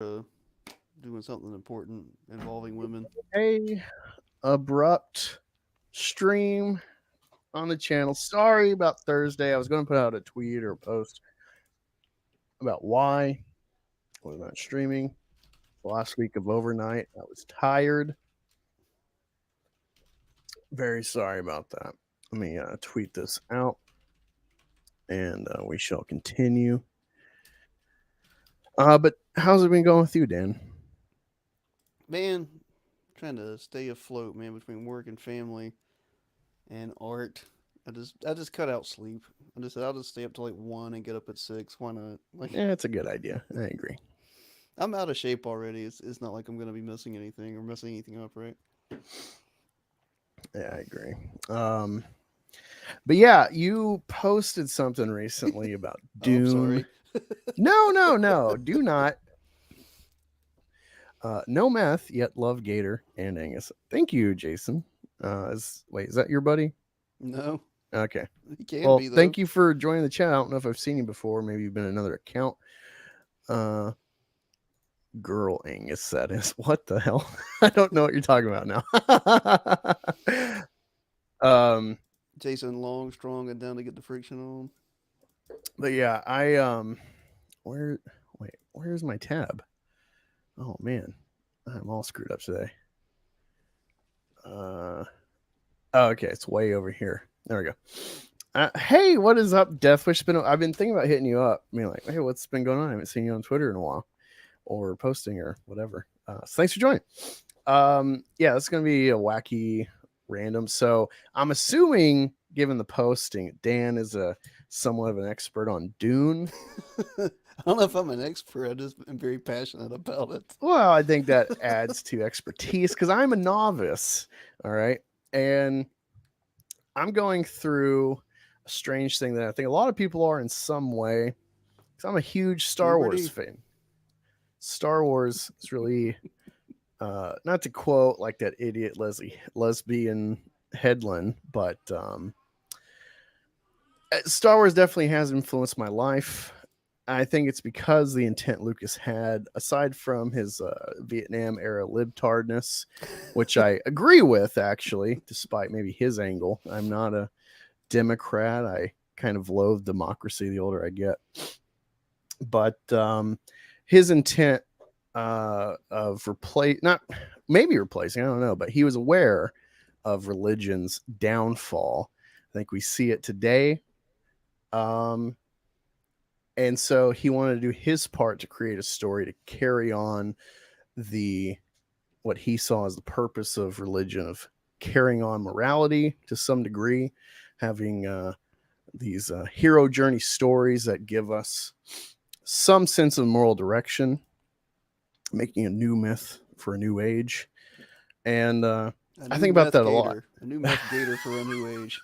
uh, doing something important involving women. A abrupt stream on the channel. Sorry about Thursday. I was going to put out a tweet or a post about why I was not streaming the last week of overnight. I was tired. Very sorry about that. Let me tweet this out and we shall continue. But how's it been going with you, Dan? Man, trying to stay afloat, man, between work and family and art. I just cut out sleep. I just said I'll just stay up till like 1 and get up at 6. Why not? Like Yeah, it's a good idea. I agree. I'm out of shape already. It's not like I'm gonna be missing anything or messing anything up, right? Yeah, I agree. But yeah, you posted something recently about Oh, I'm Dune. sorry. No. Do not. No meth, yet love Gator and Angus. Thank you, Jason. Wait, is that your buddy? No, Okay. he can Well, be though. thank you for joining the chat. I don't know if I've seen you before. Maybe you've been another account. Uh, Girl Angus, that is. What the hell? I don't know what you're talking about now. um, Jason Long, strong, and down to get the friction on. but yeah, where? Wait, where's my tab? Oh man, I'm all screwed up today. Uh, okay, it's way over here. There we go. Hey, what is up, Deathwish? I've been thinking about hitting you up. I mean, like, hey, what's been going on? I haven't seen you on Twitter in a while, or posting, or whatever. So thanks for joining. Yeah, it's gonna be a wacky random. So I'm assuming, given the posting, Dan is a somewhat of an expert on Dune. I don't know if I'm an expert. I just am very passionate about it. Well, I think that adds to expertise because I'm a novice. All right, and I'm going through a strange thing that I think a lot of people are in some way. Because I'm a huge Star Wars Puberty. fan. Star Wars is really, not to quote like that idiot lesbian headline, but Star Wars definitely has influenced my life. I think it's because the intent Lucas had, aside from his Vietnam era libtardness, which I agree with, actually, despite maybe his angle. I'm not a Democrat. I kind of loathe democracy the older I get. But his intent of not maybe replacing, I don't know, but he was aware of religion's downfall. I think we see it today. Um, and so he wanted to do his part to create a story to carry on the what he saw as the purpose of religion, of carrying on morality to some degree, having these hero journey stories that give us some sense of moral direction, making a new myth for a new age. And A I new think about meth that a lot. gator. A new meth gator for a new age.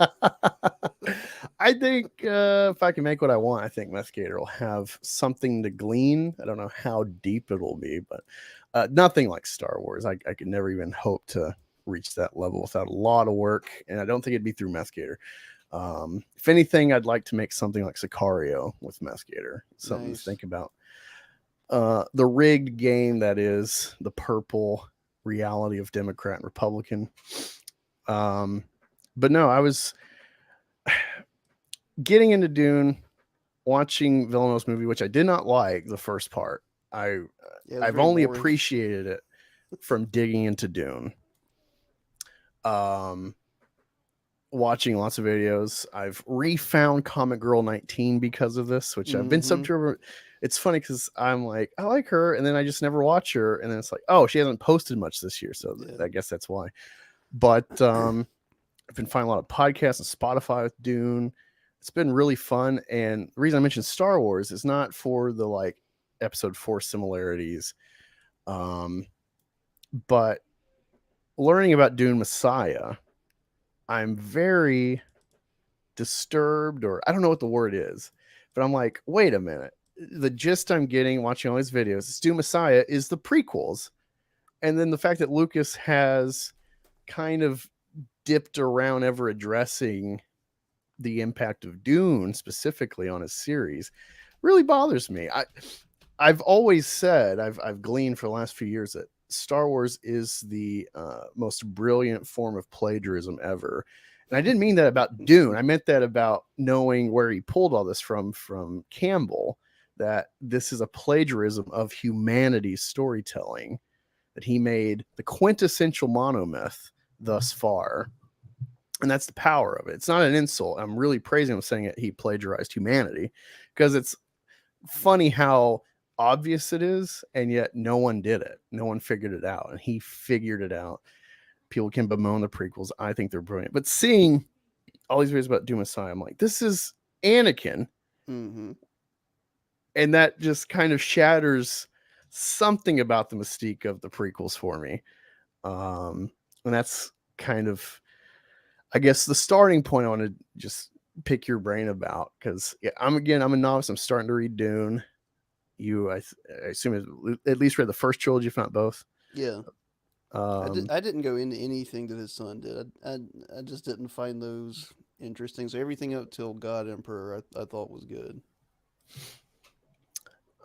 I think if I can make what I want, I think Meth Gator will have something to glean. I don't know how deep it'll be, but nothing like Star Wars. I could never even hope to reach that level without a lot of work, and I don't think it'd be through Meth Gator. If anything, I'd like to make something like Sicario with Meth Gator. Something to Nice. think about. The rigged game that is the purple reality of Democrat and Republican. Um, but no, I was getting into Dune, watching Villeneuve's movie, which I did not like the first part. I Yeah, it's I've very only boring. appreciated it from digging into Dune. Um, Watching lots of videos. I've refound Comic Girl 19 because of this, which I've been Mm-hmm. sub to. It's funny because I'm like, I like her, and then I just never watch her, and then it's like, oh, she hasn't posted much this year, so Yeah. I guess that's why. But I've been finding a lot of podcasts and Spotify with Dune. It's been really fun, and the reason I mentioned Star Wars is not for the like Episode 4 similarities, um, but learning about Dune Messiah, I'm very disturbed, or I don't know what the word is, but I'm like, wait a minute. The gist I'm getting watching all these videos is Dune Messiah is the prequels. And then the fact that Lucas has kind of dipped around ever addressing the impact of Dune specifically on his series really bothers me. I've always said, I've gleaned for the last few years that Star Wars is the most brilliant form of plagiarism ever. And I didn't mean that about Dune. I meant that about knowing where he pulled all this from Campbell, that this is a plagiarism of humanity's storytelling, that he made the quintessential monomyth thus far. And that's the power of it. It's not an insult. I'm really praising him saying it. He plagiarized humanity, because it's funny how obvious it is, and yet no one did it. No one figured it out, and he figured it out. People can bemoan the prequels. I think they're brilliant. But seeing all these videos about Doom Messiah, I'm like, this is Anakin. Mm-hmm. And that just kind of shatters something about the mystique of the prequels for me. And that's kind of, I guess, the starting point I want to just pick your brain about, because I'm a novice. I'm starting to read Dune. I assume at least read the first trilogy, if not both. Yeah. Um, I didn't go into anything that his son did. I just didn't find those interesting. So everything up till God Emperor I thought was good.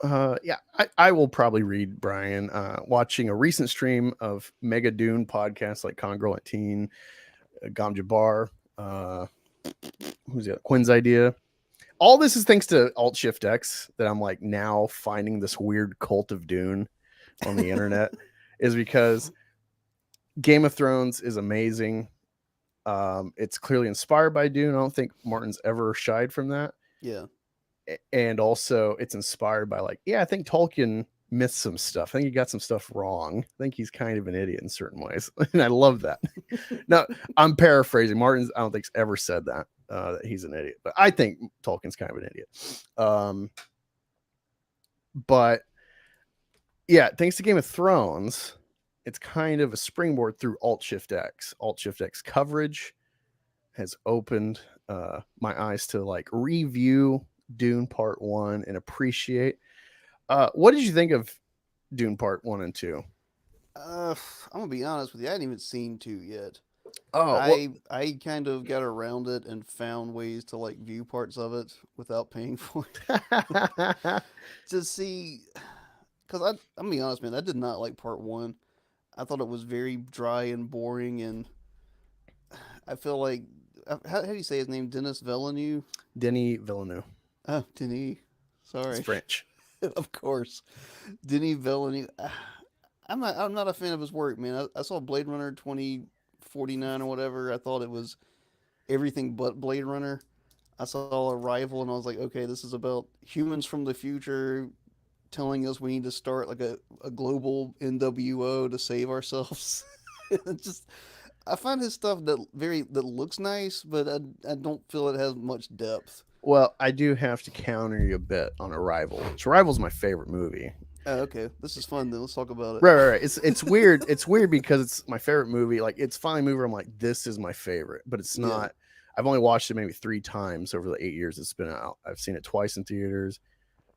Yeah, I will probably read Brian. Watching a recent stream of Mega Dune podcasts like Congruent Teen, Gom Jabbar, who's the other? Quinn's Idea. All this is thanks to Alt Shift X, that I'm like now finding this weird cult of Dune on the internet, is because Game of Thrones is amazing. It's clearly inspired by Dune. I don't think Martin's ever shied from that. Yeah. And also it's inspired by, like, I think Tolkien missed some stuff. I think he got some stuff wrong. I think he's kind of an idiot in certain ways. And I love that. Now, I'm paraphrasing. Martin's, I don't think's ever said that he's an idiot, but I think Tolkien's kind of an idiot. But yeah, thanks to Game of Thrones, it's kind of a springboard through Alt Shift X. Alt Shift X coverage has opened my eyes to like review Dune Part 1 and appreciate. What did you think of Dune Part 1 and 2? I'm gonna be honest with you. I hadn't even seen 2 yet. Oh, well, I kind of got around it and found ways to like view parts of it without paying for it to see. Because I'm gonna be honest, man. I did not like Part 1. I thought it was very dry and boring, and I feel like how do you say his name? Denis Villeneuve. Denis Villeneuve. Oh, Denis. It's Sorry. French. Of course, Denis Villeneuve. I'm not a fan of his work, man. I saw Blade Runner 2049 or whatever. I thought it was everything but Blade Runner. I saw Arrival and I was like, okay, this is about humans from the future telling us we need to start like a global NWO to save ourselves. It just I find his stuff that looks nice, but I don't feel it has much depth. Well, I do have to counter you a bit on Arrival. So Arrival's my favorite movie. Oh, okay, this is fun then. Let's talk about it. Right. It's weird. It's weird because it's my favorite movie. Like, it's finally a movie where I'm like, this is my favorite, but it's Yeah. not. I've only watched it maybe 3 times over the 8 years it's been out. I've seen it twice in theaters.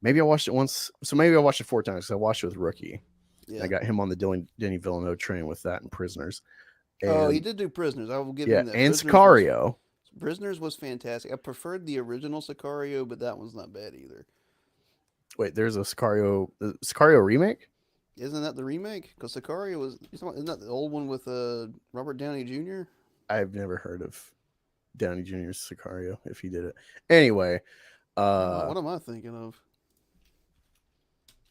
Maybe I watched it once. So maybe I watched it 4 times because I watched it with Rookie. Yeah. I got him on the Denis Villeneuve train with that and Prisoners. Oh, he And did do Prisoners. I will give yeah, him that. and Sicario. Prisoners was fantastic. I preferred the original Sicario, but that one's not bad either. Wait, there's a Sicario remake? Isn't that the remake? Because Sicario was isn't that the old one with Robert Downey Jr.? I've never heard of Downey Jr.'s Sicario if he did it. Anyway, What am I thinking of?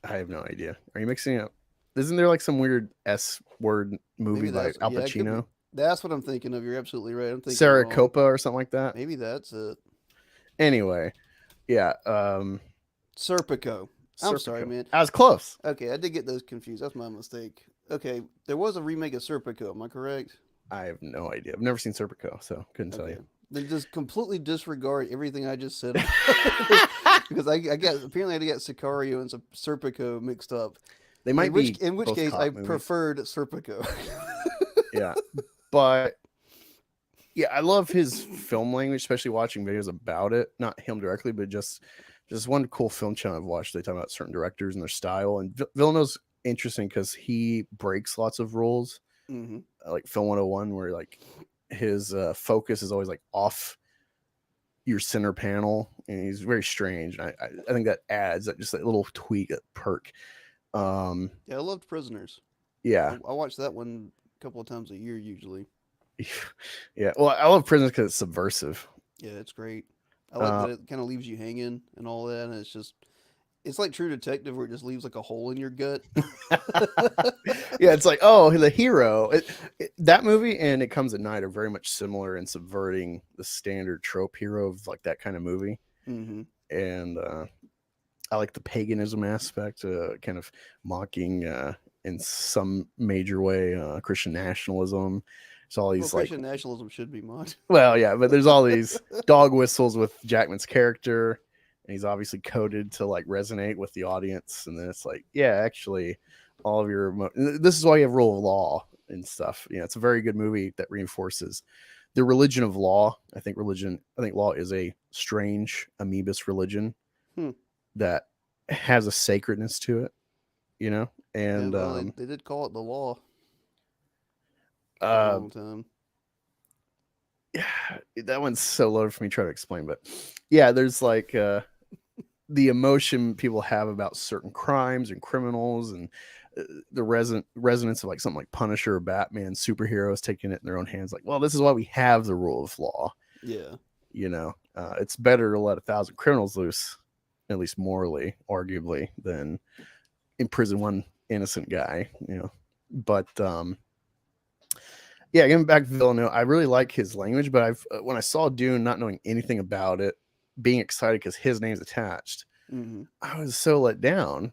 I have no idea. Are you mixing up? Isn't there like some weird S word movie Maybe by that's Al yeah. It could be. Pacino? That's what I'm thinking of. You're absolutely right. I'm thinking Sarah wrong. Copa or something like that? Maybe that's it. Anyway, yeah. Serpico. I'm sorry, Serpico. man. I was close. Okay, I did get those confused. That's my mistake. Okay, there was a remake of Serpico. Am I correct? I have no idea. I've never seen Serpico, so couldn't tell Okay. you. Then just completely disregard everything I just said because I got apparently I got Sicario and Serpico mixed up. They might be In which both case cop I movies. preferred Serpico. Yeah, but yeah, I love his film language, especially watching videos about it. Not him directly, but just one cool film channel I've watched. They talk about certain directors and their style, and Villeneuve's interesting because he breaks lots of rules, Hmm. like Film 101, where like his focus is always like off your center panel, and he's very strange. I think that adds that just that little tweak, that perk. Um, Yeah, I loved Prisoners. yeah, I watch that one a couple of times a year usually. yeah. Well, I love Prisoners because it's subversive. Yeah, it's great. I like Uh, that it kind of leaves you hanging and all that, and it's like True Detective where it just leaves like a hole in your gut. yeah, it's like, oh, the hero. That movie and It Comes at Night are very much similar in subverting the standard trope hero of like that kind of movie. Mm-hmm. And I like the paganism aspect, kind of mocking in some major way Christian nationalism. It's all Well, these like, Christian nationalism should be mocked. well, yeah, but there's all these dog whistles with Jackman's character, and he's obviously coded to like resonate with the audience. And then it's like, yeah, actually, all of this is why you have rule of law and stuff. You know, it's a very good movie that reinforces the religion of law. I think law is a strange amoebus religion Hmm. that has a sacredness to it, you know. Yeah, And well, they did call it the law for a uh, long time. yeah, that one's so loaded for me to try to explain, but yeah, there's like the emotion people have about certain crimes and criminals, and the resonance of like something like Punisher or Batman, superheroes taking it in their own hands. Like, well, this is why we have the rule of law. Yeah. You know, it's better to let 1,000 criminals loose, at least morally, arguably, than imprison one innocent guy. You know, but yeah, getting back to Villeneuve, I really like his language, but I've when I saw Dune, not knowing anything about it, being excited because his name's attached, Mm-hmm. I was so let down.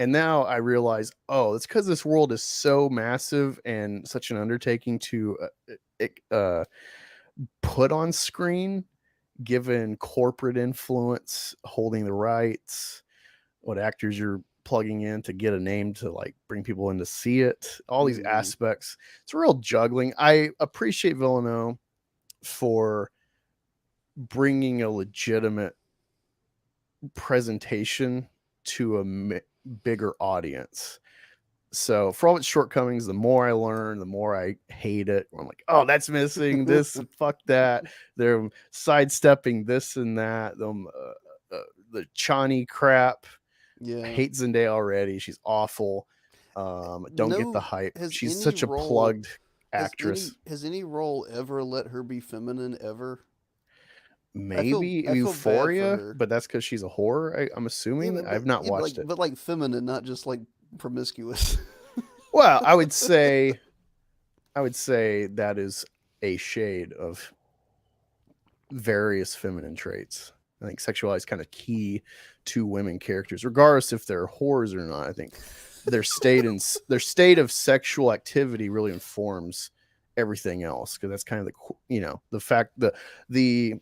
And now I realize, oh, it's because this world is so massive and such an undertaking to put on screen, given corporate influence, holding the rights, what actors you're plugging in to get a name to like bring people in to see it, all these Mm-hmm. aspects. It's a real juggling. I appreciate Villeneuve for bringing a legitimate presentation to a bigger audience. So for all its shortcomings, the more I learn, the more I hate it. I'm like, oh, that's missing this. Fuck that. They're sidestepping this and that. The Chani crap. I Yeah. hate Zendaya already. She's awful. Don't get the No, hype. has She's any such a role plugged actress. has any role ever let her be feminine ever? Maybe I feel bad for Euphoria, her. but that's because she's a whore. I'm assuming. I've not watched it. but like feminine, not just like promiscuous. Well, I would say that is a shade of various feminine traits. I think sexuality is kind of key to women characters, regardless if they're whores or not. I think their state of sexual activity really informs everything else, because that's kind of the fact that the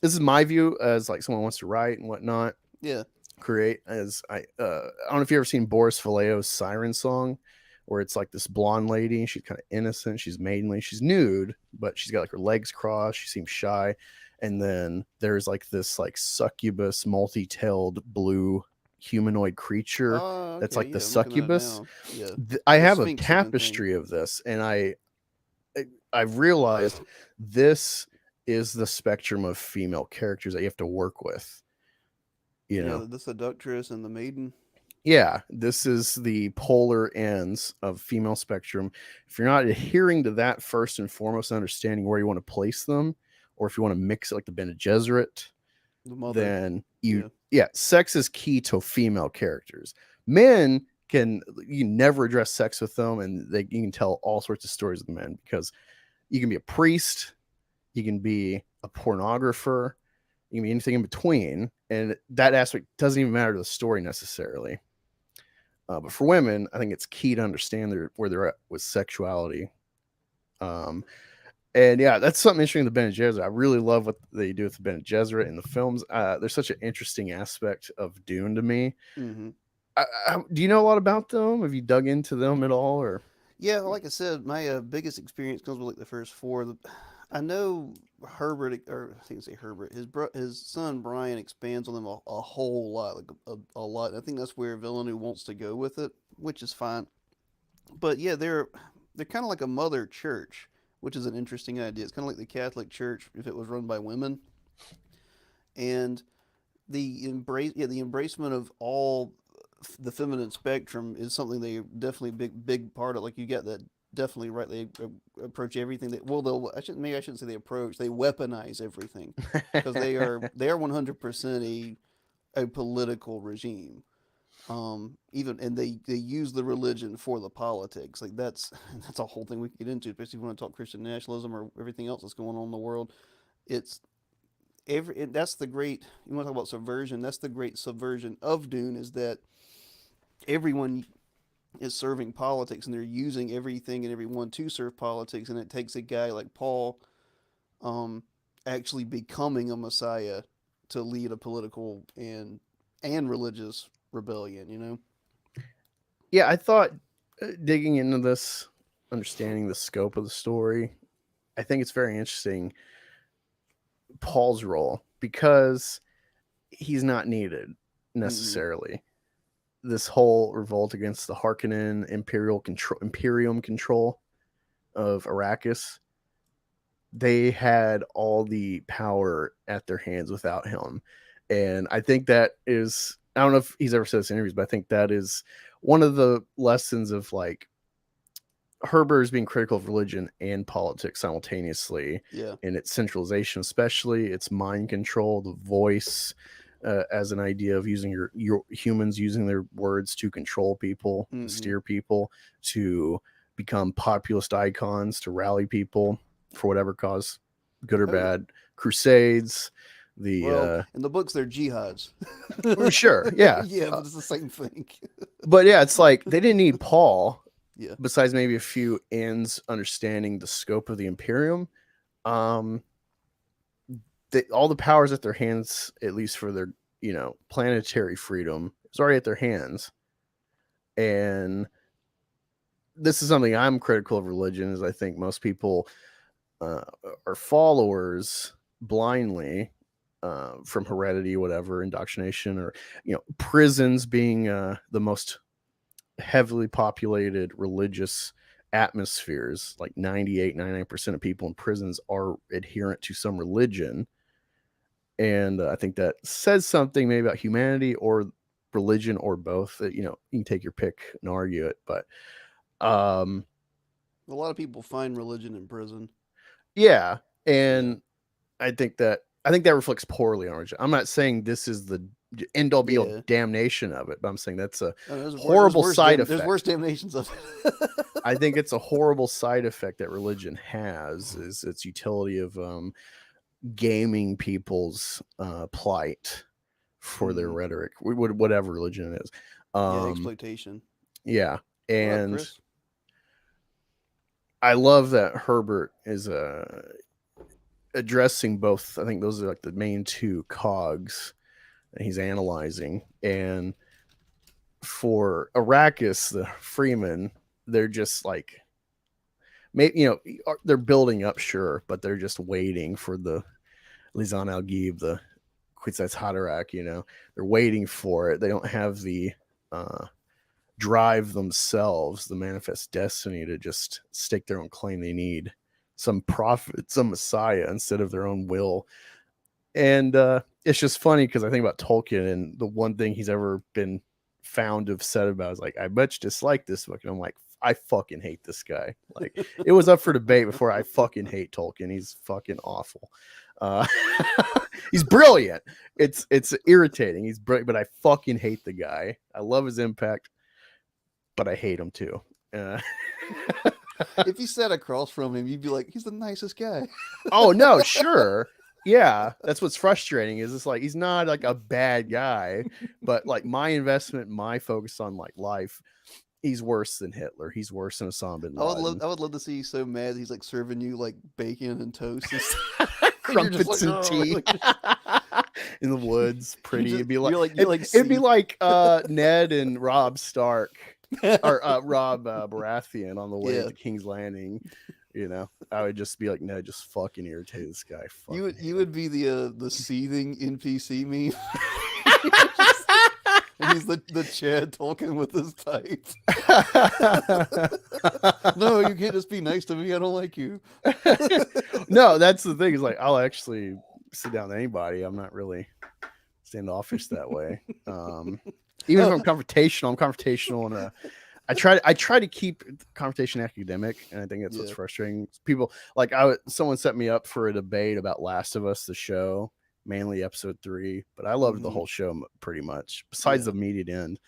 this is my view as like someone wants to write and whatnot, Yeah. create, as I don't know if you ever seen Boris Vallejo's Siren Song, where it's like this blonde lady. She's kind of innocent. She's maidenly. She's nude, but she's got like her legs crossed. She seems shy. And then there's like this like succubus, multi-tailed blue humanoid creature Oh, that's okay. like the Yeah, I'm looking at it succubus. now. Yeah. I The have a Sphinx looking thing. tapestry of this, and I've realized this is the spectrum of female characters that you have to work with. You Yeah, know, the seductress and the maiden. yeah, this is the polar ends of female spectrum. If you're not adhering to that first and foremost, understanding where you want to place them, or if you want to mix it like the Bene Gesserit, The mother. then Yeah. yeah, sex is key to female characters. Men you never address sex with them, and you can tell all sorts of stories with men, because you can be a priest, you can be a pornographer, you can be anything in between, and that aspect doesn't even matter to the story necessarily. But for women, I think it's key to understand where they're at with sexuality. Um, and yeah, that's something interesting in the Bene Gesserit. I really love what they do with the Bene Gesserit in the films. There's such an interesting aspect of Dune to me. Mm-hmm. Do you know a lot about them? Have you dug into them at all? Or Yeah, like I said, my biggest experience comes with like the first four. I know Herbert, or I think I say Herbert. His son Brian expands on them a whole lot, like a lot. And I think that's where Villeneuve wants to go with it, which is fine. But yeah, they're kind of like a mother church, which is an interesting idea. It's kind of like the Catholic Church if it was run by women. and the embracement of all the feminine spectrum is something they definitely big part of. Like you get that definitely right. They approach everything that well they'll I shouldn't say they approach, they weaponize everything because they are 100% a political regime. Even and they use the religion for the politics. Like that's a whole thing we can get into, especially if you want to talk Christian nationalism or everything else that's going on in the world. It's that's the great, you want to talk about subversion, that's the great subversion of Dune, is that everyone is serving politics and they're using everything and everyone to serve politics, and it takes a guy like Paul um actually becoming a messiah to lead a political and religious rebellion, you know. Yeah, I thought digging into this, understanding the scope of the story, I think it's very interesting, Paul's role, because he's not needed Mm-hmm. necessarily. This whole revolt against the Harkonnen Imperium control of Arrakis, they had all the power at their hands without him. And I think that is, I don't know if he's ever said this in interviews, but I think that is one of the lessons of like Herbert is being critical of religion and politics simultaneously Yeah. in its centralization, especially its mind control, the voice, as an idea of using your humans using their words to control people, to Mm-hmm. steer people, to become populist icons, to rally people for whatever cause, good or Oh yeah. bad, crusades, the Well, in the books they're jihads. sure, yeah. Yeah, but it's the same thing. But yeah, it's like they didn't need Paul, Yeah. besides maybe a few ends understanding the scope of the Imperium. Um, all the powers at their hands, at least for their planetary freedom, is already at their hands. And this is something I'm critical of religion, is I think most people are followers blindly, from heredity, whatever, indoctrination, or prisons being the most heavily populated religious atmospheres. Like 99% of people in prisons are adherent to some religion. And I think that says something maybe about humanity or religion, or both. You can take your pick and argue it, but um A lot of people find religion in prison. yeah. Yeah. And I think that reflects poorly on religion. I'm not saying this is the end all be all Yeah. damnation of it, but I'm saying that's a There's horrible side there's worse effect. damnations of it. I think it's a horrible side effect that religion has, is its utility of gaming people's plight for their Mm. rhetoric, whatever religion it is. Yeah, Um, exploitation. yeah, What up, and Chris? I love that Herbert is addressing both. I think those are like the main two cogs that he's analyzing. And for Arrakis, the Freeman, they're just like, maybe they're building up, sure, but they're just waiting for the Lisan Al Gib, the Kwisatz Haderach. They're waiting for it. They don't have the drive themselves, the manifest destiny, to just stake their own claim. They need some prophet, some messiah, instead of their own will. And it's just funny because I think about Tolkien, and the one thing he's ever been found to have said about is like, I much dislike this book. And I'm like, I fucking hate this guy. Like, it was up for debate before. I fucking hate Tolkien. He's fucking awful. He's brilliant. It's irritating. He's brilliant, but I fucking hate the guy. I love his impact, but I hate him too. If you sat across from him, you'd be like, he's the nicest guy. Oh no, sure. Yeah, that's what's frustrating, is it's like he's not like a bad guy, but like my investment, my focus on like life, he's worse than Hitler. He's worse than Osama bin Laden. I would love to see you so mad he's like serving you like bacon and toast and stuff. And you're just Crumpets like, and "Oh," tea like, in the woods, pretty. It'd be like, you're like it'd be see- like Ned and Rob Stark, or Rob Baratheon on the way Yeah. to King's Landing. I would just be like, Ned, just fucking irritate this guy. you would be the seething NPC meme. And he's the Chad Tolkien with his tights. No, you can't just be nice to me. I don't like you. No, that's the thing. Is like, I'll actually sit down with anybody. I'm not really standoffish that way. Even if I'm confrontational, and I try to keep conversation academic, and I think that's what's Yeah. frustrating. People like someone set me up for a debate about Last of Us, the show, mainly episode 3, but I loved the Mhm. whole show pretty much, besides Yeah. the immediate end.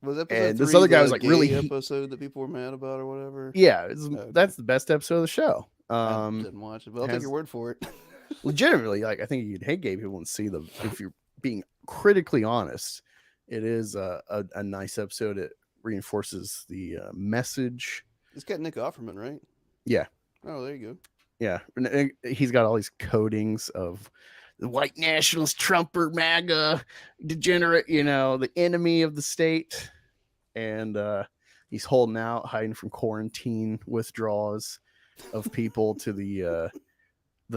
Was episode And this 3 other guy the was like really, gay episode that people were mad about or whatever? yeah, Okay. that's the best episode of the show. I didn't watch it, but I'll take Has your word for it. legitimately, like I think you'd hate gay people and see the if you're being critically honest, it is a nice episode. It reinforces the message. It's got Nick Offerman, right? Yeah. Oh, there you go. Yeah, and he's got all these codings of the white nationalist, Trumper, MAGA, degenerate, the enemy of the state, and he's holding out, hiding from quarantine withdrawals of people to the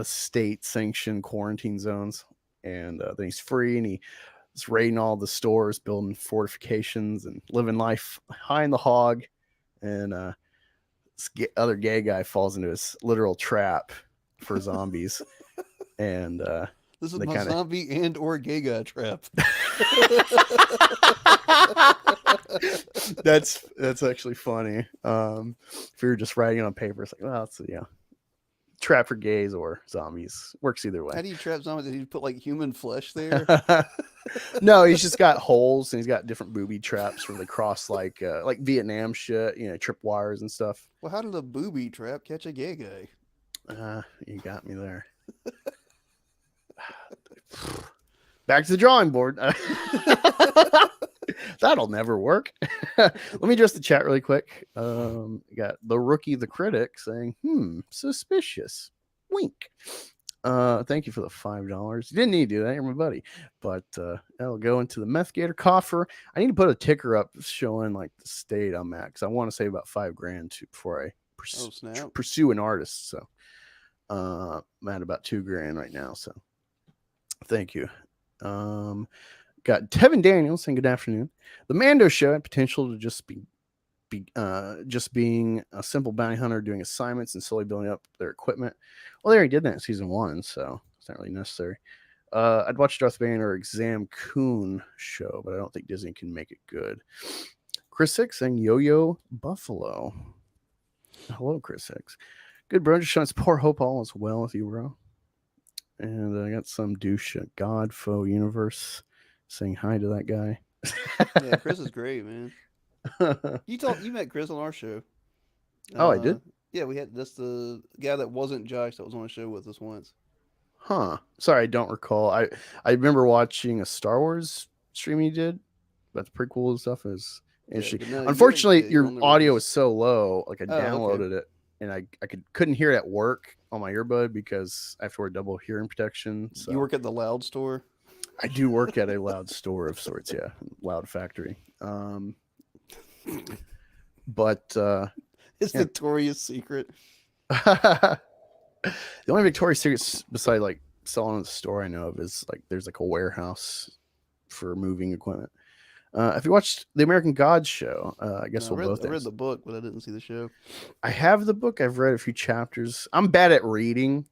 state-sanctioned quarantine zones, and then he's free, and he's raiding all the stores, building fortifications, and living life high in the hog, and this other gay guy falls into his literal trap for zombies, and This is they my kinda... zombie and or gay guy trap. that's actually funny. If you're just writing it on paper, it's like, well, it's trap for gays or zombies, works either How way. do you trap zombies? Did you put like human flesh there? No, he's just got holes, and he's got different booby traps where they cross like Vietnam shit, tripwires and stuff. Well, how did a booby trap catch a gay guy? You got me there. Back to the drawing board. That'll never work. Let me address the chat really quick. Got the rookie, the critic, saying, suspicious. Wink. Thank you for the $5. You didn't need to do that. You're my buddy. But that'll go into the Meth Gator coffer. I need to put a ticker up showing like the state I'm at, because I want to save about $5,000 before I pursue an artist. So I'm at about $2,000 right now. So thank you. Got Tevin Daniels saying good afternoon. The Mando show had potential to just being a simple bounty hunter doing assignments and slowly building up their equipment. Well, they already did that in season 1, so it's not really necessary. I'd watch Darth Vader or Exam Coon show, but I don't think Disney can make it good. Chris Six saying Yo-Yo Buffalo. Hello, Chris Six. Good, bro. Just showing support. Hope all is well with you, bro. And I got some douche at Godfoe Universe saying hi to that guy. Yeah, Chris is great, man. You met Chris on our show. Oh, I did? Yeah, we had that's the guy that wasn't Josh that was on the show with us once. Huh. Sorry, I don't recall. I remember watching a Star Wars stream you did about the prequel and stuff. Is interesting. No, Unfortunately, you're your audio was so low. Like I Oh, okay. downloaded it, and I couldn't hear it at work on my earbud because I have to wear double hearing protection. So You work at the Loud store? I do work at a loud store of sorts. Yeah, Loud Factory. But It's Victoria's Secret. the only Victoria's Secret besides like selling at the store I know of is like there's like a warehouse for moving equipment. If you watched the American Gods show, I guess I both. I read the book, but I didn't see the show. I have the book. I've read a few chapters. I'm bad at reading.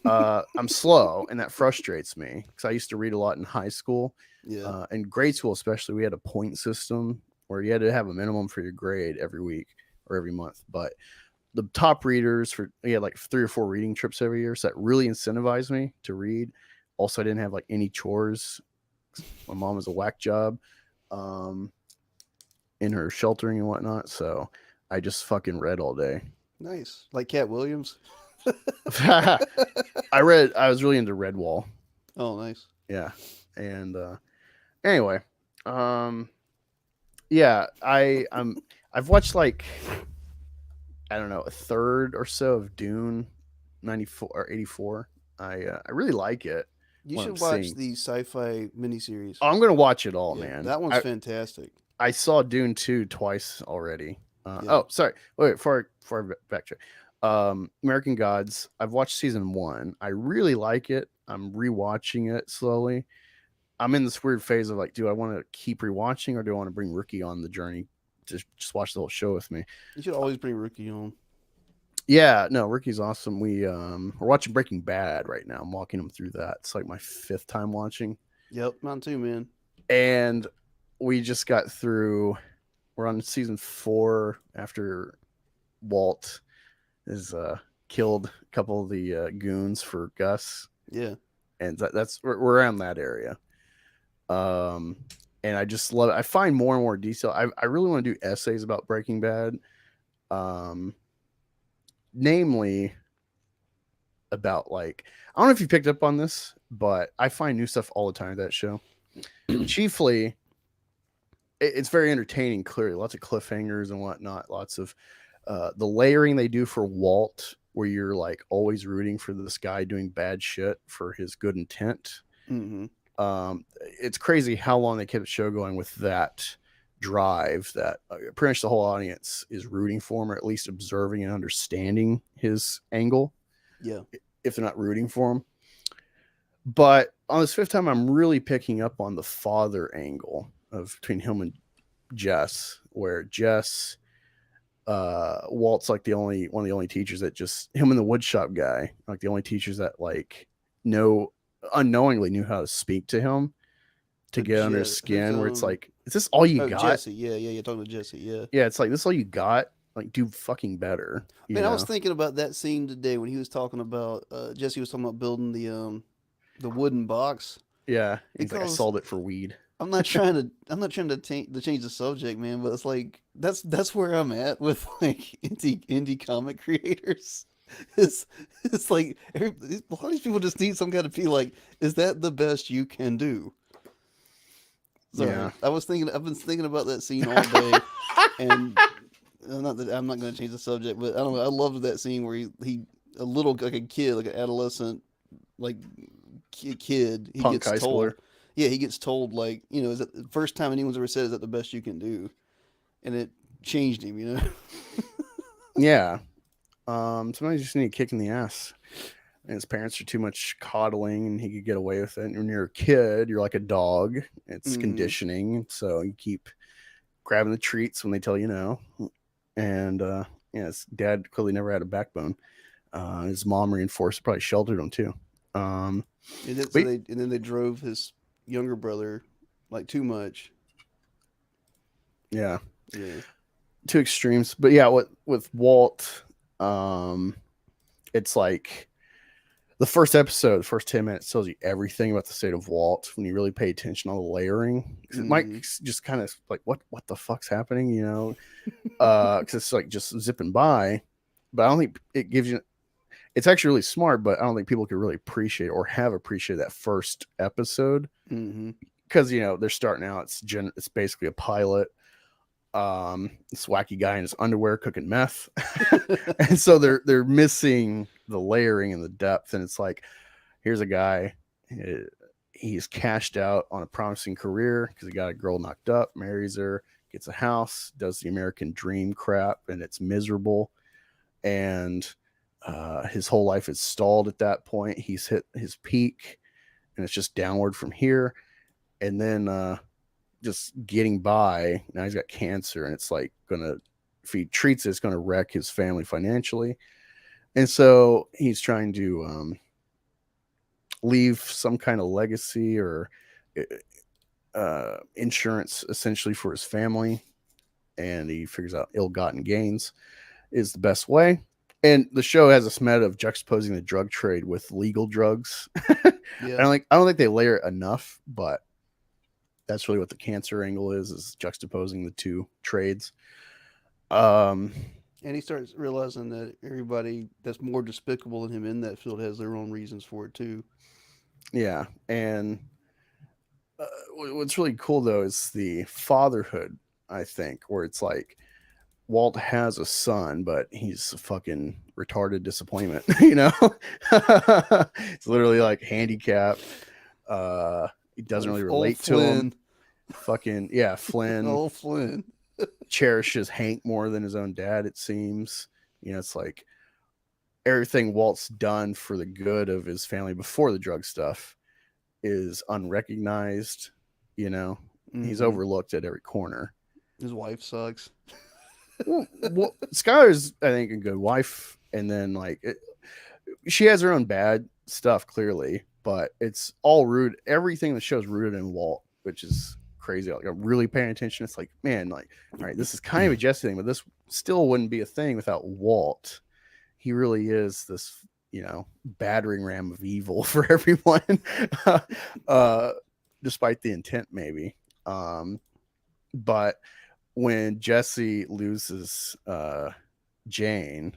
I'm slow, and that frustrates me because I used to read a lot in high school. Yeah. In grade school, especially, we had a point system where you had to have a minimum for your grade every week or every month. But the top readers had like 3 or 4 reading trips every year, so that really incentivized me to read. Also, I didn't have like any chores. My mom was a whack job in her sheltering and whatnot, so I just fucking read all day. Nice. Like Cat Williams? I was really into Redwall. Oh, nice. Yeah. And anyway, yeah, I've watched like I don't know, a third or so of Dune 94 or 84. I really like it. You should watch the sci-fi miniseries. Oh, I'm gonna watch it all, man. That one's fantastic. I saw Dune 2 twice already. Oh, sorry. Wait, before I backtrack. American Gods. I've watched season 1. I really like it. I'm rewatching it slowly. I'm in this weird phase of like, do I want to keep rewatching or do I want to bring Rookie on the journey to just watch the whole show with me? You should always bring Rookie on. Yeah, no, Ricky's awesome. We're watching Breaking Bad right now. I'm walking him through that. It's like my fifth time watching, Yep, mine too, man. and we just got through. We're on season 4 after Walt has killed a couple of the goons for Gus, Yeah. and that's we're around that area. Um, and I just love it. I find more and more detail. I really want to do essays about Breaking Bad. Um, namely about like I don't know if you picked up on this, but I find new stuff all the time at that show. Chiefly, it's very entertaining. Clearly, lots of cliffhangers and whatnot. Lots of the layering they do for Walt, where you're like always rooting for this guy doing bad shit for his good intent. Mm-hmm. It's crazy how long they kept the show going with that drive that pretty much the whole audience is rooting for him, or at least observing and understanding his angle, Yeah. if they're not rooting for him. But on this fifth time, I'm really picking up on the father angle of between him and Jess, where Jess, Walt's like the only one of the only teachers that just him and the woodshop guy, like the only teachers that like know unknowingly knew how to speak to him to get under his Who's skin. Where it's like, is this all you Oh, got? Jesse. Yeah, yeah, you're talking to Jesse. Yeah. Yeah, it's like this all you got. Like, do fucking better, you Man, I was know? thinking about that scene today when he was talking about Jesse was talking about building the wooden box Yeah, he's like, I because sold it for weed. I'm not trying to change the subject, man, but it's like that's where I'm at with like indie comic creators. It's it's like a lot of these people just need some kind of feel like, is that the best you can do? Sorry, Yeah, I've been thinking about that scene all day, and not that I'm not going to change the subject, but I don't know. I loved that scene where he a little like a kid, like an adolescent, like kid, he punk gets high told, schooler. yeah, he gets told like, is that the first time anyone's ever said is that the best you can do, and it changed him, you know. Yeah. Sometimes you just need a kick in the ass. And his parents are too much coddling and he could get away with it. And when you're a kid, you're like a dog. It's Mm-hmm. conditioning. So you keep grabbing the treats when they tell you no. And yeah, his dad clearly never had a backbone. His mom reinforced, probably sheltered him too. Um, but And then they drove his younger brother like too much. yeah, Yeah. two extremes. But yeah, with Walt, um, it's like the first episode, the first 10 minutes tells you everything about the state of Walt when you really pay attention on the layering. Because it might Mm-hmm. just kind of like, what the fuck's happening, you know? Because it's like just zipping by. But I don't think it gives you, it's actually really smart, but I don't think people could really appreciate or have appreciated that first episode. Mm-hmm. Because, they're starting out, it's basically a pilot. This wacky guy in his underwear cooking meth. And so they're missing the layering and the depth. And it's like, here's a guy, he's cashed out on a promising career because he got a girl knocked up, marries her, gets a house, does the American dream crap, and it's miserable. And his whole life is stalled at that point. He's hit his peak, and it's just downward from here. And then just getting by. Now he's got cancer, and it's like gonna, if he treats it, it's gonna wreck his family financially. And so he's trying to leave some kind of legacy or insurance essentially for his family. And he figures out ill-gotten gains is the best way. And the show has a meta of juxtaposing the drug trade with legal drugs. Yeah. I don't think they layer it enough, but that's really what the cancer angle is juxtaposing the two trades. Um, And he starts realizing that everybody that's more despicable than him in that field has their own reasons for it too. yeah, and what's really cool though is the fatherhood. I think where it's like Walt has a son, but he's a fucking retarded disappointment. It's literally like handicapped. He doesn't really Old relate to him. Flynn. Fucking yeah, Flynn Old Flynn. cherishes Hank more than his own dad. It seems. It's like everything Walt's done for the good of his family before the drug stuff is unrecognized. He's Mm-hmm. overlooked at every corner. His wife sucks. Well, Skylar's, I think, a good wife, and then like she has her own bad stuff clearly, but it's all rooted. Everything in the show is rooted in Walt, which is crazy. Like I'm really paying attention. It's like, man, like, all right, this is kind of a Jesse thing, but this still wouldn't be a thing without Walt. He really is this, battering ram of evil for everyone, despite the intent, maybe. But when Jesse loses Jane,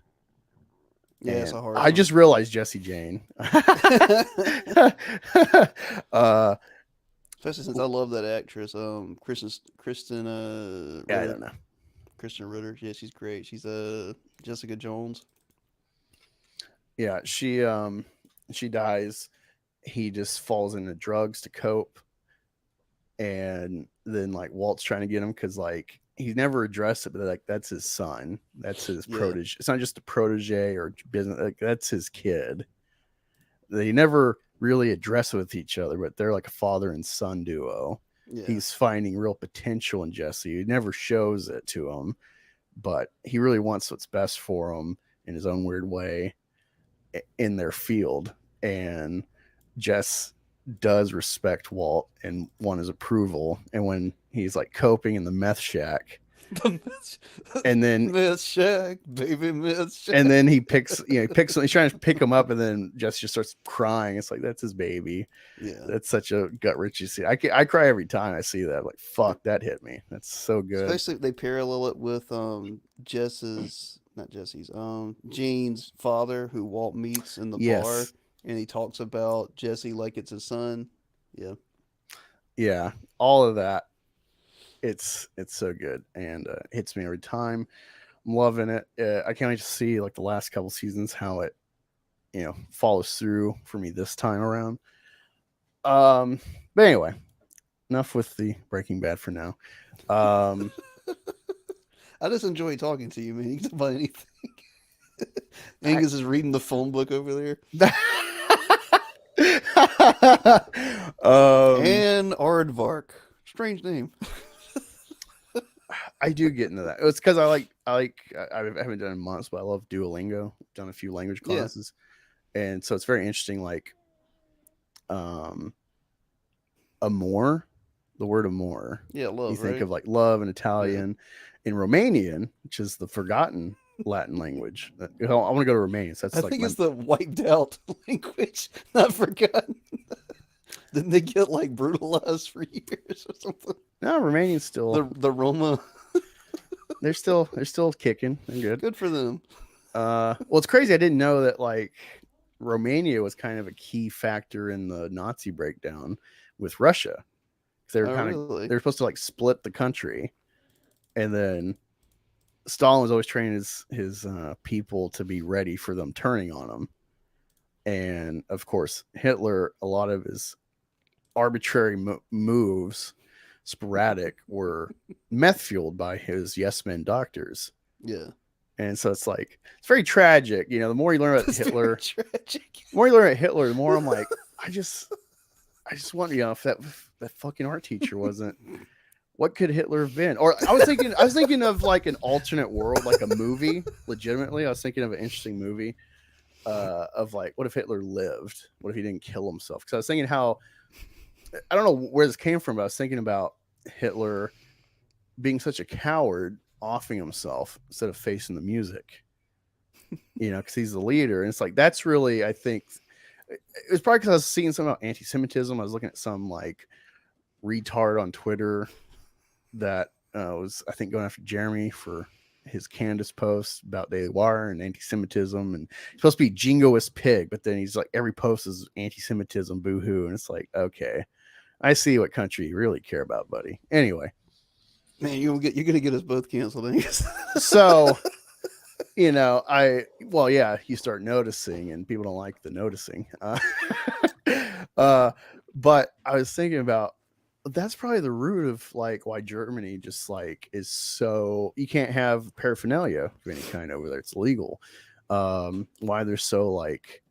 Yeah, it's a hard I one. just realized Jesse Jane. Especially since I love that actress, Kristen Yeah, I Ritter. don't know. Kristen Ritter. Yeah, she's great. She's Jessica Jones. Yeah, she dies. He just falls into drugs to cope, and then like Walt's trying to get him because like he's never addressed it, but like that's his son, that's his Yeah. protege. It's not just a protege or business, like that's his kid. They never really address it with each other, but they're like a father and son duo. Yeah. He's finding real potential in Jesse. He never shows it to him, but he really wants what's best for him in his own weird way in their field. And Jess does respect Walt and want his approval. And when he's like coping in the meth shack, and then Meth Shack, baby, Meth Shack. and then he picks he's trying to pick him up, and then Jess just starts crying. It's like, that's his baby. Yeah, That's such a gut wrenching scene. I cry every time I see that. Like, fuck, that hit me. That's so good. especially if they parallel it with Jane's father, who Walt meets in the bar, and he talks about Jesse like it's his son. Yeah, all of that. It's so good, and it hits me every time. I'm loving it. I can't wait to see like the last couple seasons how it follows through for me this time around. But anyway, enough with the Breaking Bad for now. I just enjoy talking to you, man. You can talk about anything. Angus is reading the phone book over there. And Aardvark. Strange name. I do get into that. It's because I haven't done it in months, but I love Duolingo. I've done a few language classes, and so it's very interesting. Like, amor, the word amor. Yeah, love. You think right? of like love in Italian, in Romanian, which is the forgotten Latin language. I want to go to Romania. So that's I like think it's the wiped out language, not forgotten. Didn't they get like brutalized for years or something? no, Romanian's still The Roma. they're still kicking. They're good. Good for them. Well, it's crazy. I didn't know that like Romania was kind of a key factor in the Nazi breakdown with Russia. They were Really? they're supposed to like split the country, and then Stalin was always training his people to be ready for them turning on him. And of course, Hitler, a lot of his arbitrary moves, sporadic, were meth fueled by his yes men doctors. Yeah. And so it's like, it's very tragic. The more you learn about Hitler, tragic. the more you learn about Hitler, the more I'm like, I just wonder, if that fucking art teacher wasn't, what could Hitler have been? Or I was thinking of like an alternate world, like a movie. Legitimately, I was thinking of an interesting movie of like, what if Hitler lived? What if he didn't kill himself? Because I was thinking how, I don't know where this came from, but I was thinking about Hitler being such a coward, offing himself instead of facing the music. Because he's the leader, and it's like, that's really, I think, it was probably because I was seeing something about anti-Semitism. I was looking at some like retard on Twitter that was, I think, going after Jeremy for his Candace post about Daily Wire and anti-Semitism, and he's supposed to be jingoist pig, but then he's like, every post is anti-Semitism, boo-hoo, and it's like, okay, I see what country you really care about, buddy. Anyway, man, you're gonna get us both canceled, Angus. So you start noticing, and people don't like the noticing. But I was thinking about, that's probably the root of like why Germany just like is so, you can't have paraphernalia of any kind over there. It's illegal. Why they're so like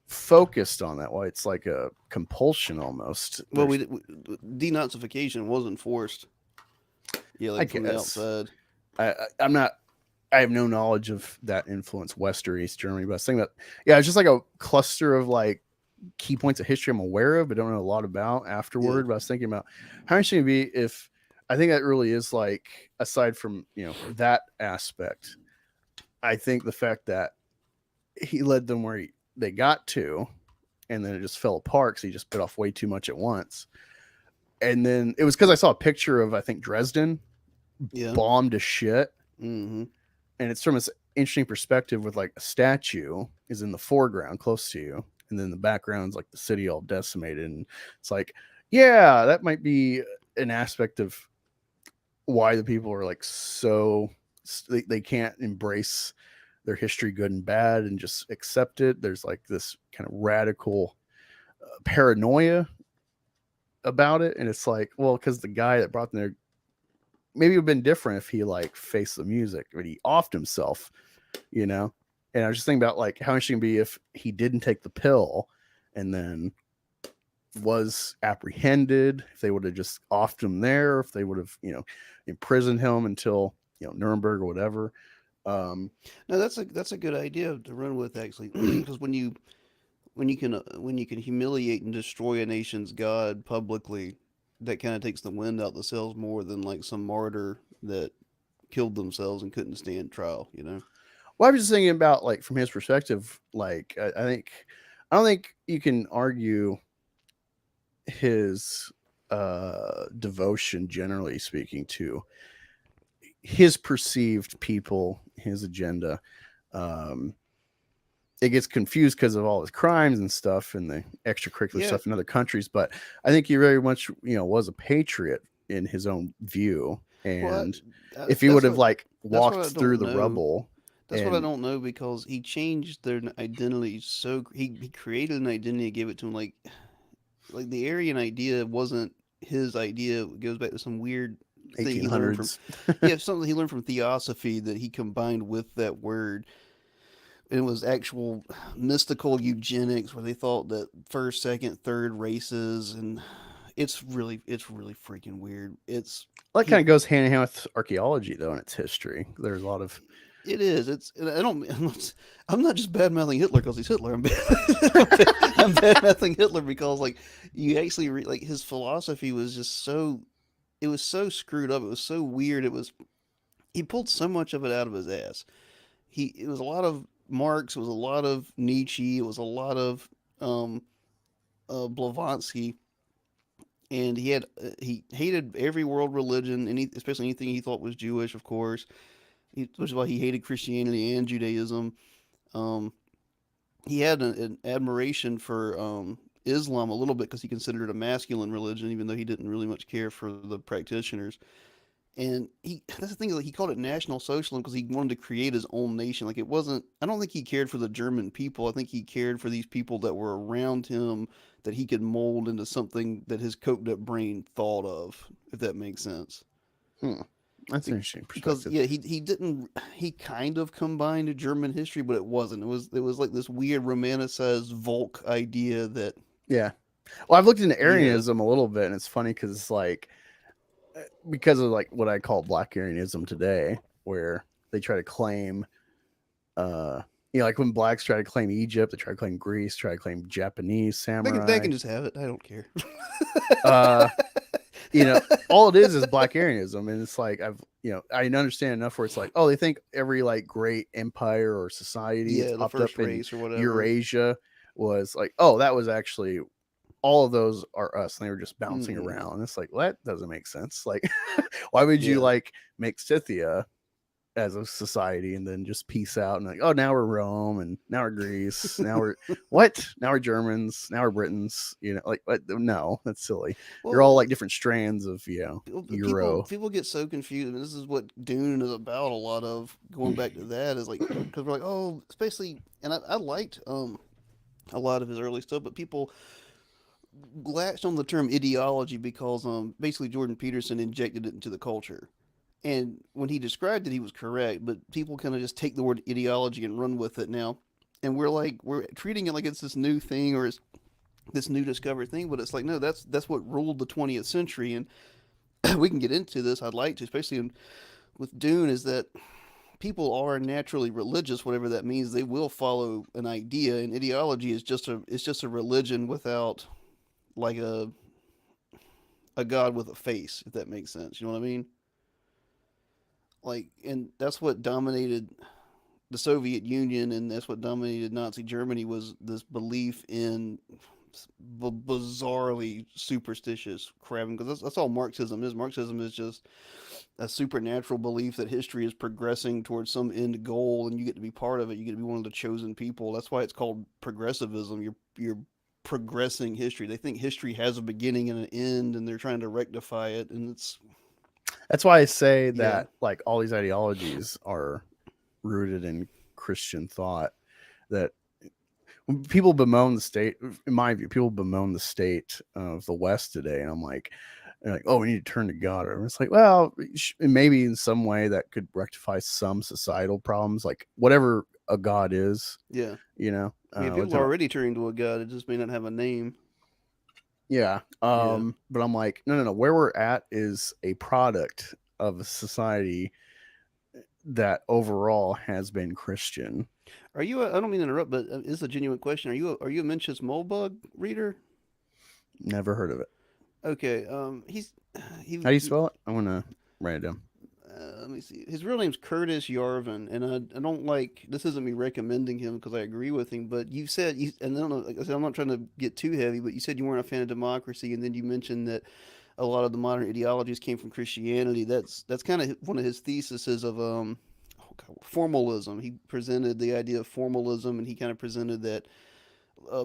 focused on that. Why it's like a compulsion almost. Well, denazification wasn't forced. Yeah, like from the outside. I'm not I have no knowledge of that influence, West or East Germany, but I was thinking that, yeah, it's just like a cluster of like key points of history I'm aware of, but don't know a lot about Yeah. afterward. But I was thinking about how interesting it'd be if I think that really is like, aside from, that aspect, I think the fact that he led them where they got to, and then it just fell apart because he just bit off way too much at once. And then it was because I saw a picture of, I think, Dresden Yeah. bombed to shit, Mm-hmm. and it's from this interesting perspective with like a statue is in the foreground close to you, and then the background's like the city all decimated, and it's like, yeah, that might be an aspect of why the people are like so they can't embrace their history, good and bad, and just accept it. There's like this kind of radical paranoia about it, and it's like, well, because the guy that brought them there, maybe it would have been different if he like faced the music, but he offed himself, you know. And I was just thinking about like how interesting it'd be if he didn't take the pill and then was apprehended, if they would have just offed him there, if they would have, imprisoned him until, Nuremberg or whatever. No, that's a good idea to run with actually, because when you can humiliate and destroy a nation's god publicly, that kind of takes the wind out the sails more than like some martyr that killed themselves and couldn't stand trial. You know? Well, I was just thinking about like from his perspective, like I don't think you can argue his devotion, generally speaking, to his perceived people, his agenda. Um, it gets confused because of all his crimes and stuff and the extracurricular Yeah. stuff in other countries. But I think he very much, was a patriot in his own view. Well, And I, if he would that's have what like that's what I walked through don't the know. rubble That's what I and don't know because he changed their identity so he created an identity and gave it to him like the Aryan idea wasn't his idea. It goes back to some weird thing he learned from 1800s. yeah, something he learned from theosophy that he combined with that word. And it was actual mystical eugenics where they thought that first, second, third races and it's really freaking weird. It's Well, that kind he of goes hand in hand with archaeology, though, in its history. There's a lot of It is. It's. I don't. I'm not just bad mouthing Hitler because he's Hitler. I'm bad mouthing Hitler because like you actually like his philosophy was just so. It was so screwed up. It was so weird. It was. He pulled so much of it out of his ass. It was a lot of Marx. It was a lot of Nietzsche. It was a lot of um, Blavatsky. And he hated every world religion, especially anything he thought was Jewish, of course. Which is why he hated Christianity and Judaism. Um, he had an admiration for Islam a little bit because he considered it a masculine religion, even though he didn't really much care for the practitioners. And that's the thing, like he called it National Socialism because he wanted to create his own nation. Like it wasn't. I don't think he cared for the German people. I think he cared for these people that were around him that he could mold into something that his coked up brain thought of, if that makes sense. hmm, that's an interesting Because perspective. yeah, he didn't he kind of combined German history, but it wasn't. It was like this weird romanticized Volk idea that Yeah. Well, I've looked into yeah Aryanism a little bit, and it's funny because it's like because of like what I call Black Aryanism today, where they try to claim, uh, like when blacks try to claim Egypt, they try to claim Greece, try to claim Japanese they samurai. can just have it. I don't care. Uh, you know, all it is Black Aryanism, and it's like I understand enough where it's like, oh, they think every like great empire or society that's Yeah, the popped first up in race or whatever. Eurasia was like, oh, that was actually all of those are us, and they were just bouncing Mm-mm. around. And it's like, well, that doesn't make sense. Like, why would you Yeah. like make Scythia as a society and then just peace out and like, oh, now we're Rome and now we're Greece, now we're what? Now we're Germans, now we're Britons. Like what? No, that's silly. You're Well, all like different strands of people Euro. people get so confused. And this is what Dune is about. A lot of going back to that is like because we're like oh, especially and I liked a lot of his early stuff, but people latched on the term ideology because basically Jordan Peterson injected it into the culture. And when he described it, he was correct, but people kind of just take the word ideology and run with it now. And we're treating it like it's this new thing or it's this new discovered thing, but it's like no, that's what ruled the 20th century. And we can get into this. I'd like to, especially with Dune, is that people are naturally religious, whatever that means. They will follow an idea, and ideology is just a religion without like a god with a face, if that makes sense. You know what I mean? Like, and that's what dominated the Soviet Union, and that's what dominated Nazi Germany, was this belief in bizarrely superstitious crap. Because that's all Marxism is. Marxism is just a supernatural belief that history is progressing towards some end goal, and you get to be part of it. You get to be one of the chosen people. That's why it's called progressivism. You're progressing history. They think history has a beginning and an end, and they're trying to rectify it. And That's why I say yeah, that like all these ideologies are rooted in Christian thought. That when people bemoan the state, in my view, people bemoan the state of the West today, and I'm like, they're like, oh, we need to turn to God. And it's like, well, maybe in some way that could rectify some societal problems, like whatever a God is, yeah. you know. I mean, people are already turning to a god. It just may not have a name. Yeah. Yeah. But I'm like, no, no, no. Where we're at is a product of a society that overall has been Christian. Are you? I don't mean to interrupt, but it's a genuine question. Are you a Mencius Moldbug reader? Never heard of it. Okay. How do you He spell it? I want to write it down. let me see. His real name's Curtis Yarvin, and I don't like this. Isn't me recommending him because I agree with him, but you said and I don't know. Like I said, I'm not trying to get too heavy, but you said you weren't a fan of democracy, and then you mentioned that a lot of the modern ideologies came from Christianity. That's kind of one of his theses of oh God, formalism. He presented the idea of formalism, and he kind of presented that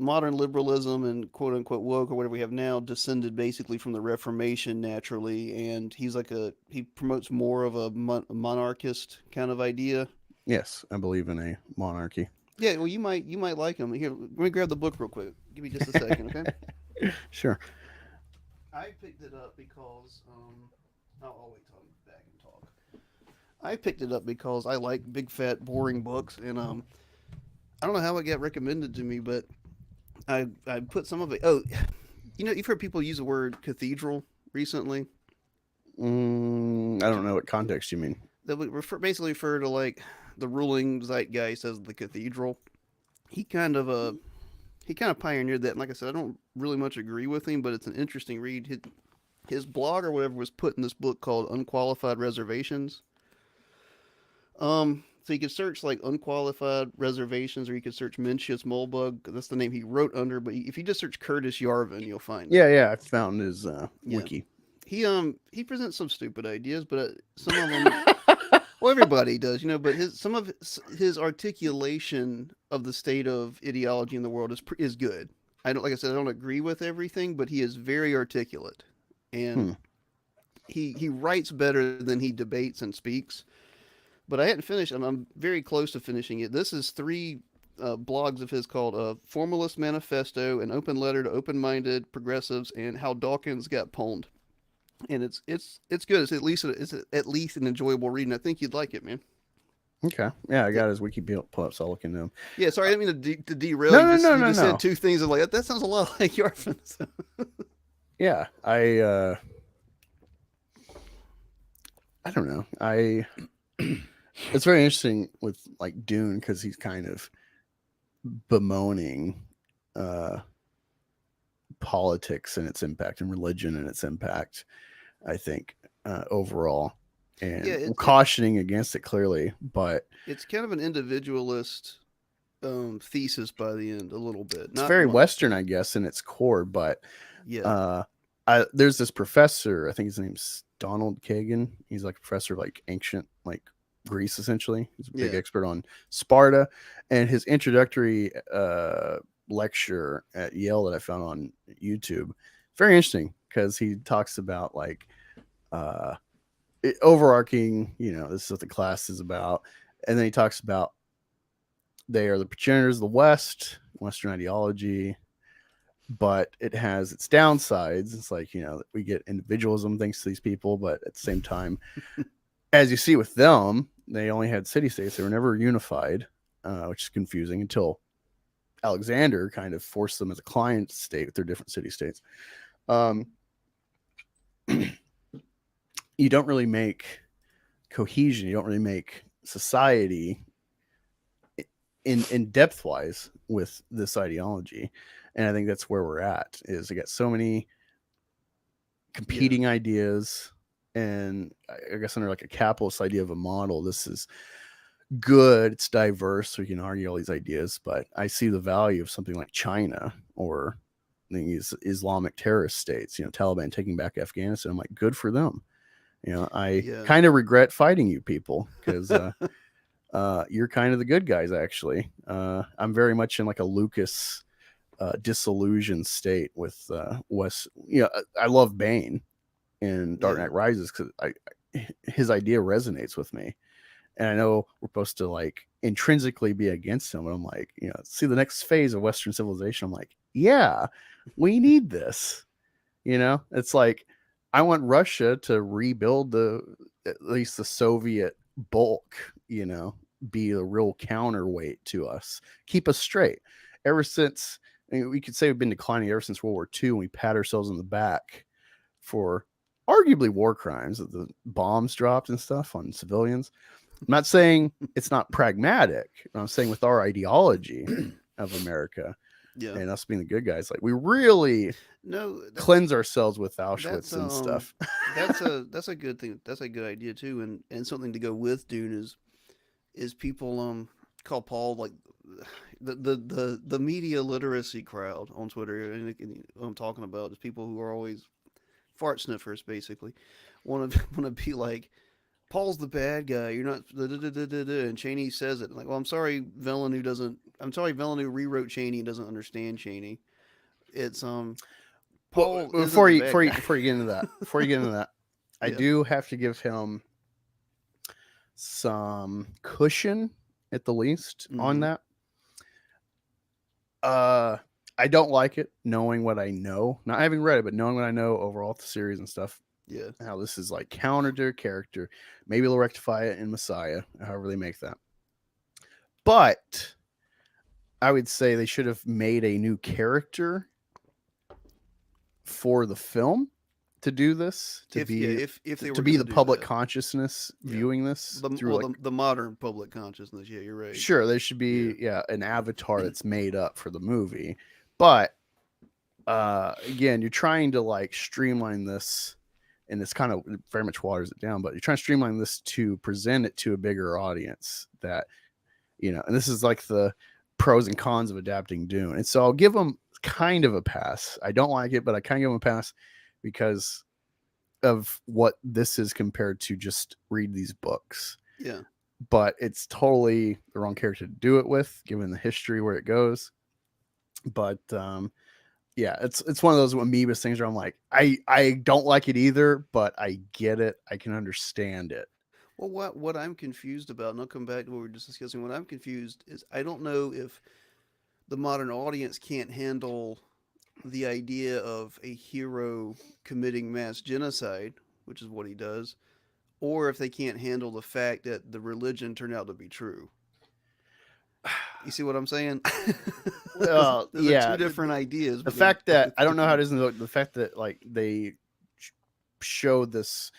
modern liberalism and quote unquote woke or whatever we have now descended basically from the Reformation naturally, and he promotes more of a monarchist kind of idea. Yes, I believe in a monarchy. Yeah, well, you might like him. Here, let me grab the book real quick. Give me just a second, okay? Sure. I picked it up because I'll wait till I'm back and talk. I picked it up because I like big fat boring books, and I don't know how it got recommended to me, but I put some of it. Oh, you know, you've heard people use the word cathedral recently. I don't know what context you mean. That would basically refer to like the ruling zeitgeist as the cathedral. He kind of he kind of pioneered that. And like I said, I don't really much agree with him, but it's an interesting read. His blog or whatever was put in this book called Unqualified Reservations. So you could search like unqualified reservations, or you could search Mencius Moldbug. That's the name he wrote under. But if you just search Curtis Yarvin, you'll find it. Yeah, yeah. I found his Yeah, wiki. he presents some stupid ideas, but some of them, well, everybody does, you know. But some of his articulation of the state of ideology in the world is good. I don't, like I said, I don't agree with everything, but he is very articulate, and Hmm. he writes better than he debates and speaks. But I hadn't finished, and I'm very close to finishing it. This is three blogs of his called "Formalist Manifesto," "An Open Letter to Open-Minded Progressives," and "How Dawkins Got Pwned." And it's good. It's at least an enjoyable reading. I think you'd like it, man. Okay. Yeah, I got his wiki pull up, so I'll look into him. Yeah, sorry, I didn't mean to derail. No, You no, just no, you no, just said no. two things of like that sounds a lot like Yarfin. So. Yeah, I don't know. It's very interesting with like Dune because he's kind of bemoaning uh politics and its impact and religion and its impact, I think, overall, Yeah, and cautioning against it clearly. But it's kind of an individualist thesis by the end, a little bit, it's not very much. Western, I guess, in its core. But Yeah, uh, there's this professor, I think his name's Donald Kagan. He's like a professor of like ancient, like Greece, essentially. He's a big yeah, expert on Sparta. And his introductory lecture at Yale that I found on YouTube, very interesting because he talks about like uh, overarching, this is what the class is about. And then he talks about they are the progenitors of the West, Western ideology, but it has its downsides. It's like, we get individualism thanks to these people, but at the same time, as you see with them, they only had city states. They were never unified, which is confusing until Alexander kind of forced them as a client state with their different city states. You don't really make cohesion. You don't really make society in depth wise with this ideology. And I think that's where we're at, is I got so many Yeah. competing ideas, and I guess under like a capitalist idea of a model, this is good, it's diverse, so we can argue all these ideas, but I see the value of something like China or these Islamic terrorist states, Taliban taking back Afghanistan. I'm like, good for them. I Yeah. kind of regret fighting you people, because you're kind of the good guys, actually. I'm very much in like a Lucas disillusioned state with Wes. I love Bane in Dark Yeah. Knight Rises because his idea resonates with me. And I know we're supposed to like intrinsically be against him, but I'm like, see the next phase of Western civilization. I'm like, yeah, we need this. It's like, I want Russia to rebuild at least the Soviet bulk, be a real counterweight to us, keep us straight. Ever since, we could say we've been declining ever since World War II, and we pat ourselves in the back for arguably war crimes, that the bombs dropped and stuff on civilians. I'm not saying it's not pragmatic. I'm saying with our ideology of America Yeah. and us being the good guys, like, we really No, cleanse ourselves with that's Auschwitz and stuff. that's a good thing. That's a good idea too, and something to go with Dune is people call Paul like the media literacy crowd on Twitter, and what I'm talking about is people who are always fart sniffers, basically, want to want to be like, Paul's the bad guy. You're not. Da, da, da, da, da, da. And Cheney says it like, well, I'm sorry, Villeneuve doesn't. I'm sorry, Villeneuve rewrote Cheney and doesn't understand Cheney. It's Well, Paul isn't the bad guy. before you get into that, I Yeah. do have to give him some cushion at the least on Mm-hmm. that. Uh, I don't like it, knowing what I know, not having read it, but knowing what I know overall, the series and stuff. Yeah. How this is like counter to character. Maybe they'll rectify it in Messiah, however they make that. But I would say they should have made a new character for the film to do this, to If be if they to were be gonna the do public that, consciousness yeah. viewing this through like, The modern public consciousness. Yeah, you're right. sure, there should Yeah. be an avatar that's made up for the movie. But again, you're trying to like streamline this, and this kind of very much waters it down, but you're trying to streamline this to present it to a bigger audience, that and this is like the pros and cons of adapting Dune. And so I'll give them kind of a pass. I don't like it, but I kind of give them a pass because of what this is compared to just read these books. Yeah. But it's totally the wrong character to do it with, given the history where it goes. But yeah, it's one of those amoebas things where I'm like, I don't like it either, but I get it. I can understand it. Well, what I'm confused about, and I'll come back to what we were just discussing. What I'm confused is I don't know if the modern audience can't handle the idea of a hero committing mass genocide, which is what he does, or if they can't handle the fact that the religion turned out to be true. You see what I'm saying? Well, Those are two yeah, different ideas, the but they're fact that both I don't know how it different. is, the fact that like they showed this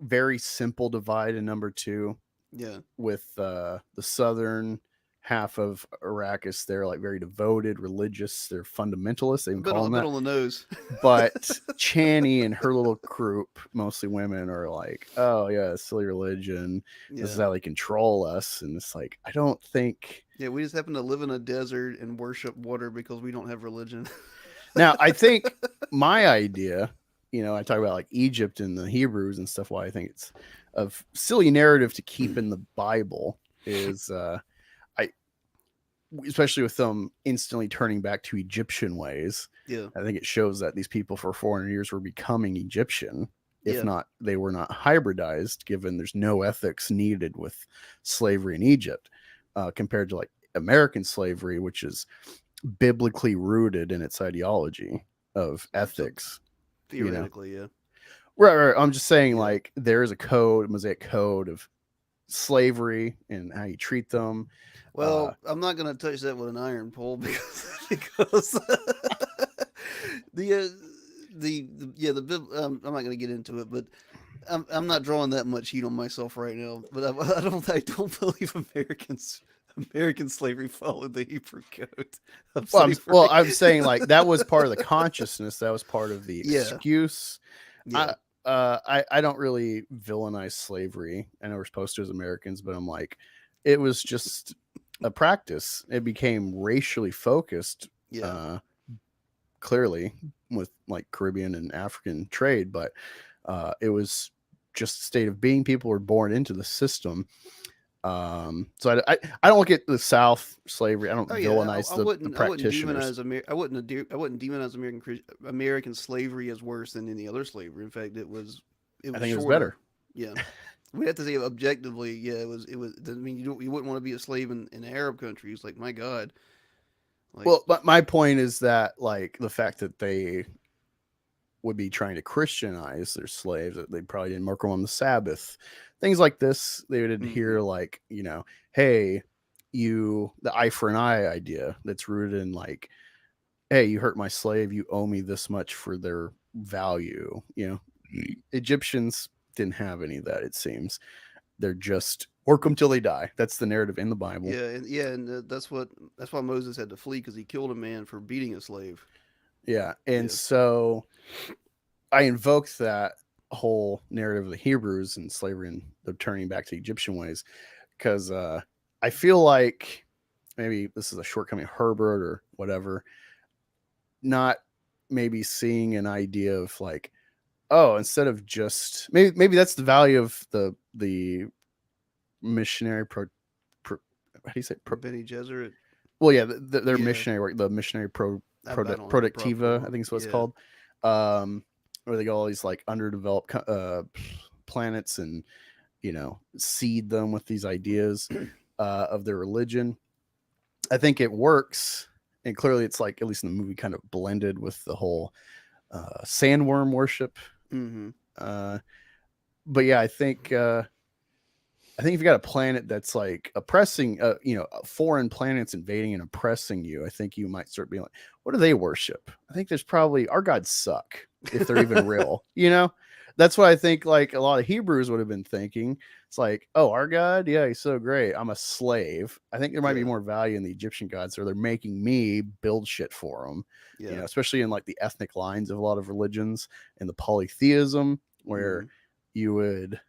very simple divide in number 2 Yeah, with the southern half of Arrakis. They're like very devoted, religious. They're fundamentalists. They even call a them bit that. on the nose. But Chani and her little group, mostly women, are like, oh yeah, silly religion. This is Yeah, how they control us. And it's like, I don't think. yeah. We just happen to live in a desert and worship water because we don't have religion. Now, I think my idea, I talk about like Egypt and the Hebrews and stuff. Why I think it's a silly narrative to keep in the Bible is, I, especially with them instantly turning back to Egyptian ways. Yeah, I think it shows that these people for 400 years were becoming Egyptian. If yeah. not, they were not hybridized, given there's no ethics needed with slavery in Egypt, compared to like American slavery, which is biblically rooted in its ideology of So ethics. theoretically, yeah, Right. I'm just saying, yeah. like, there is a code, Mosaic code of slavery and how you treat them. Well, I'm not gonna touch that with an iron pole because the yeah the I'm not gonna get into it, but I'm not drawing that much heat on myself right now, but I don't believe American slavery followed the Hebrew code of Well, slavery. I'm saying like that was part of the consciousness. That was part of the Yeah, excuse. yeah, I don't really villainize slavery. I know we're supposed to as Americans, but I'm like, it was just a practice. It became racially focused, yeah. uh, clearly with like Caribbean and African trade, but it was just a state of being. People were born into the system. So I don't look at the South slavery. I don't Oh yeah, villainize the I wouldn't practitioners. demonize I wouldn't demonize American slavery as worse than any other slavery. In fact, it I was think it was shorter. better. Yeah, we have to say objectively. Yeah, it was. I mean, you wouldn't want to be a slave in Arab countries. Like my God, like Well, but my point is that like the fact that they would be trying to Christianize their slaves, that they probably didn't mark them on the Sabbath, things like this. They would hmm adhere, like, hey, the eye for an eye idea that's rooted in like, hey, you hurt my slave, you owe me this much for their value. Egyptians didn't have any of that. It seems they're just work them till they die. That's the narrative in the Bible. and that's why Moses had to flee because he killed a man for beating a slave. Yeah, and Yeah, so I invoked that whole narrative of the Hebrews and slavery and the turning back to Egyptian ways because I feel like maybe this is a shortcoming of Herbert or whatever, not maybe seeing an idea of like, oh, instead of just maybe that's the value of the missionary how do you say Benny Gesserit. well, yeah, their Yeah, missionary work, the missionary I don't have the productiva, I proper. think is what it's Yeah, called, where they go all these like underdeveloped planets and seed them with these ideas of their religion. I think it works, and clearly it's like at least in the movie kind of blended with the whole sandworm worship. hmm Uh, but yeah, I think if you got a planet that's like oppressing, foreign planets invading and oppressing you, I think you might start being like, what do they worship? I think there's probably our gods suck if they're even real. That's what I think. Like a lot of Hebrews would have been thinking. It's like, oh, our God, yeah, he's so great. I'm a slave. I think there might be yeah, more value in the Egyptian gods, or they're making me build shit for them. yeah. Especially in like the ethnic lines of a lot of religions and the polytheism, where hmm you would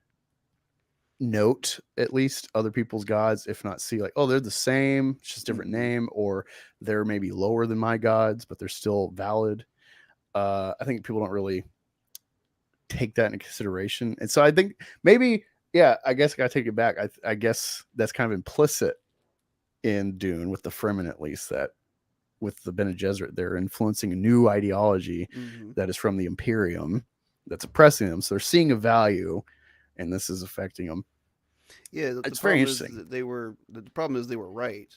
note at least other people's gods, if not see like, oh, they're the same, it's just different hmm name, or they're maybe lower than my gods, but they're still valid. I think people don't really take that into consideration. And so I think maybe, yeah, I guess I gotta take it back. I guess that's kind of implicit in Dune with the Fremen, at least, that with the Bene Gesserit, they're influencing a new ideology hmm that is from the Imperium that's oppressing them. So they're seeing a value, and this is affecting them. Yeah, the It's very problem is interesting. that the problem is they were right,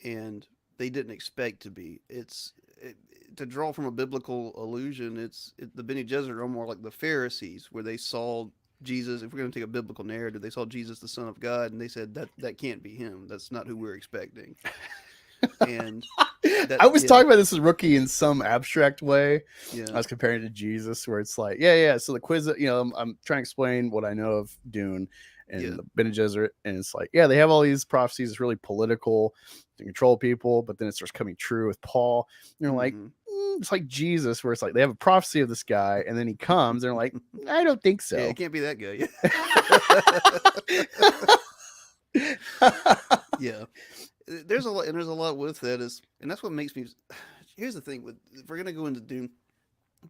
and they didn't expect to be. To draw from a biblical allusion. The Bene Gesserit are more like the Pharisees, where they saw Jesus. If we're going to take a biblical narrative, they saw Jesus, the Son of God, and they said that can't be him. That's not who we're expecting. And that, I was yeah, talking about this as Rookie in some abstract way. I yeah, was comparing it to Jesus, where it's like, yeah. So the quiz, I'm trying to explain what I know of Dune yeah, and the Bene Gesserit, and it's like, yeah, they have all these prophecies. It's really political to control people, but then it starts coming true with Paul. And they're like, hmm it's like Jesus, where it's like they have a prophecy of this guy, and then he comes, and they're like, I don't think yeah. It so. can't be that guy. Yeah, there's a lot with that. And that's what makes me. Here's the thing: with if we're gonna go into Dune,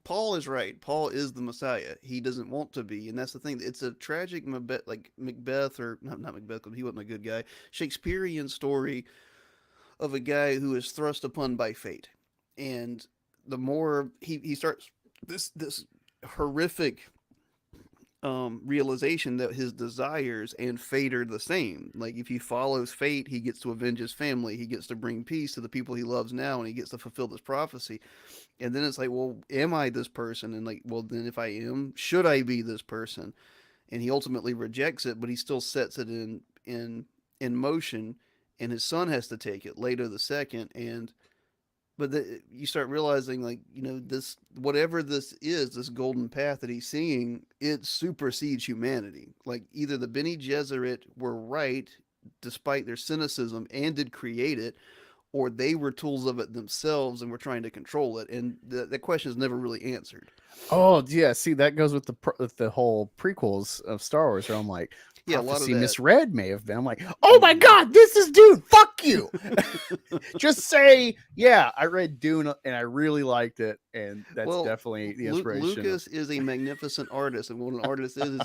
Paul is right. Paul is the Messiah. He doesn't want to be, and that's the thing. It's a tragic Macbeth, like Macbeth, or not Macbeth, because he wasn't a good guy. Shakespearean story of a guy who is thrust upon by fate, and the more he starts this horrific realization that his desires and fate are the same. Like if he follows fate, he gets to avenge his family, he gets to bring peace to the people he loves now, and he gets to fulfill this prophecy. And then it's like, well, am I this person? And like, well, then if I am, should I be this person? And he ultimately rejects it, but he still sets it in motion. And his son has to take it later the second, and but you start realizing, like, this, whatever this is, this golden path that he's seeing, it supersedes humanity. Like, either the Bene Gesserit were right despite their cynicism and did create it, or they were tools of it themselves and were trying to control it. And that question is never really answered. Oh yeah, see that goes with the whole prequels of Star Wars. Where I'm like, Yeah, a lot of prophecy that. misread may have been. I'm like, oh my god, this is Dune. Fuck you. Just say, yeah, I read Dune and I really liked it, and that's Well, definitely the inspiration. Lucas is a magnificent artist, and what an artist is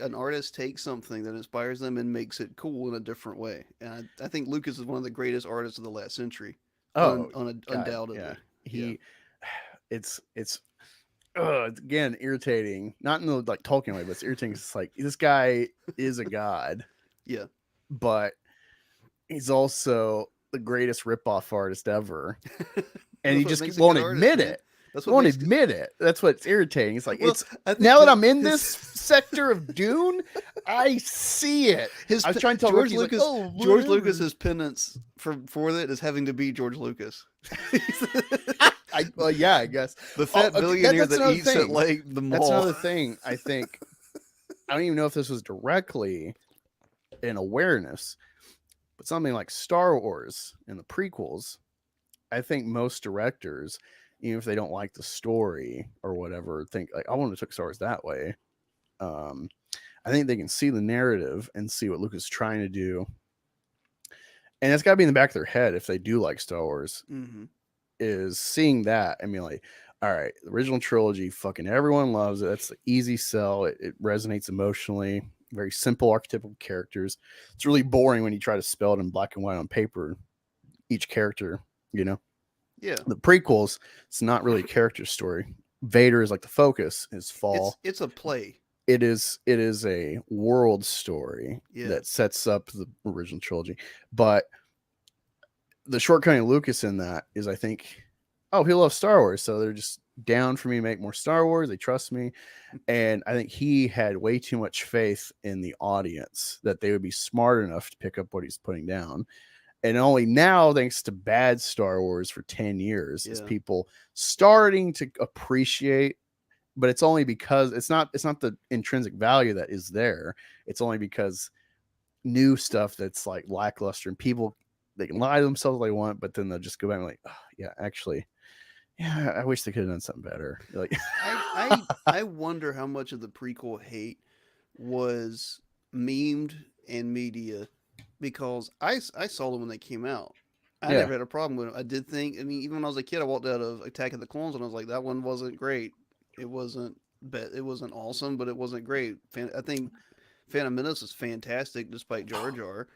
an artist takes something that inspires them and makes it cool in a different way. And I think Lucas is one of the greatest artists of the last century, Oh, God, undoubtedly. yeah. Yeah. It's again irritating. Not in the like Tolkien way, but it's irritating. It's like this guy is a god, Yeah. but he's also the greatest ripoff artist ever, and he That's what just makes a won't good admit artist, man. it. That's Won't makes admit it. That's what's irritating. It's like Well, it's I think now that I'm in his- this sector of Dune, I see it. I was trying to tell George Ricky, Lucas. like, oh, George whatever. Lucas's penance for that is having to be George Lucas. Well, yeah, I guess The fat okay, billionaire that's that another eats at thing. like the mall. That's another thing. I think I don't even know if this was directly an awareness, but something like Star Wars and the prequels, I think most directors, even if they don't like the story or whatever, think like I want to take Star Wars that way. I think they can see the narrative and see what Lucas is trying to do, and it's got to be in the back of their head if they do like Star Wars. Mm-hmm. Is seeing that and being like, all right, the original trilogy, fucking everyone loves it. That's the easy sell. It resonates emotionally. Very simple, archetypical characters. It's really boring when you try to spell it in black and white on paper. Each character, Yeah. The prequels, it's not really a character story. Vader is like the focus. His fall. It's a play. It is a world story Yeah. that sets up the original trilogy, but the shortcoming of Lucas in that is, I think, oh, he loves Star Wars, so they're just down for me to make more Star Wars. They trust me, and I think he had way too much faith in the audience that they would be smart enough to pick up what he's putting down. And only now, thanks to bad Star Wars for 10 years, is people starting to appreciate. But it's only because it's not the intrinsic value that is there. It's only because new stuff that's like lackluster and people. They can lie to themselves all they want, but then they'll just go back and like, oh, yeah, actually, yeah, I wish they could have done something better. Like, I wonder how much of the prequel hate was memed and media, because I saw them when they came out. I never had a problem with them. I did think, I mean, even when I was a kid, I walked out of Attack of the Clones and I was like, that one wasn't great. It wasn't awesome, but it wasn't great. I think Phantom Menace is fantastic despite Jar Jar.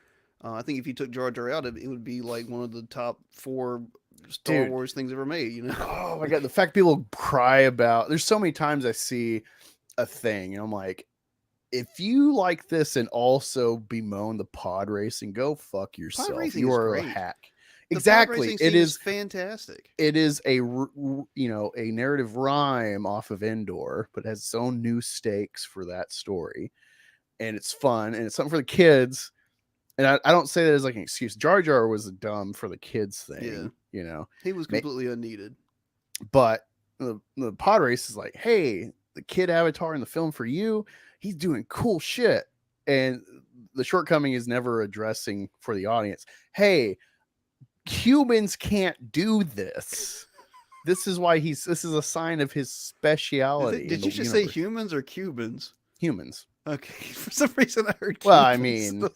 I think if you took Jar Jar out, it would be like one of the top 4 Star Wars things ever made, Oh my God. The fact people cry about, there's so many times I see a thing and I'm like, if you like this and also bemoan the pod racing, go fuck yourself. Pod racing you is are great. A hack. The Exactly. pod racing It scene is fantastic. It is a narrative rhyme off of Endor, but has its own new stakes for that story. And it's fun and it's something for the kids. And I don't say that as like an excuse. Jar Jar was a dumb for the kids thing, He was completely unneeded. But the pod race is like, hey, the kid avatar in the film for you, he's doing cool shit. And the shortcoming is never addressing for the audience, hey, humans can't do this. This is why this is a sign of his speciality. Did you just say humans or Cubans? Humans. Okay. For some reason I heard Cubans. Well, I mean,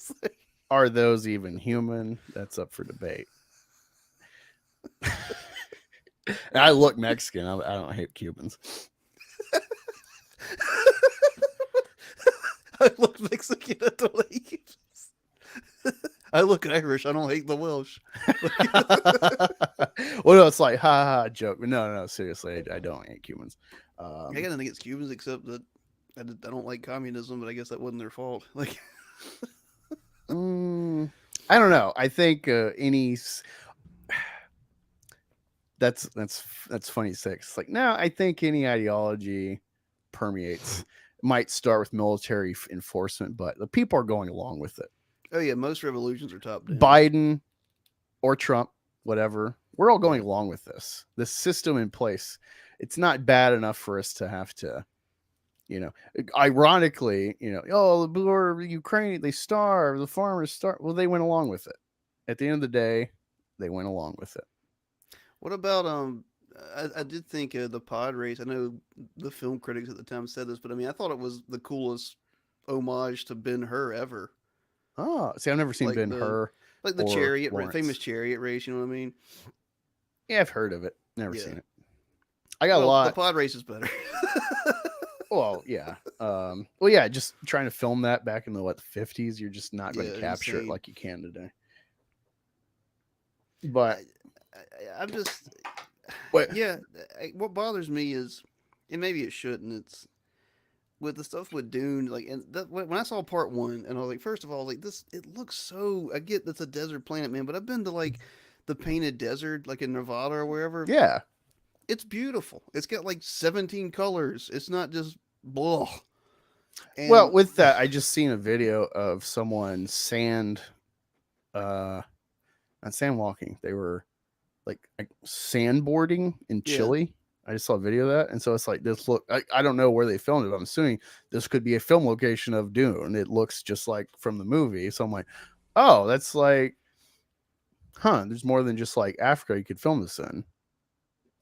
are those even human? That's up for debate. I look Mexican. I don't hate Cubans. I look Mexican. I don't hate Cubans. I look Irish. I don't hate the Welsh. Well, no, it's like ha ha joke. But no, seriously, I don't hate Cubans. I got nothing against Cubans except that I don't like communism, but I guess that wasn't their fault. Like, I don't know. I think that's funny. Six. Like, no, I think any ideology permeates. Might start with military enforcement, but the people are going along with it. Oh yeah, most revolutions are top down. Biden or Trump, whatever, We're all Yeah. going along with this system in place. It's not bad enough for us to have to, you know, ironically, oh, the poor Ukraine, they starve, the farmers starve. Well, they went along with it. At the end of the day, they went along with it. What about I did think the pod race. I know the film critics at the time said this, but I mean, I thought it was the coolest homage to Ben Hur ever. Oh, see, I've never seen Like Ben the Hur like the or chariot, famous Lawrence. chariot race. You know what I mean? Yeah, I've heard of it. Never Yeah. seen it. I got a Well, the lot. pod race is better. Well, yeah. Well, yeah. Just trying to film that back in the '50s, you're just not going to Yeah, capture it insane. like you can today. But I'm just, what? yeah. What bothers me is, and maybe it shouldn't. It's with the stuff with Dune. Like, and when I saw part one, and I was like, first of all, like this, it looks so. I get that's a desert planet, man, but I've been to like the Painted Desert, like in Nevada or wherever. Yeah. It's beautiful. It's got like 17 colors. It's not just blah. Well, And with that, I just seen a video of someone uh, on sand walking. They were like sandboarding in yeah, Chile. I just saw a video of that, and so it's like this look. I don't know where they filmed it. I'm assuming this could be a film location of Dune. It looks just like from the movie. So I'm like, oh, that's like, huh? There's more than just like Africa you could film this in,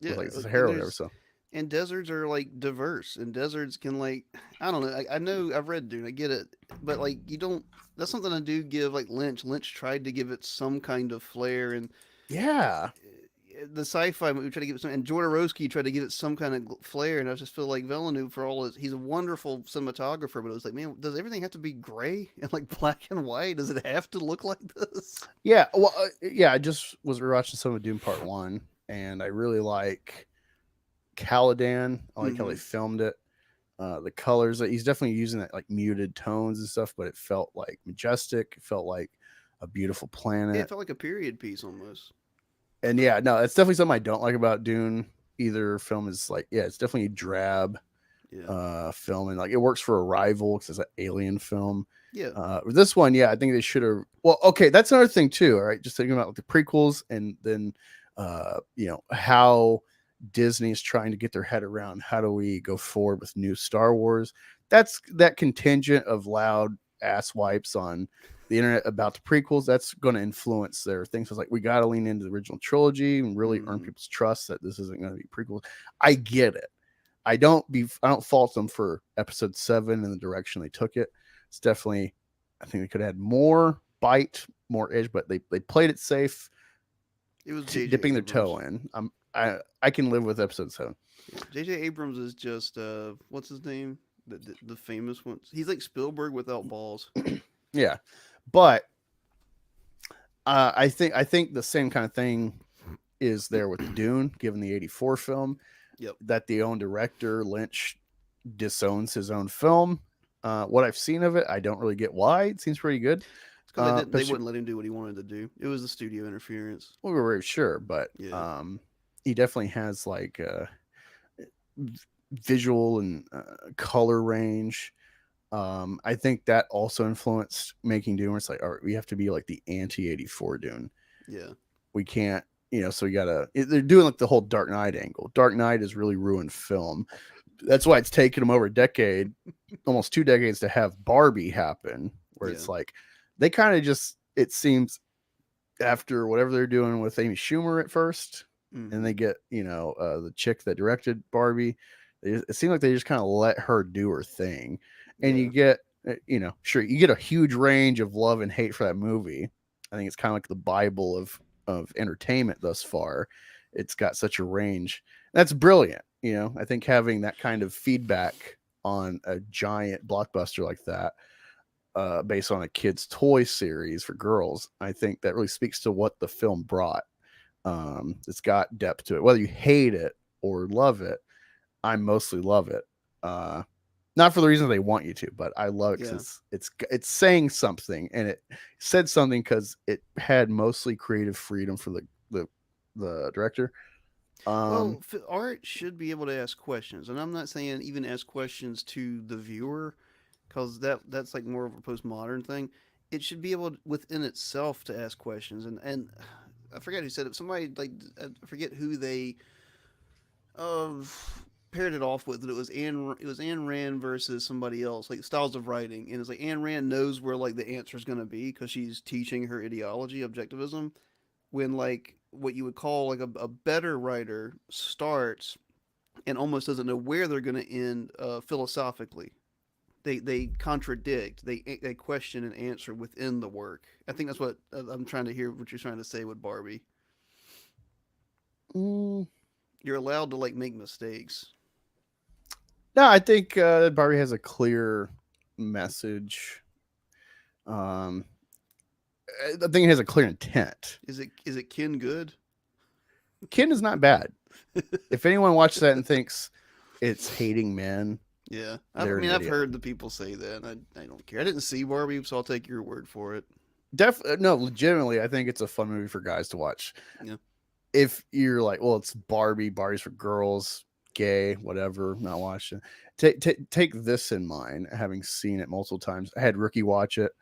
with yeah, like the and Sahara or whatever. there's So and deserts are like diverse, and deserts can like I don't know. I know I've read Dune, I get it, but like you don't. That's something I do give like Lynch. Lynch tried to give it some kind of flair, and yeah, the sci-fi movie tried to give it some, and Jodorowsky tried to give it some kind of flair. And I just feel like Villeneuve, for all his, he's a wonderful cinematographer, but it was like, man, does everything have to be gray and like black and white? Does it have to look like this? yeah. Well, yeah. I just was rewatching some of Dune Part One, and I really like Caladan. I like how they Mm-hmm. filmed it. The colors that he's definitely using that like muted tones and stuff, but it felt like majestic. It felt like a beautiful Yeah, it planet. felt like a period piece almost. And yeah, no, it's definitely something I don't like about Dune. Either film is like, yeah, it's definitely a drab Yeah, film, and like it works for Arrival because it's an alien film. yeah. With this one, yeah, I think they should have. Well, okay, that's another thing too. All right, just thinking about like the prequels, and then how Disney is trying to get their head around how do we go forward with new Star Wars. That's that contingent of loud ass wipes on the internet about the prequels. That's going to influence their things. So it's like we got to lean into the original trilogy and really earn Mm-hmm. people's trust that this isn't going to be prequels. I get it. I don't fault them for episode 7 and the direction they took it. It's definitely, I think they could have had more bite, more edge, but they played it safe, It was J.J. dipping their Abrams. toe in. I can live with episode 7. Yeah. J.J. Abrams is just what's his name? The famous one. He's like Spielberg without balls. Yeah, but I think the same kind of thing is there with Dune, given the '84 film Yep. that the own director Lynch disowns his own film. What I've seen of it, I don't really get why. It seems pretty good. It's because they But wouldn't let him do what he wanted to do. It was the studio interference. we were very sure, but Yeah. he definitely has like visual and color range. I think that also influenced making Dune. Where it's like, all right, we have to be like the anti '84 Dune. Yeah. We can't, so we gotta. They're doing like the whole Dark Knight angle. Dark Knight has really ruined film. That's why it's taken them over a decade, almost 2 decades, to have Barbie happen. Where Yeah. it's like they kind of just, it seems, after whatever they're doing with Amy Schumer at first, Mm-hmm. and they get the chick that directed Barbie. It seemed like they just kind of let her do her thing, and Yeah. you get sure, you get a huge range of love and hate for that movie. I think it's kind of like the Bible of entertainment thus far. It's got such a range. That's brilliant. I think having that kind of feedback on a giant blockbuster like that, based on a kid's toy series for girls, I think that really speaks to what the film brought. It's got depth to it. Whether you hate it or love it, I mostly love it. Not for the reason they want you to, but I love it Yeah. because it's saying something, and it said something because it had mostly creative freedom for the director. Well, art should be able to ask questions, and I'm not saying even ask questions to the viewer, because that's like more of a postmodern thing. It should be able to, within itself to ask questions, and I forget who said it. Somebody like I forget who they uh, paired it off with. That it was Anne Rand versus somebody else, like styles of writing, and it's like Anne Rand knows where like the answer is going to be because she's teaching her ideology, objectivism. When like what you would call like a better writer starts and almost doesn't know where they're going to end philosophically. They contradict. They question and answer within the work. I think that's what I'm trying to hear. What you're trying to say with Barbie. Mm, You're allowed to like make mistakes. no, I think Barbie has a clear message. Um, I think it has a clear intent. Is it Ken good? Ken is not bad. If anyone watches that and thinks it's hating men, Yeah, I they're mean an I've idiot. heard the people say that. I don't care. I didn't see Barbie, so I'll take your word for it. No, legitimately, I think it's a fun movie for guys to watch. Yeah, If you're like, well, it's Barbie, Barbie's for girls, gay, whatever, not watching. Take this in mind, having seen it multiple times. I had Rookie watch it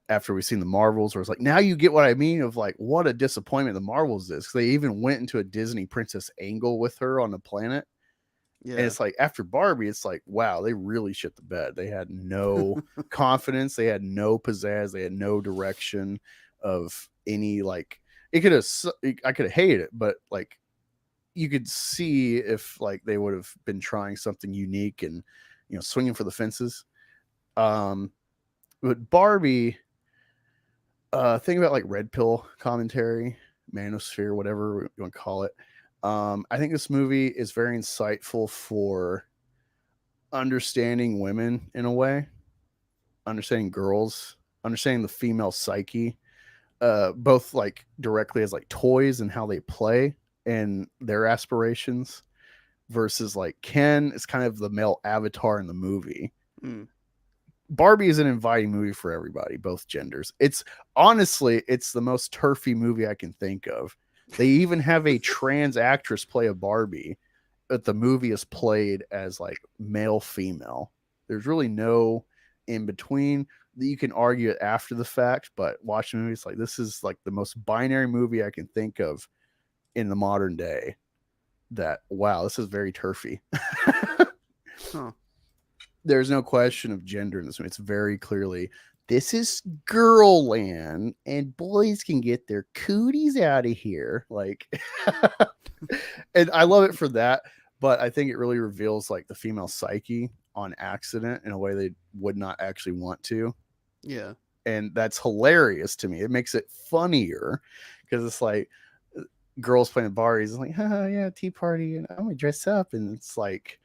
after we've seen the Marvels, where it's like, now you get what I mean of like, what a disappointment the Marvels is. They even went into a Disney princess angle with her on the planet. And yeah, it's like after Barbie, it's like, wow, they really shit the bed. They had no confidence, they had no pizzazz, they had no direction of any like it could have I could have hated it, but like you could see if like they would have been trying something unique and swinging for the fences. Um but Barbie, think about like red pill commentary, manosphere, whatever you want to call it. I think this movie is very insightful for understanding women in a way, understanding girls, understanding the female psyche, both like directly as like toys and how they play and their aspirations versus like Ken is kind of the male avatar in the movie. mm, Barbie is an inviting movie for everybody, both genders. It's honestly, it's the most turfy movie I can think of. They even have a trans actress play a Barbie, but the movie is played as like male female. There's really no in between. You can argue it after the fact, but watching movies like this is like the most binary movie I can think of in the modern day. That wow, this is very turfy. huh? There's no question of gender in this movie. It's very clearly this is girl land and boys can get their cooties out of here. Like and I love it for that, but I think it really reveals like the female psyche on accident in a way they would not actually want to. Yeah, And that's hilarious to me. It makes it funnier because it's like girls playing Barbies, it's like, oh yeah, tea party, and I'm gonna dress up, and it's like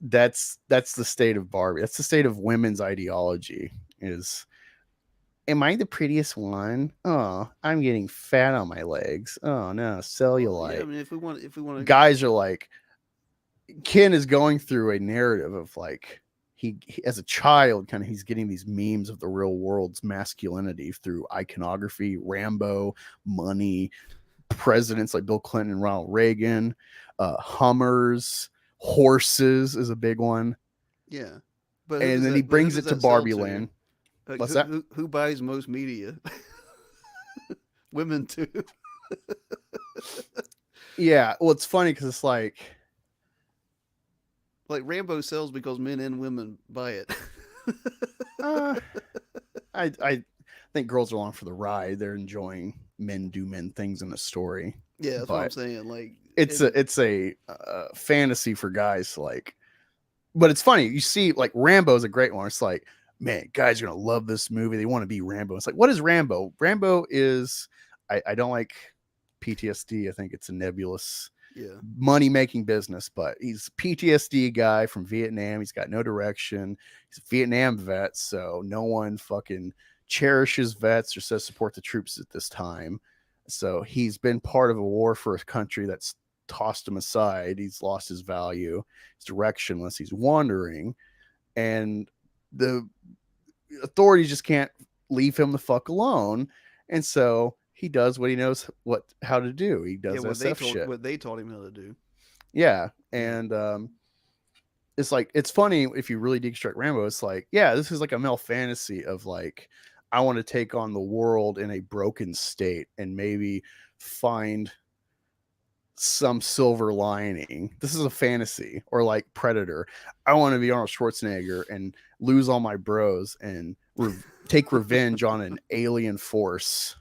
that's the state of Barbie. That's the state of women's ideology. Is am I the prettiest one? Oh, I'm getting fat on my legs. Oh no, well, yeah. I cellulite. mean, if we want Guys are like, Ken is going through a narrative of like he as a child kind of he's getting these memes of the real world's masculinity through iconography, Rambo, money, presidents like Bill Clinton and Ronald Reagan, Hummers, horses is a big one, yeah, but who and does then he that? But who brings does it to that sell Barbie to? Land. Like What's that? who buys most media? Women too. Yeah, well, it's funny because it's like Like Rambo sells because men and women buy it. uh, I think girls are along for the ride. They're enjoying men do men things in a story, Yeah, that's what I'm but saying. Like, it's and a fantasy for guys to like. But it's funny. You see, like Rambo is a great one. It's like, man, guys are gonna love this movie. They want to be Rambo. It's like, what is Rambo? Rambo is I don't like PTSD. I think it's a nebulous yeah, money making business, but he's a PTSD guy from Vietnam. He's got no direction. He's a Vietnam vet, so no one fucking cherishes vets or says support the troops at this time. So he's been part of a war for a country that's tossed him aside. He's lost his value. He's directionless. He's wandering, and the authorities just can't leave him the fuck alone. And so he does what he knows how to do. He yeah. does SF shit. What they taught him how to do. Yeah. Yeah, And it's like it's funny if you really deconstruct Rambo, it's like, yeah, this is like a male fantasy of like I want to take on the world in a broken state and maybe find some silver lining. This is a fantasy, or like Predator. I want to be Arnold Schwarzenegger and lose all my bros and take revenge on an alien force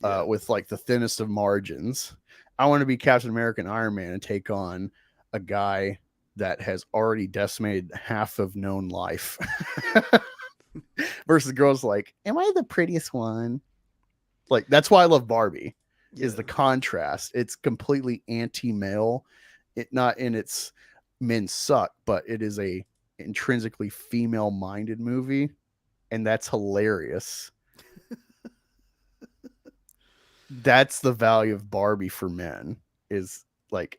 Yeah. with like the thinnest of margins. I want to be Captain America and Iron Man and take on a guy that has already decimated half of known life. Versus girls like, am I the prettiest one? Like, that's why I love Barbie, is Yeah. the contrast. It's completely anti-male. It not in its men suck, but it is a intrinsically female-minded movie, and that's hilarious. That's the value of Barbie for men, is like,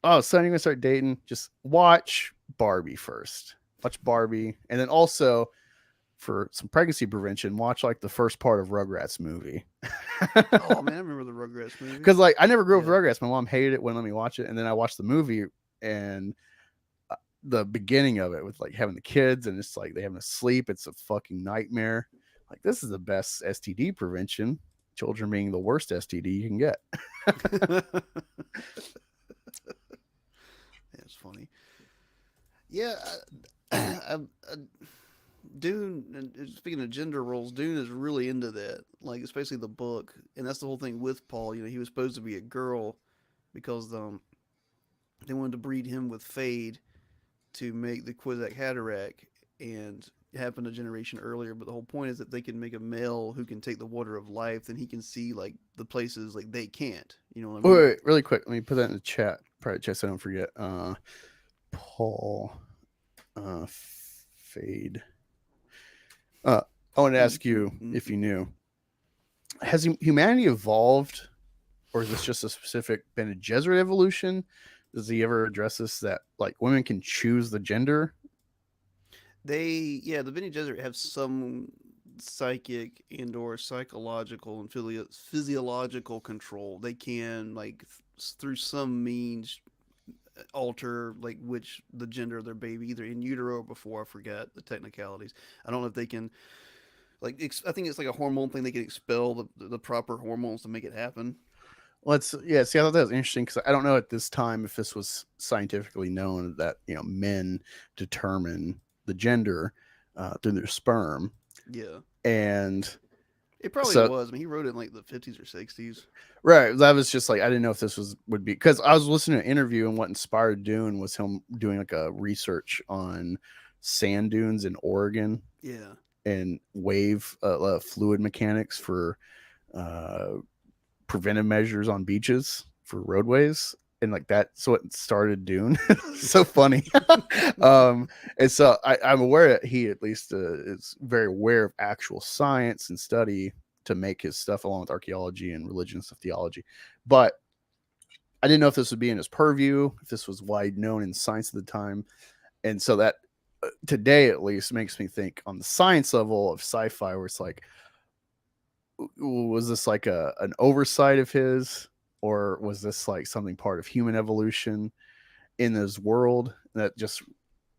oh, son, you're gonna start dating, just watch Barbie first. Watch Barbie, and then also for some pregnancy prevention, watch like the first part of Rugrats movie. Oh man, I remember the Rugrats movie. Because like I never grew up Yeah. with Rugrats. My mom hated it, wouldn't let me watch it, and then I watched the movie and the beginning of it with like having the kids and it's like they having to sleep. It's a fucking nightmare. Like this is the best STD prevention. Children being the worst STD you can get. It's funny. Yeah, I, Dune. And speaking of gender roles, Dune is really into that. Like, especially the book, and that's the whole thing with Paul. You know, he was supposed to be a girl because they wanted to breed him with Fade to make the Kwisatz Haderach, and it happened a generation earlier. But the whole point is that they can make a male who can take the water of life, then he can see like the places like they can't. You know what I Wait, mean? wait, really quick. Let me put that in the chat. Private chat so I don't forget. Paul Fade. I want to ask you if you knew. Has humanity evolved, or is this just a specific Bene Gesserit evolution? Does he ever address this, that like women can choose the gender? Yeah, the Bene Gesserit have some psychic and or psychological and physiological control. They can like through some means alter like which the gender of their baby, either in utero or before. I forget the technicalities. I don't know if they can like I think it's like a hormone thing. They can expel the proper hormones to make it happen. Let's yeah. See, I thought that was interesting because I don't know at this time if this was scientifically known that men determine the gender through their sperm, Yeah, and it probably so was. I mean, he wrote it in like the 50s or 60s. right. That was just like I didn't know if this would be because I was listening to an interview and what inspired Dune was him doing like a research on sand dunes in Oregon Yeah, and wave fluid mechanics for uh, preventive measures on beaches for roadways. And like that, so it started Dune. So funny. And so I'm aware that he at least is very aware of actual science and study to make his stuff along with archaeology and religion stuff, theology. But I didn't know if this would be in his purview, if this was wide known in science at the time. And so that today at least makes me think on the science level of sci-fi where it's like, was this like an oversight of his, or was this like something part of human evolution in this world that just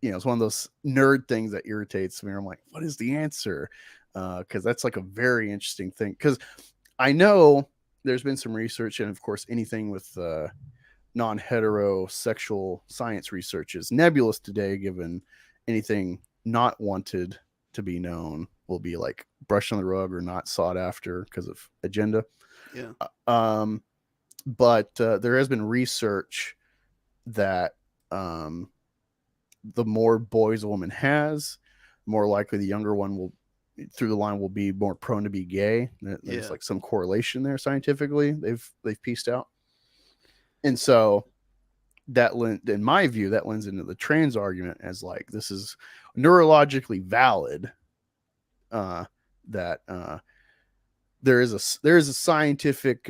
it's one of those nerd things that irritates me. I'm like, what is the answer? Because that's like a very interesting thing. Because I know there's been some research, and of course, anything with non-heterosexual science research is nebulous today, given anything not wanted to be known will be like brushed on the rug or not sought after because of agenda. yeah, But there has been research that the more boys a woman has, more likely the younger one will through the line will be more prone to be gay. There's yeah. like some correlation there scientifically. They've pieced out. And so that in my view, that lends into the trans argument as like this is neurologically valid. That there is a scientific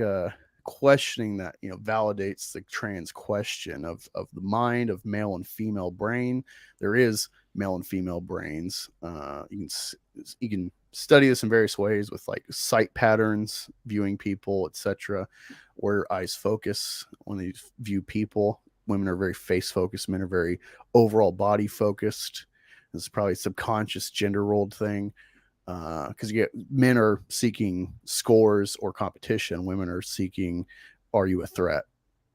questioning that validates the trans question of the mind of male and female brain. There is male and female brains. You can study this in various ways with like sight patterns, viewing people, etc., where eyes focus when they view people. Women are very face focused, men are very overall body focused. This is probably a subconscious gender rolled thing. because you get men are seeking scores or competition, women are seeking, are you a threat?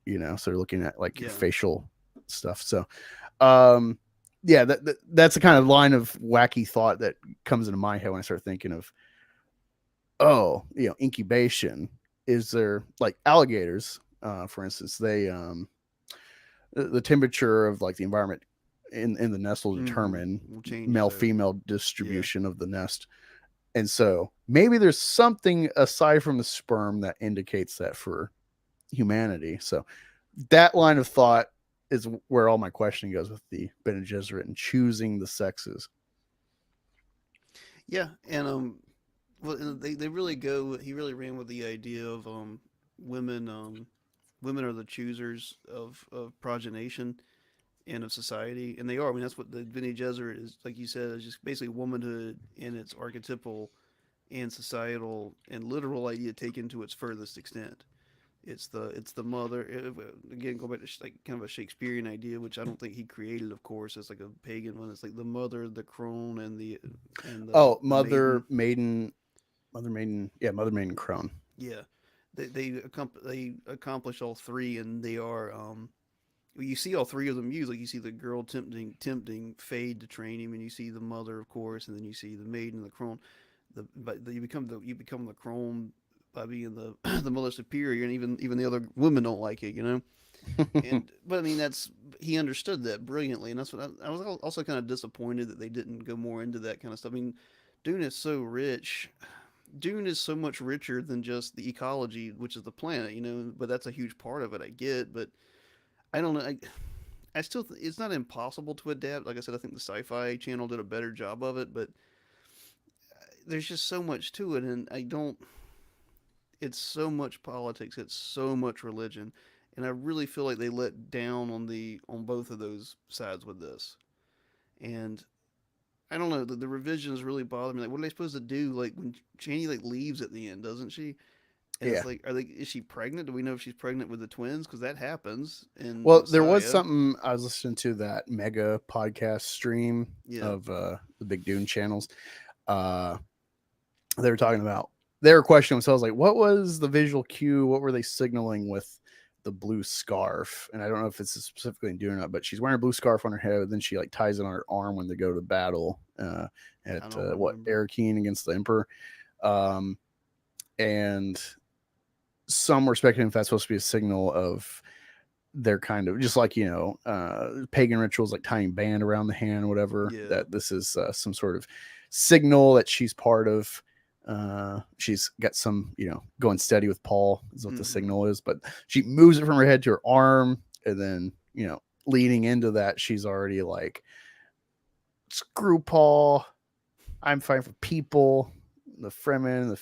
So they're looking at like your Yeah. facial stuff. So, um, yeah, that's the kind of line of wacky thought that comes into my head when I start thinking of, oh, incubation. Is there like alligators, for instance, the temperature of like the environment in the nest will Mm-hmm. determine Will change male the female yeah. distribution of the nest. And so maybe there's something aside from the sperm that indicates that for humanity. So that line of thought is where all my questioning goes with the Bene Gesserit and choosing the sexes. Yeah, and well, and they really go. He really ran with the idea of women women are the choosers of progenation and of society, and they are. I mean, that's what the Bene Gesserit is. Like you said, is just basically womanhood in its archetypal and societal and literal idea taken to its furthest extent. It's the mother. Again, go back to like kind of a Shakespearean idea, which I don't think he created. Of course, it's like a pagan one. It's like the mother, the crone, and Oh, the maiden. mother maiden crone. Yeah, they accomplish all three, and they are you see all three of them used. Like you see the girl tempting Fade to train him, and you see the mother, of course, and then you see the maiden and the crone. You become the crone by being the the mother superior, and even the other women don't like it, you know. And but I mean that's he understood that brilliantly, and that's what I was also kind of disappointed that they didn't go more into that kind of stuff. I mean, Dune is so rich. Dune is so much richer than just the ecology, which is the planet, you know. But that's a huge part of it. I get, but I don't know. I still it's not impossible to adapt. Like I said, I think the Sci-Fi Channel did a better job of it, but there's just so much to it, and I don't. It's so much politics. It's so much religion, and I really feel like they let down on both of those sides with this. And I don't know. The revisions really bother me. Like, what are they supposed to do? Like when Chani like leaves at the end, doesn't she? And Yeah. it's like, is she pregnant? Do we know if she's pregnant with the twins? Because that happens in Well, there was Messiah. something I was listening to, that mega podcast stream Yeah. of the big Dune channels. Uh, they were talking about, they were questioning themselves, like, what was the visual cue? What were they signaling with the blue scarf? And I don't know if it's specifically in Dune or not, but she's wearing a blue scarf on her head, and then she like ties it on her arm when they go to battle at I don't what, remember. Arakeen against the Emperor. Um, and some were speculating if that's supposed to be a signal of their kind of, just like, pagan rituals like tying band around the hand, whatever, Yeah. that this is some sort of signal that she's part of. She's got some, going steady with Paul is what the Mm-hmm. signal is, but she moves it from her head to her arm, and then, leading into that, she's already like, screw Paul, I'm fighting for people, the Fremen, the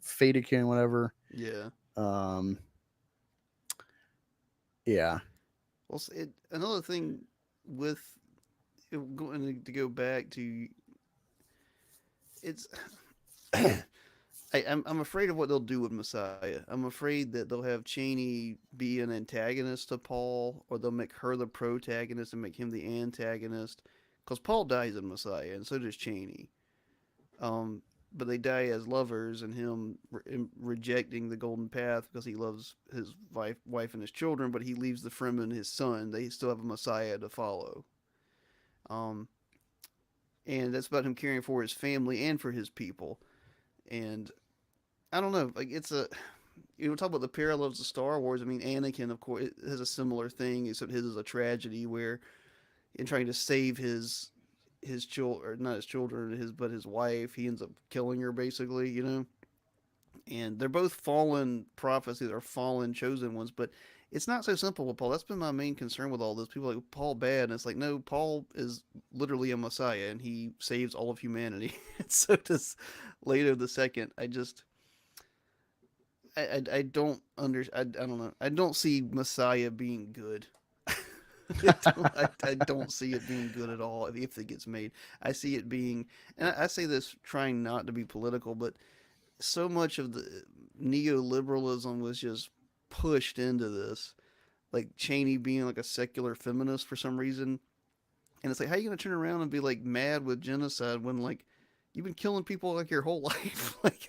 Fadikin, whatever. Yeah. um yeah. Well, another thing with going to go back to it's. I'm afraid of what they'll do with Messiah. I'm afraid that they'll have Cheney be an antagonist to Paul, or they'll make her the protagonist and make him the antagonist. Because Paul dies in Messiah, and so does Cheney. Um, but they die as lovers, and him rejecting the golden path because he loves his wife and his children, but he leaves the Fremen his son. They still have a Messiah to follow. Um, and that's about him caring for his family and for his people. And I don't know, like it's a talk about the parallels to Star Wars. I mean, Anakin, of course, it has a similar thing, except his is a tragedy where in trying to save his children, or not his children, his wife, he ends up killing her basically, you know. And they're both fallen prophets, they're fallen chosen ones, but it's not so simple with Paul. That's been my main concern with all this. People are like Paul bad, and it's like no, Paul is literally a Messiah, and he saves all of humanity. So does Leto the Second. I I don't know. I don't see Messiah being good. I don't see it being good at all if it gets made. I see it being, and I say this trying not to be political, but so much of the neoliberalism was just pushed into this. Like Cheney being like a secular feminist for some reason. And it's like, how are you going to turn around and be like mad with genocide when like You've been killing people like your whole life. Like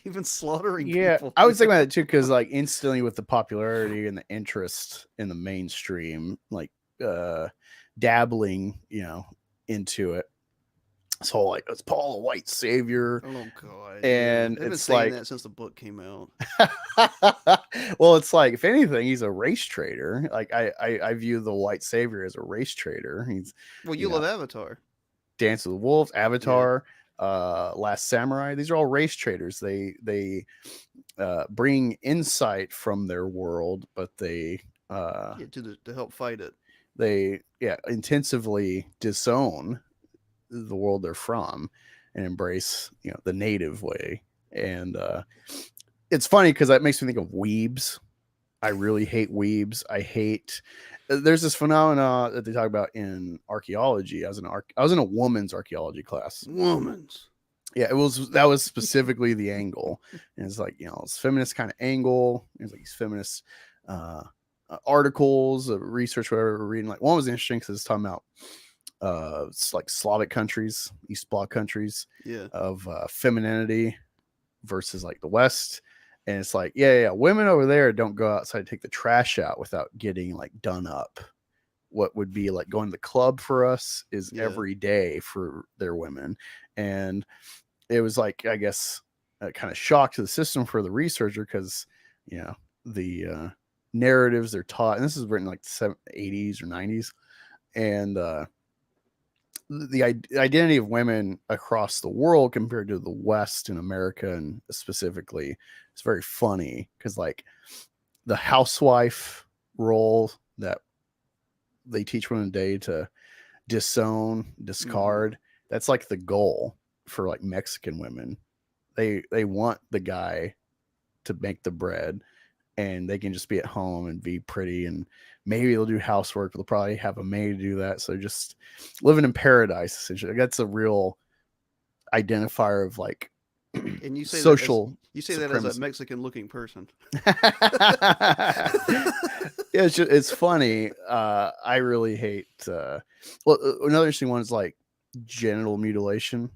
you've been slaughtering Yeah, people. I was thinking about it too because like instantly with the popularity and the interest in the mainstream, like uh dabbling, into it. This whole like it's Paul a white savior, Oh God, yeah. and They've been it's saying like, that since the book came out. well, it's like if anything, he's a race trader. Like I view the white savior as a race trader. He's Well, you you know love Avatar. Dance of the Wolves, Yeah. Avatar, Last Samurai. These are all race traders. They bring insight from their world, but uh, Yeah, to help fight it. they intensively disown the world they're from and embrace the native way. And it's funny because that makes me think of weebs. I really hate weebs. I hate. There's this phenomena that they talk about in archaeology. I was in a woman's archaeology class. Woman's. Yeah, that was specifically the angle, and it's like it's feminist kind of angle. It's like these feminist uh, articles, research, whatever we're reading. Like one was interesting because it's talking about it's like Slavic countries, East Bloc countries Yeah. of femininity versus like the West. And it's like, yeah, women over there don't go outside to take the trash out without getting like done up. What would be like going to the club for us is Yeah. every day for their women. And it was like, I guess, a kind of shock to the system for the researcher because, the narratives they're taught, and this is written like the 80s or 90s. And the identity of women across the world compared to the West in America and specifically, it's very funny because like the housewife role that they teach women today to disown, discard, that's like the goal for like Mexican women. They want the guy to make the bread and they can just be at home and be pretty and maybe they'll do housework. They'll probably have a maid do that. So just living in paradise, essentially. That's a real identifier of like And you say that as social a supremacy. Mexican looking person. Yeah, it's funny. I really hate. Well, another interesting one is like genital mutilation.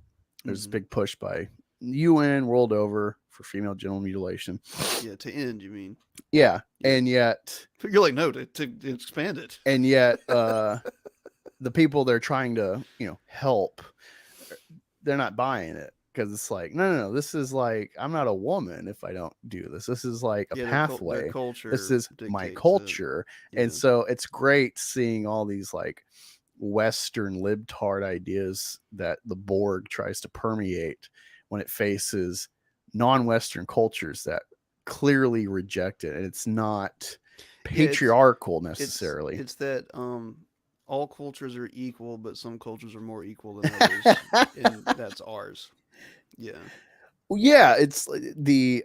There's this big push by UN world over for female genital mutilation. Yeah, to end, you mean? Yeah, Yeah. and yet, You're like, no, to expand it. the people they're trying to help, they're not buying it because it's like no, this is like I'm not a woman if I don't do this. This is like a Yeah, their pathway. culture This is my dictates it. culture. Yeah. And so it's great seeing all these like Western libtard ideas that the Borg tries to permeate when it faces non-Western cultures that clearly reject it. And it's not Yeah, patriarchal necessarily. it's that all cultures are equal, but some cultures are more equal than others, and that's ours. Yeah. Well, yeah, it's the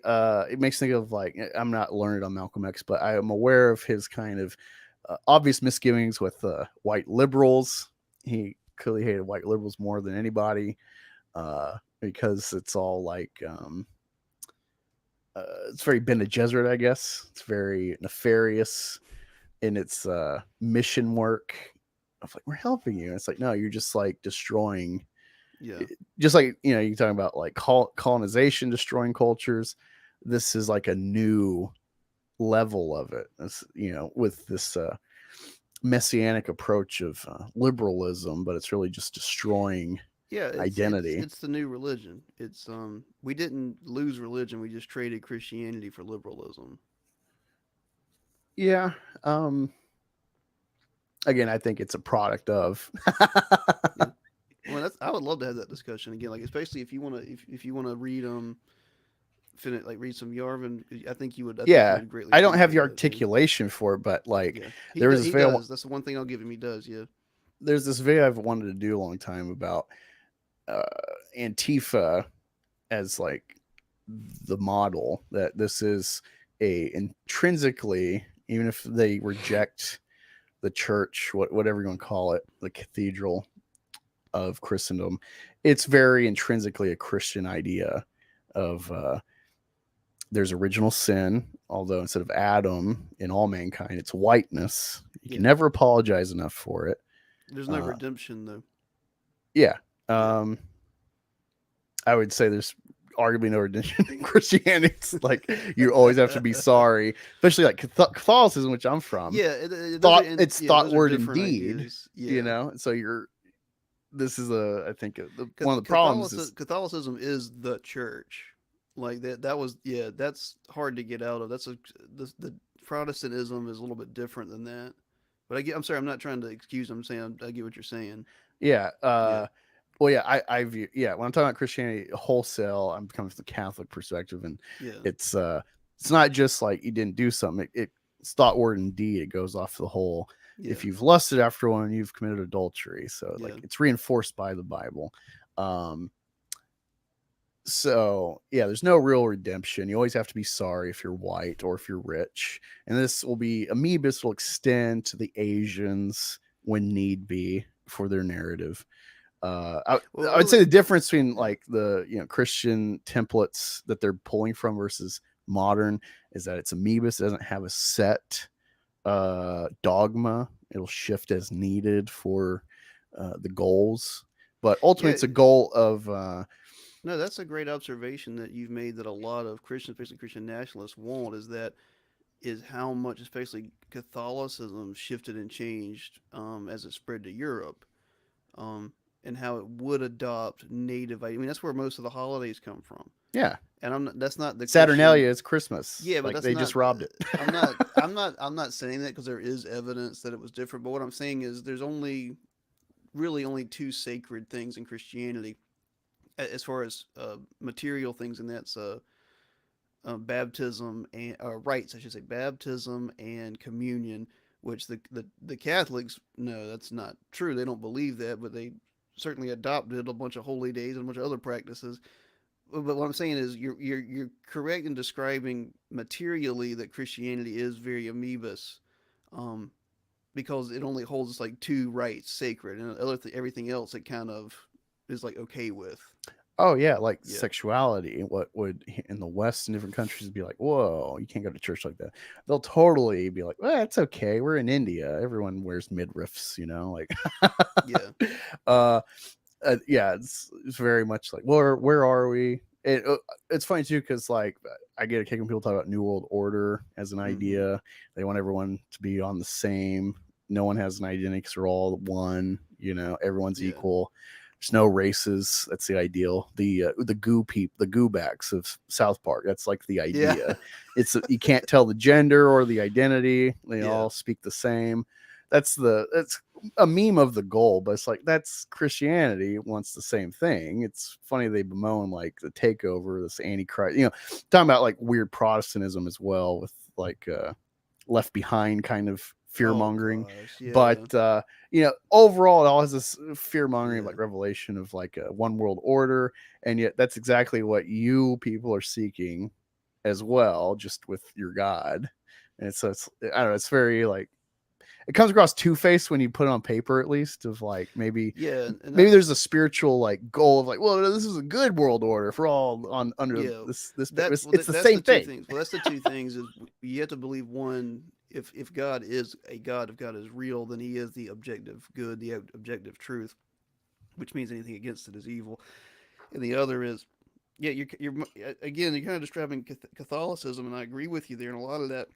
it makes me think of like I'm not learned on Malcolm X, but I am aware of his kind of obvious misgivings with white liberals. He clearly hated white liberals more than anybody because it's all like it's very Bene Gesserit, I guess. It's very nefarious in its mission work. Of like, we're helping you. And it's like, no, you're just like destroying. Yeah. Just like you talking about like colonization, destroying cultures. This is like a new level of it. It's, with this messianic approach of liberalism, but it's really just destroying Yeah, identity. it's the new religion. It's we didn't lose religion, we just traded Christianity for liberalism. Yeah. Again, I think it's a product of. Yeah. Well, I would love to have that discussion again. Like, especially if you want to, if you want to read read some Yarvin. I think you would. I think you Yeah, would greatly I don't have appreciate the that too. articulation for it, but like Yeah, there was this he video. does. That's the one thing I'll give him. He does. Yeah. There's this video I've wanted to do a long time about uh, Antifa as like the model that this is a intrinsically, even if they reject the church, whatever you want to call it, the cathedral of Christendom, it's very intrinsically a Christian idea of there's original sin, although instead of Adam in all mankind, it's whiteness. You Yeah. can never apologize enough for it. There's no redemption though. Yeah. Yeah. I would say there's arguably no redemption in Christianity. It's like you always have to be sorry, especially like Catholicism, which I'm from. those are It's yeah, thought, those are word, and different deed. ideas. Yeah. So you're. This is I think one of the problems Catholicism, is Catholicism is the church. Like that was yeah, that's hard to get out of. That's the Protestantism is a little bit different than that. But I'm sorry, I'm not trying to excuse. I'm saying I get what you're saying. yeah. Yeah, Well, yeah, I view when I'm talking about Christianity wholesale, I'm coming from the Catholic perspective, and yeah, it's it's not just like you didn't do something. It's thought, word, and deed. It goes off the whole. yeah, If you've lusted after one, you've committed adultery. So like yeah, it's reinforced by the Bible. Um, so yeah, there's no real redemption. You always have to be sorry if you're white or if you're rich, and this will be amoebus will extend to the Asians when need be for their narrative. I would say the difference between yeah. like the Christian templates that they're pulling from versus modern is that it's amoebus. It doesn't have a set dogma. It'll shift as needed for the goals, but ultimately Yeah, it's a goal of no, that's a great observation that you've made that a lot of Christians, especially Christian nationalists, want is how much, especially Catholicism, shifted and changed as it spread to Europe, um, and how it would adopt native. I mean, that's where most of the holidays come from. yeah, And that's not the Saturnalia Christian. is Christmas. Yeah, but Like that's they just not. robbed it. I'm not saying that because there is evidence that it was different. But what I'm saying is there's only two sacred things in Christianity as far as material things, and that's baptism and rites, I should say, baptism and communion. Which the Catholics no, that's not true. They don't believe that, but they certainly adopted a bunch of holy days and a bunch of other practices. But what I'm saying is you're correct in describing materially that Christianity is very amoebus, um, because it only holds like two rites sacred, and everything else it kind of is like okay with. Oh yeah, like Yeah, sexuality. What would in the West in different countries be like? Whoa, you can't go to church like that. They'll totally be like, well, it's okay. We're in India. Everyone wears midriffs, like. yeah, uh, yeah, it's very much like where are we? It's funny too because like I get a kick when people talk about New World Order as an mm-hmm. idea. They want everyone to be on the same. No one has an identity because we're all one. Everyone's Yeah, equal. There's no races. That's the ideal. The the goo backs of South Park. That's like the yeah, idea. It's you can't tell the gender or the identity. They yeah, all speak the same. That's a meme of the goal, but it's like that's Christianity wants the same thing. It's funny they bemoan like the takeover, this antichrist, talking about like weird Protestantism as well with like left behind kind of fear oh mongering. gosh, yeah, But overall it all has this fear mongering yeah, like revelation of like a one world order, and yet that's exactly what you people are seeking as well, just with your God. And so it's I don't know, it's very like it comes across two-faced when you put it on paper, at least, of like maybe yeah, and maybe that's there's a spiritual like goal of like, well, this is a good world order for all on under yeah, this it's the that's the same two thing. things. Well, that's the two things is you have to believe one. If God is a God, if God is real, then He is the objective good, the objective truth, which means anything against it is evil. And the other is, yeah, you're again, you're kind of describing Catholicism, and I agree with you there. And a lot of that,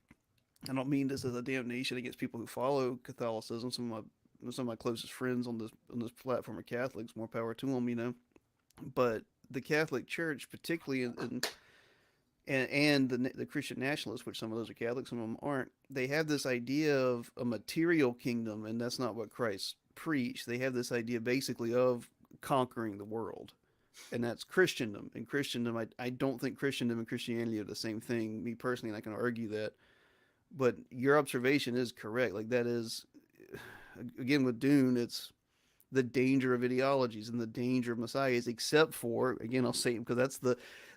I don't mean this as a damnation against people who follow Catholicism. Some of my closest friends on this platform are Catholics. More power to them. But the Catholic Church, particularly and the Christian nationalists, which some of those are Catholics, some of them aren't, they have this idea of a material kingdom, and that's not what Christ preached. They have this idea basically of conquering the world, and that's Christendom. And Christendom, I don't think Christendom and Christianity are the same thing. Me personally, and I can argue that. But your observation is correct. Like that is, again with Dune, it's the danger of ideologies and the danger of messiahs, except for again I'll say it because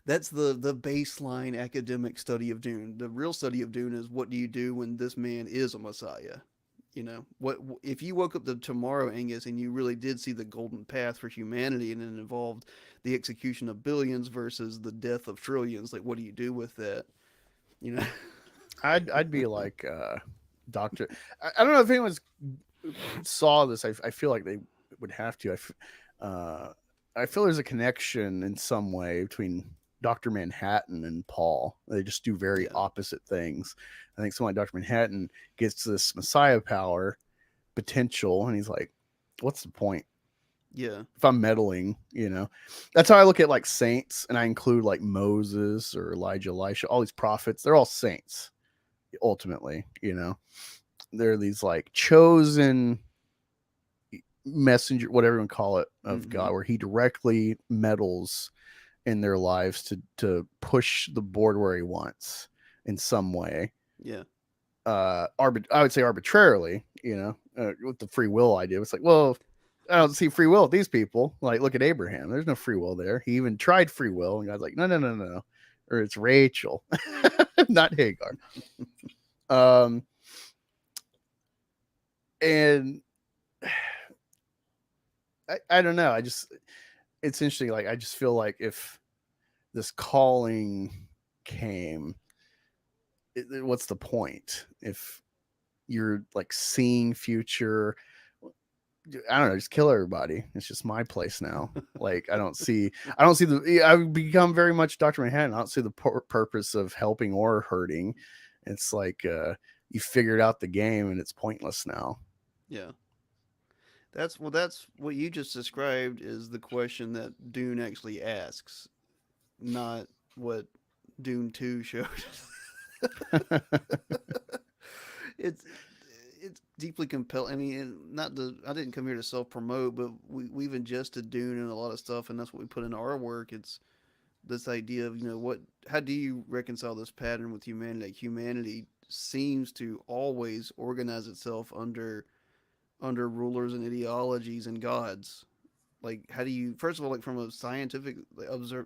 that's the baseline academic study of Dune. The real study of Dune is what do you do when this man is a messiah. What if you woke up tomorrow, Angus, and you really did see the golden path for humanity, and it involved the execution of billions versus the death of trillions? Like, what do you do with that? You know? I'd be like doctor. I don't know if anyone's saw this. I feel like they would have to. Uh, I feel there's a connection in some way between Dr. Manhattan and Paul. They just do very Yeah. opposite things. I think someone like Dr. Manhattan gets this Messiah power potential, and he's like, what's the point? Yeah. If I'm meddling, that's how I look at like saints, and I include like Moses or Elijah, Elisha, all these prophets. They're all saints ultimately. They're these like chosen messenger, whatever you want to call it, of Mm-hmm. God, where he directly meddles in their lives to push the board where he wants in some way. Yeah. I would say arbitrarily, with the free will idea. It's like, well, I don't see free will with these people. Like, look at Abraham. There's no free will there. He even tried free will, and God's like, no, no, no, no, no. Or it's Rachel, not Hagar. And I don't know. It's interesting. Like, I just feel like if this calling came, what's the point if you're like seeing future? I don't know, just kill everybody. It's just my place now. Like, I don't see I've become very much Dr. Manhattan. I don't see the purpose of helping or hurting. It's like you figured out the game and it's pointless now. Yeah. That's what you just described is the question that Dune actually asks, not what Dune 2 showed. it's it's deeply compelling. I mean, not to I didn't come here to self promote, but we've ingested Dune and a lot of stuff, and that's what we put into our work. It's this idea of what how do you reconcile this pattern with humanity? Like humanity seems to always organize itself under rulers and ideologies and gods. Like, how do you first of all, like from a scientific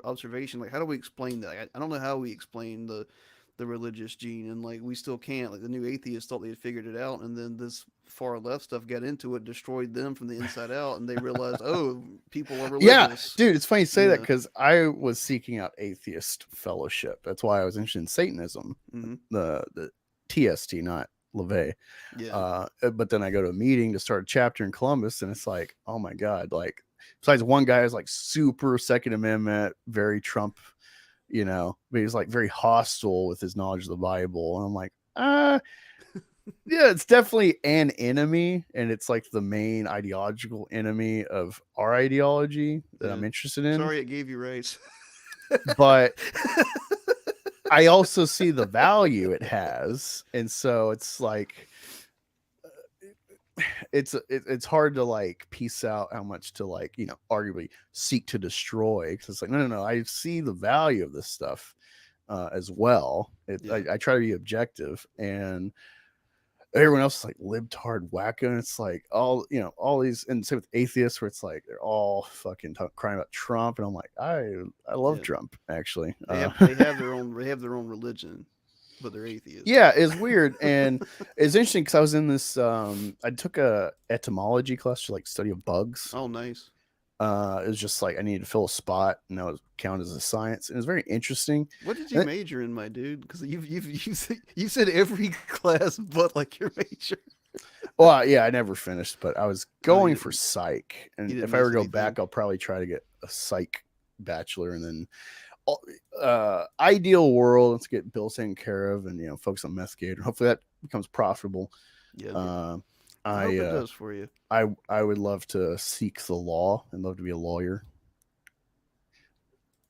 observation, like how do we explain that? I don't know how we explain the religious gene, and like we still can't. Like the new atheists thought they had figured it out, and then this far left stuff got into it, destroyed them from the inside out, and they realized, oh, people are Yeah, religious. dude, it's funny you say that Yeah. because I was seeking out atheist fellowship. That's why I was interested in Satanism, Mm-hmm. the TST, not LeVay. Yeah. But then I go to a meeting to start a chapter in Columbus, and it's like, oh my god! Like, besides one guy is like super Second Amendment, very Trump, but he's like very hostile with his knowledge of the Bible, and I'm like, yeah, it's definitely an enemy, and it's like the main ideological enemy of our ideology that Yeah. I'm interested in. Sorry, it gave you race. But I also see the value it has, and so it's like it's hard to like piece out how much to like arguably seek to destroy, because it's like no, I see the value of this stuff as well. Yeah. I try to be objective, and everyone else is like libtard wacko, and it's like all these, and same with atheists where it's like they're all fucking crying about Trump, and I'm like I love Yeah. Trump actually. They have their own religion, but they're atheists. Yeah, it's weird, and it's interesting because I was in this. I took a etymology class to like study of bugs. Oh, nice. It was just like I needed to fill a spot, and that was counted as a science. And it was very interesting. What did you And major in, my dude? Because you said every class but like your major. well, yeah, I never finished, but I was Oh, going for psych, you and didn't if I ever miss go anything. back, I'll probably try to get a psych bachelor, and then ideal world, let's get bills taken care of, and focus on meth gator. Hopefully that becomes profitable. Yeah, Uh, I hope it I does for you. I would love to seek the law and love to be a lawyer.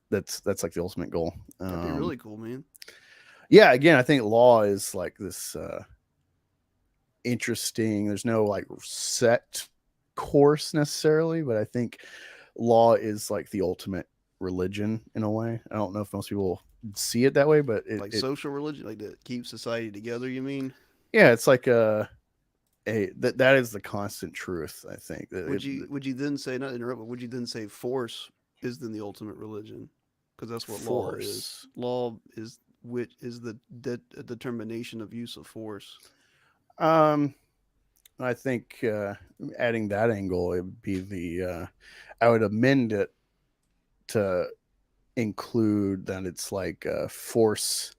That's like the ultimate goal. That'd be really cool, man. Yeah, again, I think law is like this interesting. There's no like set course necessarily, but I think law is like the ultimate religion in a way. I don't know if most people see it that way, but Like social religion, like to keep society together. You mean? yeah, it's like that is the constant truth. I think Would you then say, not to interrupt, but would you then say force is then the ultimate religion? Because that's what law is. force. Law is which is the determination of use of force. Um, I think adding that angle, it would be I would amend it to include that it's like force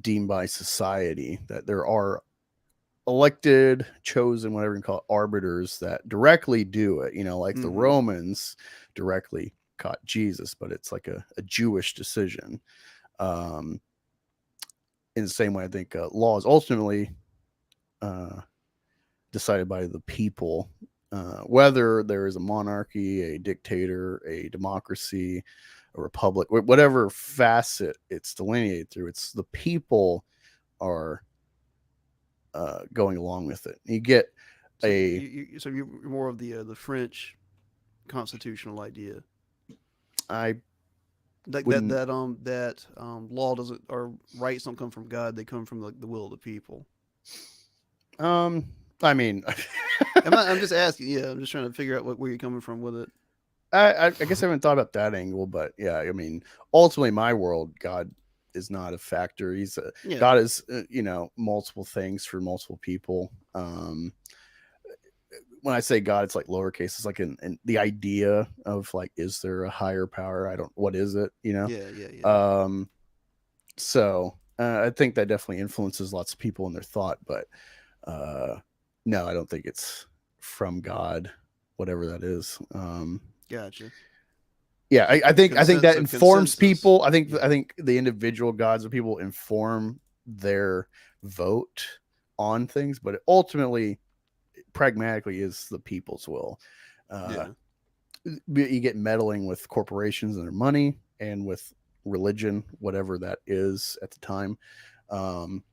deemed by society, that there are elected, chosen, whatever you can call it, arbiters that directly do it. Like the Mm-hmm. Romans directly caught Jesus, but it's like a Jewish decision. Um, in the same way, I think law is ultimately uh, decided by the people, whether there is a monarchy, a dictator, a democracy, a republic, whatever facet it's delineated through. It's the people are going along with it. You get So a so you're more of the French constitutional idea, I like wouldn't law doesn't or rights don't come from God; they come from the will of the people. um I mean I'm just asking. Yeah, I'm just trying to figure out where you're coming from with it. I guess I haven't thought about that angle, but yeah, I mean, ultimately, my world, God is not a factor. Yeah, God is, multiple things for multiple people. When I say God, it's like lowercase. It's like in the idea of like, is there a higher power? I don't. What is it? yeah, yeah, yeah. Um, so I think that definitely influences lots of people in their thought, but uh, no, I don't think it's from God, whatever that is. Gotcha. Yeah, I think that So informs consensus. people. I think Yeah, I think the individual gods of people inform their vote on things, but ultimately, pragmatically, is the people's will. Uh, yeah. you get meddling with corporations and their money, and with religion, whatever that is at the time. Um,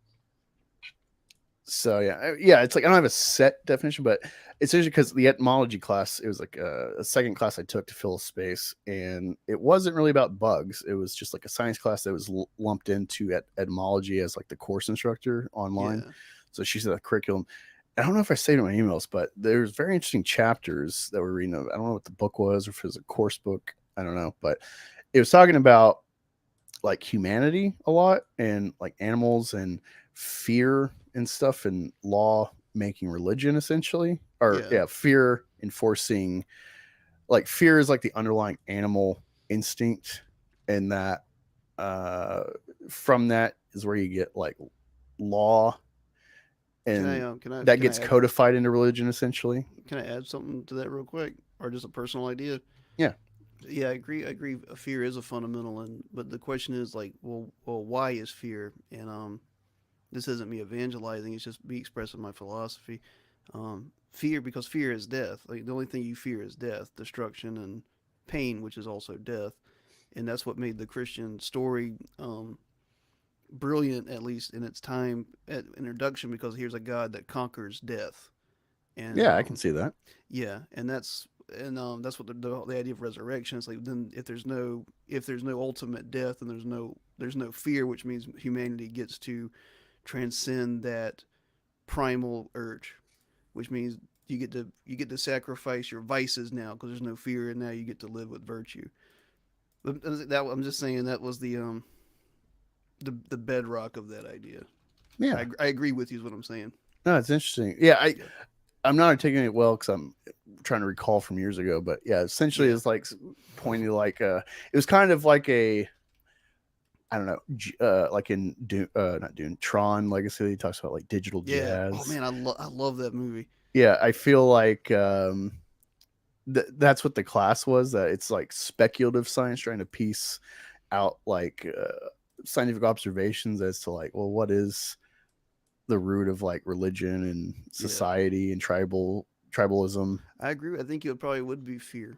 so yeah, it's like I don't have a set definition, but it's usually because the etymology class, it was like a second class I took to fill a space, and it wasn't really about bugs. It was just like a science class that was lumped into etymology as like the course instructor online. Yeah. So she said the curriculum. I don't know if I saved it in my emails, but there's very interesting chapters that we're reading. I don't know what the book was, or if it was a course book. I don't know, but it was talking about like humanity a lot, and like animals and fear and stuff, and law making religion essentially, or Yeah. yeah, fear enforcing. Like fear is like the underlying animal instinct, and that uh from that is where you get like law, Can I and that can I gets add codified into religion essentially. something to that real quick, or just a personal idea? Yeah, Yeah, I agree. I agree. Fear is a fundamental, but the question is like, why is fear? And this isn't me evangelizing. It's just me expressing my philosophy. Fear, because fear is death. Like the only thing you fear is death, destruction, and pain, which is also death. And that's what made the Christian story brilliant, at least in its time at introduction, because here's a God that conquers death. And yeah, I can see that. yeah, that's what the idea of resurrection is like. Then if there's no ultimate death, and there's no fear, which means humanity gets to transcend that primal urge, which means you get to sacrifice your vices now because there's no fear, and now you get to live with virtue. But that I'm just saying that was the bedrock of that idea. Yeah, I agree with you is what I'm saying. no, it's interesting. Yeah, Yeah, I'm not articulating it well because I'm trying to recall from years ago, but yeah, essentially yeah, it's like pointing to like it was kind of like a, I don't know, like in Dune, not Dune, Tron Legacy. He talks about like digital yeah. Oh jazz. man, I love that movie. Yeah, I feel like that's what the class was. That it's like speculative science trying to piece out like scientific observations as to like, well, what is the root of like religion and Yeah, society and tribalism. I agree. I think it probably would be fear.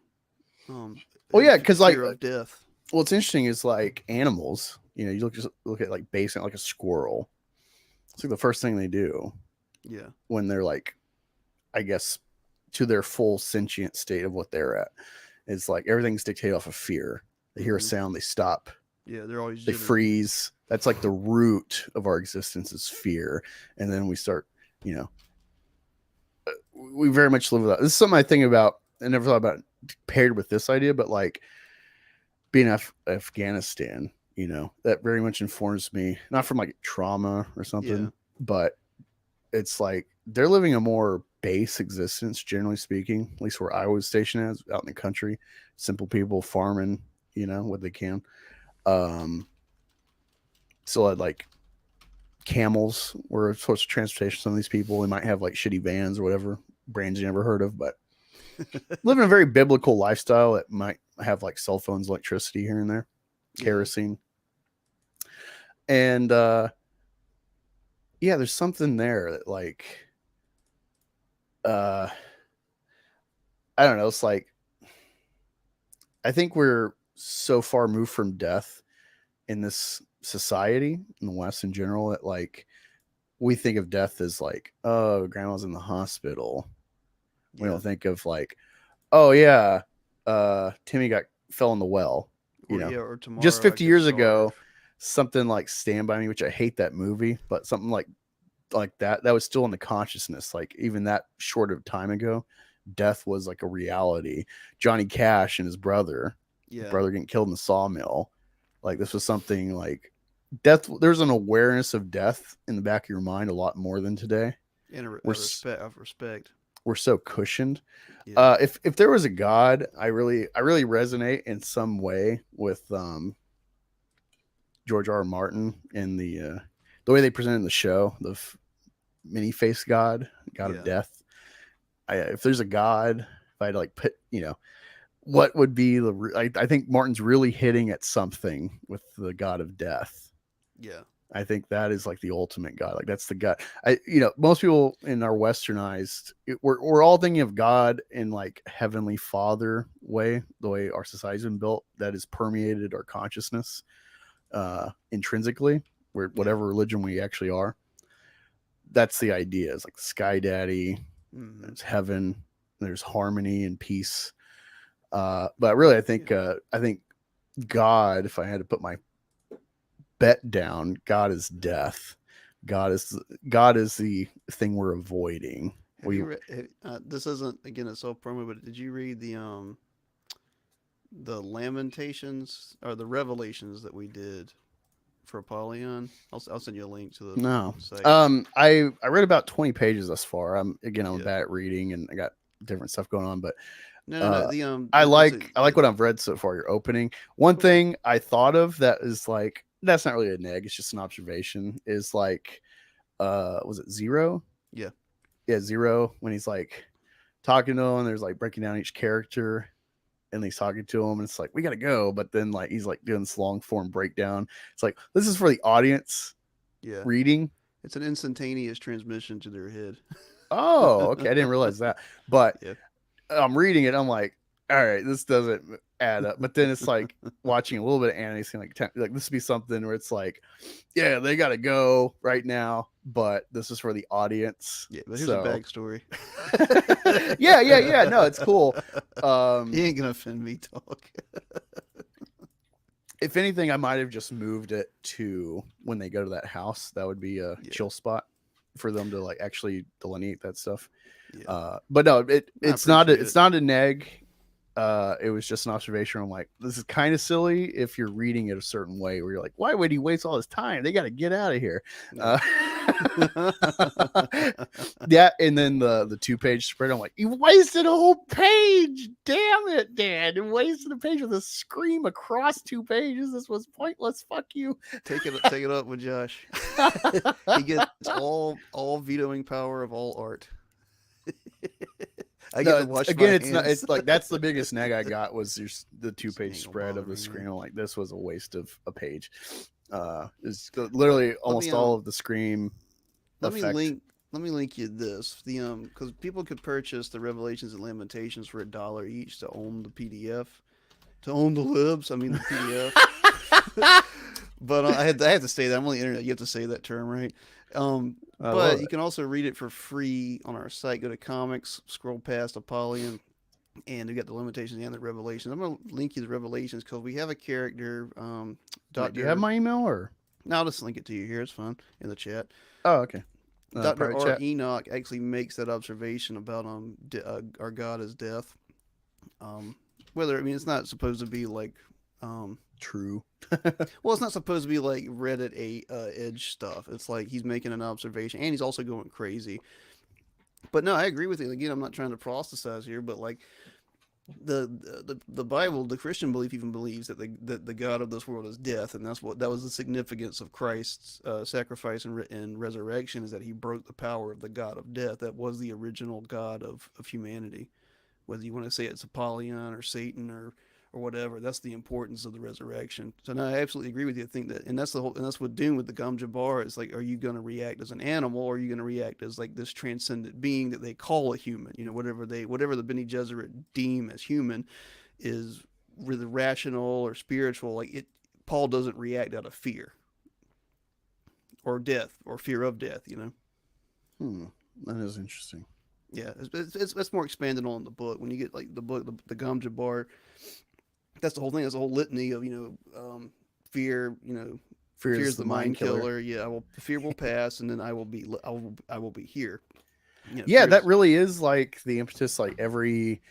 Well, yeah, because like, Fear of death. what's interesting is like animals. You look at like basing like a squirrel. It's like the first thing they do Yeah. when they're like, I guess, to their full sentient state of what they're at. It's like everything's dictated off of fear. They hear a Mm-hmm. sound, they stop, Yeah, they're always they jittery. freeze. That's like the root of our existence is fear, and then we start, you know, we very much live with that. This is something I think about. I never thought about paired with this idea, but like being Afghanistan, that very much informs me, not from like trauma or Yeah. something, but it's like they're living a more base existence, generally speaking, at least where I was stationed as out in the country. Simple people farming, what they can. Um, so I'd like camels were a source of transportation. Some of these people, they might have like shitty vans or whatever brands you never heard of, but living a very biblical lifestyle that might have like cell phones, electricity here and there, kerosene. And yeah, there's something there that like I don't know, it's like I think we're so far removed from death in this society, in the West in general, that like we think of death as like, oh, grandma's in the hospital. We don't think of like, oh yeah, Timmy fell in the well. You know, or tomorrow just I 50 could years starve. ago, something like Stand By Me, which I hate that movie, but something like that was still in the consciousness. Like even that short of time ago, death was like a reality. Johnny Cash and his brother getting killed in the sawmill. Like this was something like death. There's an awareness of death in the back of your mind a lot more than today. And a respect. We're so cushioned. Yeah. If there was a God, I really resonate in some way with George R. R. Martin and the way they presented the show, the many face God of death. If there's a God, if I'd like put, what would be I think Martin's really hitting at something with the God of death. Yeah. I think that is like the ultimate God. Like that's the God. Most people in our westernized, we're all thinking of God in like Heavenly Father way, the way our society's been built, that has permeated our consciousness intrinsically, where whatever religion we actually are. That's the idea. It's like the Sky Daddy, there's heaven, there's harmony and peace. But really, I think God, if I had to put my bet down, God is death. God is the thing we're avoiding. This isn't, again, it's so promo, but did you read the Lamentations or the Revelations that we did for Apollyon? I'll send you a link to the site. I read about 20 pages thus far. I'm bad at reading and I got different stuff going on, but no. I like what I've read so far. Your opening. One thing I thought of that is like, that's not really a neg, it's just an observation, is like was it Zero? Yeah, Zero, when he's like talking to him and there's like breaking down each character and he's talking to him and it's like, we gotta go, but then like he's like doing this long form breakdown. It's like, this is for the audience reading. It's an instantaneous transmission to their head. Oh, okay. I didn't realize that, but I'm reading it, I'm like, all right, this doesn't add up. But then it's like watching a little bit of anime, like this would be something where it's like, yeah, they gotta go right now, but this is for the audience. Yeah, but here's a backstory. yeah. No, it's cool. He ain't gonna offend me, dog. If anything, I might have just moved it to when they go to that house. That would be a chill spot for them to like actually delineate that stuff. But no, it's not a neg. It was just an observation. I'm like, this is kind of silly if you're reading it a certain way where you're like, why would he waste all his time? They got to get out of here. Yeah. And then the 2-page spread, I'm like, you wasted a whole page. Damn it, Dad. You wasted a page with a scream across 2 pages. This was pointless. Fuck you. Take it up with Josh. He gets all vetoing power of all art. I get to watch it's like that's the biggest neg I got was the 2-page spread of the screen. I'm like, this was a waste of a page. It's literally almost all of the scream. Let me link you this. Because people could purchase the Revelations and Lamentations for $1 each to own the PDF, to own the libs. I mean the PDF. But I had to say that. I'm on the internet. You have to say that term, right? But you can also read it for free on our site. Go to comics, scroll past Apollyon, and we got the Lamentations and the Revelations. I'm going to link you the Revelations because we have a character. Do you have my email or? No, I'll just link it to you here. It's fun in the chat. Oh, okay. Dr. R. Enoch actually makes that observation about our God is death. It's not supposed to be like true. Well, it's not supposed to be like Reddit edge stuff. It's like he's making an observation and he's also going crazy. But no, I agree with you. Again, I'm not trying to proselytize here, but like the Bible, the Christian belief even believes that the God of this world is death, and that was the significance of Christ's sacrifice and resurrection, is that he broke the power of the God of death. That was the original God of humanity. Whether you want to say it's Apollyon or Satan or whatever, that's the importance of the resurrection. So no, I absolutely agree with you. I think that, and that's the whole, and that's what Dune with the Gom Jabbar is like. Are you going to react as an animal, or are you going to react as like this transcendent being that they call a human? You know, whatever the Bene Gesserit deem as human is really rational or spiritual. Like it, Paul doesn't react out of fear or death or fear of death. You know. Hmm, that is interesting. Yeah, it's more expanded on in the book. When you get like the book, the Gom Jabbar, that's the whole thing. That's the whole litany of fear. Fear Fear is is the the mind mind killer. killer. Yeah, fear will pass, and then I will be here. Yeah, Fear that is really is like the impetus. Like every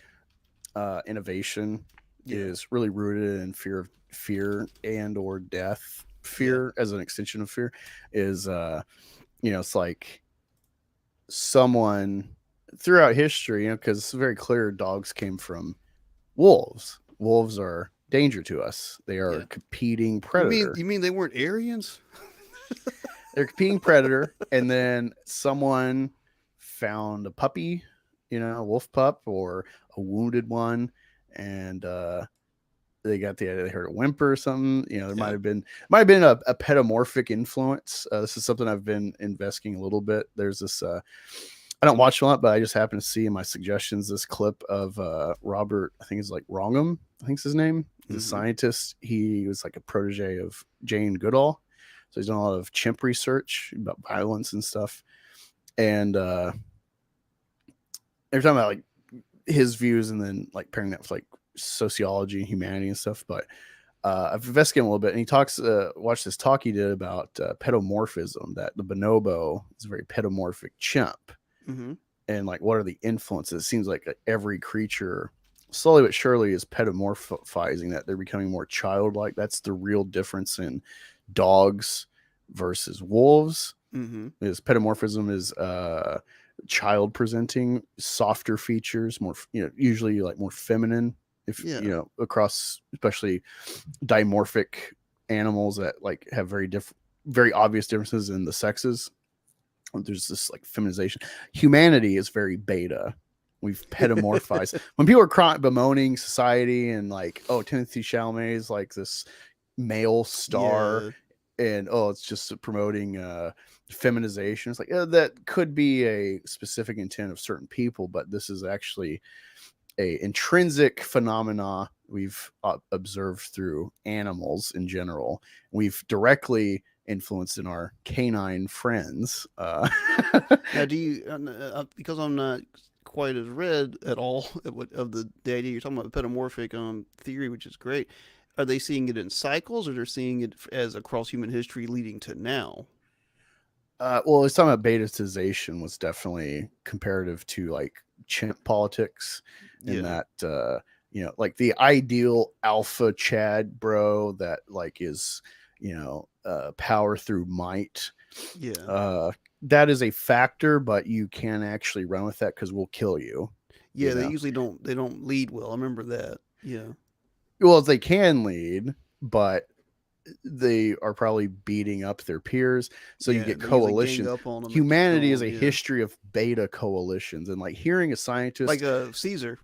innovation yeah, is really rooted in fear and or death. yeah, Fear as an extension of fear is it's like someone throughout history, because it's very clear dogs came from wolves. Wolves are danger to us. They are yeah. a competing You mean predator. you mean they weren't Aryans? They're a competing predator, and then someone found a puppy, a wolf pup or a wounded one, and they heard a whimper or something. There Yeah. might have been a pedomorphic influence. This is something I've been investing a little bit. There's this. I don't watch a lot, but I just happened to see in my suggestions this clip of Robert. I think it's like Wrongham. I think's his name. He's a Mm-hmm. scientist. He was like a protege of Jane Goodall, so he's done a lot of chimp research about violence and stuff. And every time I like his views, and then like pairing that with like sociology and humanity and stuff. But I've investigated a little bit, and he talks. Watch this talk he did about pedomorphism. That the bonobo is a very pedomorphic chimp, Mm-hmm. and like what are the influences? It seems like every creature, slowly but surely, is pedomorphizing. That they're becoming more childlike. That's the real difference in dogs versus wolves. Mm-hmm. Is pedomorphism is child presenting, softer features, more usually like more feminine, if Yeah. across especially dimorphic animals that like have very obvious differences in the sexes. There's this like feminization. Humanity is very beta. We've pedomorphized. When people are bemoaning society and like, oh, Timothy Chalamet is like this male star, Yeah. and oh, it's just promoting feminization. It's like that could be a specific intent of certain people, but this is actually a intrinsic phenomena we've observed through animals in general. We've directly influenced in our canine friends. Now, do you because I'm not quite as read at all of the idea you're talking about, the pedomorphic theory, which is great. Are they seeing it in cycles, or they're seeing it as across human history leading to now? Well, it's talking about betatization was definitely comparative to like chimp politics, in Yeah. that like the ideal alpha Chad bro that like is power through might. Yeah. Uh, that is a factor, but you can actually run with that because we'll kill you. Yeah, You they know, usually don't lead well. I remember that. Yeah. well, they can lead, but they are probably beating up their peers. So you Yeah, get they usually gang coalitions. up on them and just Humanity kill is them. a Yeah. history of beta coalitions, and like hearing a Like scientist, Caesar,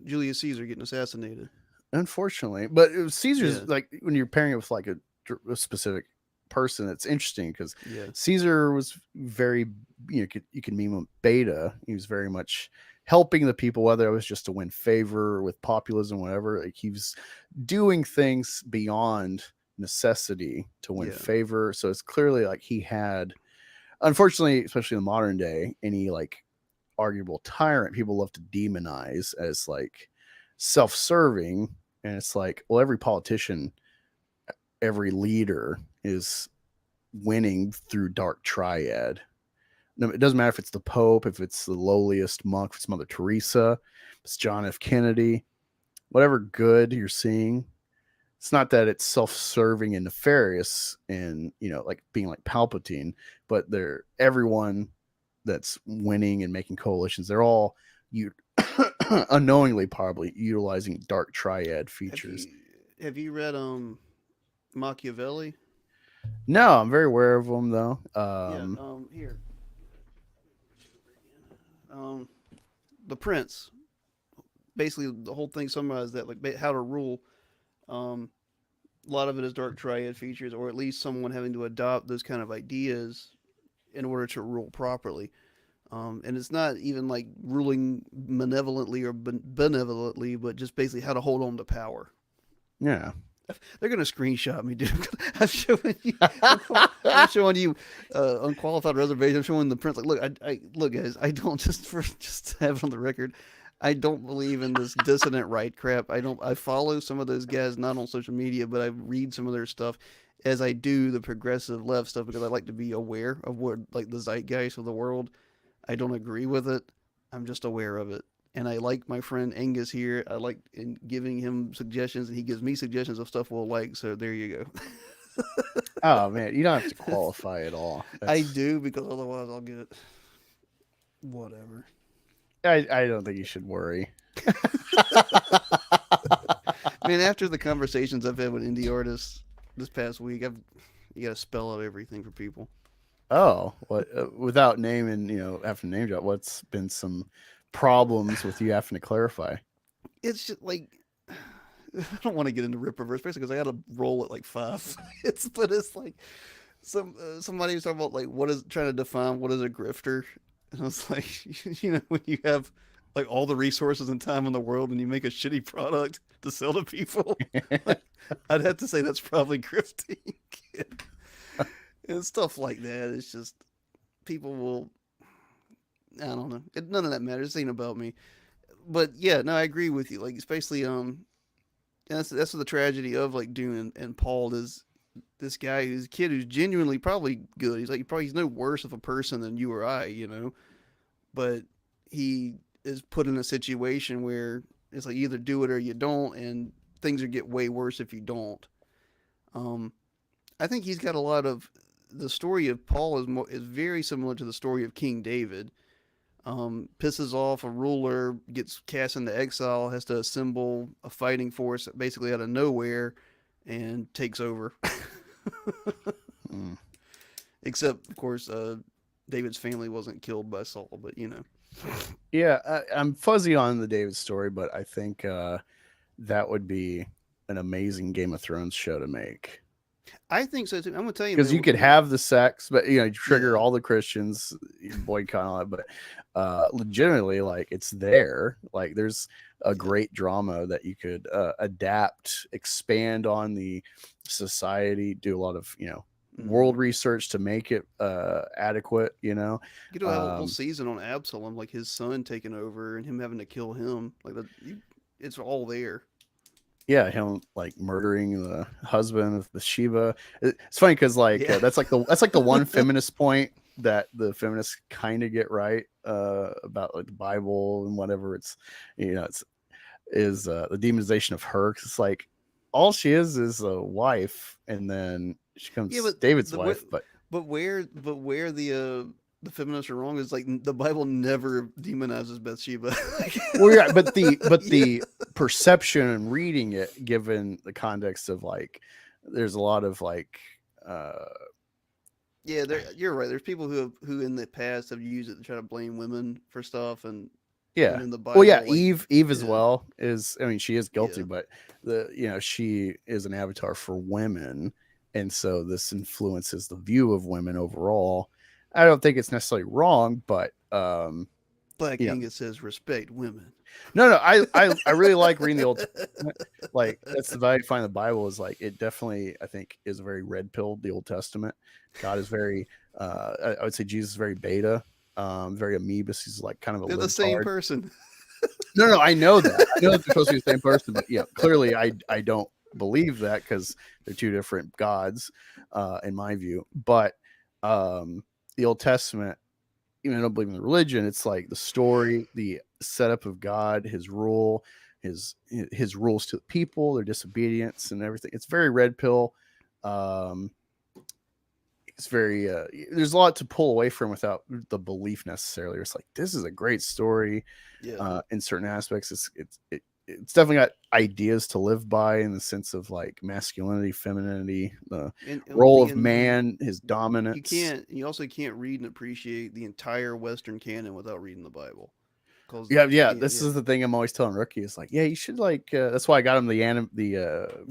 Julius Caesar getting assassinated. unfortunately, but Caesar's Yeah. like when you're pairing it with like a specific person, it's interesting because Yeah. Caesar was very, you can meme him beta. He was very much helping the people, whether it was just to win favor with populism, whatever. Like he was doing things beyond necessity to win Yeah. favor. So it's clearly like he had, unfortunately, especially in the modern day, any like arguable tyrant, people love to demonize as like self-serving. And it's like, well, every politician, every leader is winning through dark triad. No, it doesn't matter if it's the Pope, if it's the lowliest monk, if it's Mother Teresa, if it's John F. Kennedy, whatever good you're seeing. It's not that it's self-serving and nefarious and like being like Palpatine, but they're everyone that's winning and making coalitions. They're all you. unknowingly probably utilizing dark triad Have features. you read Machiavelli? No, I'm very aware of them though. Yeah. Here. Um, the Prince. Basically, the whole thing summarized that like how to rule. Um, a lot of it is dark triad features, or at least someone having to adopt those kind of ideas in order to rule properly. And it's not even like ruling malevolently or benevolently, but just basically how to hold on to power. Yeah. They're gonna screenshot me, dude. I'm showing you. I'm showing you unqualified reservation. I'm showing the prince. Like, look, I look, guys. I don't just to have it on the record. I don't believe in this dissident right crap. I don't. I follow some of those guys not on social media, but I read some of their stuff as I do the progressive left stuff because I like to be aware of what like the zeitgeist of the world. I don't agree with it. I'm just aware of it. And I like my friend Angus here. I like in giving him suggestions, and he gives me suggestions of stuff we'll like. So there you Oh man, you don't have to go. qualify at all. I That's do because otherwise I'll get whatever. I don't think you should worry. Man, after the conversations I've had with indie artists this past week, you got to spell out everything for people. Oh, what without naming, having to name drop, what's been some problems with you having to clarify? It's just like I don't want to get into rip reverse, especially because I got to roll at like five. It's like somebody was talking about like what is trying to define what is a grifter, and I was like, when you have like all the resources and time in the world and you make a shitty product to sell to people, like, I'd have to say that's probably grifting and stuff like that. It's just people will. I don't know. None of that matters. It ain't about me. But yeah, no, I agree with you. Like especially and that's the tragedy of like Dune and Paul is this guy who's a kid who's genuinely probably good. He's no worse of a person than you or I. But he is put in a situation where it's like you either do it or you don't, and things are get way worse if you don't. Um, I think he's got a lot of the story of Paul is very similar to the story of King David. Pisses off a ruler, gets cast into exile, has to assemble a fighting force basically out of nowhere, and takes over. Hmm. Except, of course, David's family wasn't killed by Saul, but Yeah, I'm fuzzy on the David story, but I think that would be an amazing Game of Thrones show to make. I think so too. I'm gonna tell you, Because man. you could have the sex, but you trigger Yeah, all the Christians, you boycott all that. But legitimately, like it's there. Like there's a yeah. great drama that you could adapt, expand on the society, do a lot of Mm-hmm. world research to make it adequate. You could have a whole Um, season on Absalom, like his son taking over and him having to kill him. It's all there. yeah, him like murdering the husband of Bathsheba. It's funny because like Yeah. that's like the one feminist point that the feminists kind of get right about like the Bible and whatever. It's is the demonization of her. 'Cause it's like all she is a wife, and then she Yeah, becomes but David's wife. But where the feminists are wrong is like the Bible never demonizes Bathsheba. Like, well, yeah, but the yeah, perception and reading it, given the context of like, there's a lot of like. uh yeah, you're right. There's people who in the past have used it to try to blame women for stuff, and when Yeah. in the Well, yeah, Bible, like, Eve as yeah, well is. I mean, she is guilty, yeah, but she is an avatar for women, and so this influences the view of women overall. I don't think it's necessarily wrong, but Black you know, Angus says respect women. no, I really like reading the Old Testament. Like that's the value I find in the Bible is like it definitely I think is very red pilled the Old Testament. God is very I would say Jesus is very beta, very amoebus. He's like kind of a They're the same libtard. person. No, I know that. I know that they're supposed to be the same person, but clearly I don't believe that because they're two different gods, in my view. But the Old Testament, even though I don't believe in the religion, it's like the story, the setup of God, His rule, His rules to the people, their disobedience, and everything. It's very red pill. Um, it's very there's a lot to pull away from without the belief necessarily. It's like this is a great story Yeah. in certain aspects. It's definitely got ideas to live by in the sense of like masculinity, femininity, the role of man, his dominance. You also can't read and appreciate the entire Western canon without reading the Bible. Cause Yeah. This is the thing I'm always telling Rookie. Is like, yeah, you should like. That's why I got him the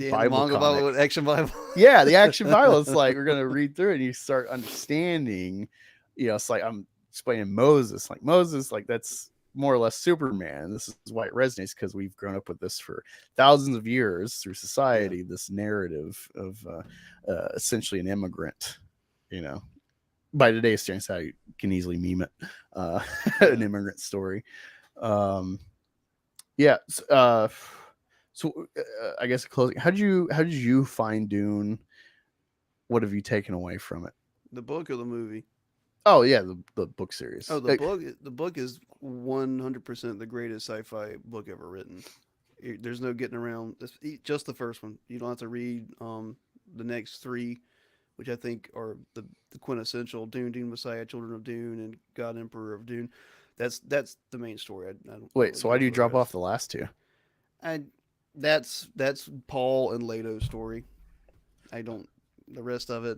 Bible manga comic. Bible, action Bible. Yeah, the action Bible. It's like we're gonna read through it, and you start understanding. It's like I'm explaining Moses. Like Moses, like that's more or less Superman. This is why it resonates because we've grown up with this for thousands of years through society. Yeah. This narrative of essentially an immigrant. By today's standards, how you can easily meme it. An immigrant story. Yeah. So I guess closing. How did you find Dune? What have you taken away from it? The book or the movie? Oh yeah, the book series. Oh, the book. The book is 100% the greatest sci-fi book ever written. There's no getting around. Just the first one. You don't have to read the next three, which I think are the quintessential Dune, Dune Messiah, Children of Dune, and God Emperor of Dune. That's the main story. I don't Wait, really so why do you drop off the last two? That's Paul and Leto's story. I don't. The rest of it,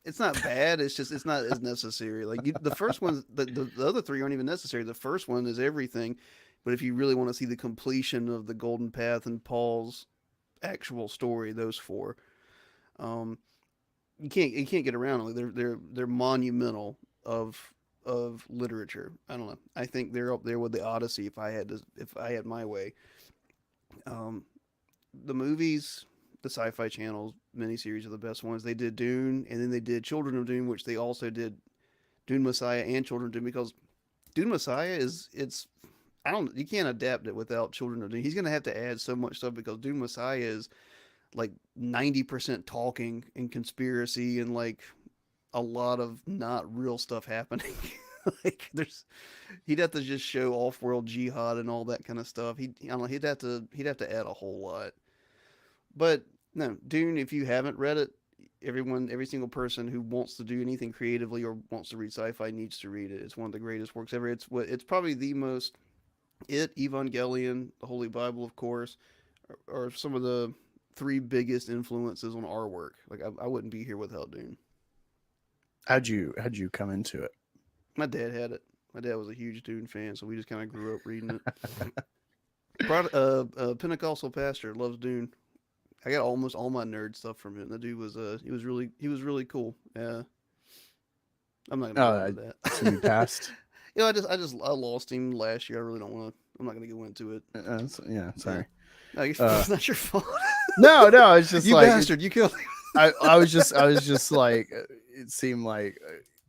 it's not bad. It's just it's not as necessary. Like the first one, the other three aren't even necessary. The first one is everything, but if you really want to see the completion of the Golden Path and Paul's actual story, those four, you can't get around them. They're monumental of literature. I don't know. I think they're up there with the Odyssey if I had my way. The movies, the Sci-Fi Channel miniseries are the best ones. They did Dune, and then they did Children of Dune, which they also did Dune Messiah and Children of Dune, because Dune Messiah you can't adapt it without Children of Dune. He's gonna have to add so much stuff because Dune Messiah is like 90% talking and conspiracy and like a lot of not real stuff happening. Like he'd have to just show off-world jihad and all that kind of stuff. I don't know, he'd have to add a whole lot. But no, Dune, if you haven't read it, every single person who wants to do anything creatively or wants to read sci-fi needs to read it. It's one of the greatest works ever. It's probably the most Evangelion, the Holy Bible, of course, are some of the three biggest influences on our work. Like I wouldn't be here without Dune. How'd you come into it? My dad had it. My dad was a huge Dune fan, so we just kind of grew up reading it. Pentecostal pastor loves Dune. I got almost all my nerd stuff from him. The dude was he was really cool. Yeah. I'm not gonna go into that. So you passed. I lost him last year. I really don't want to. I'm not gonna go into it. Yeah, sorry. No, it's not your fault. No, it's just you like bastard. You killed him. I was just like it seemed like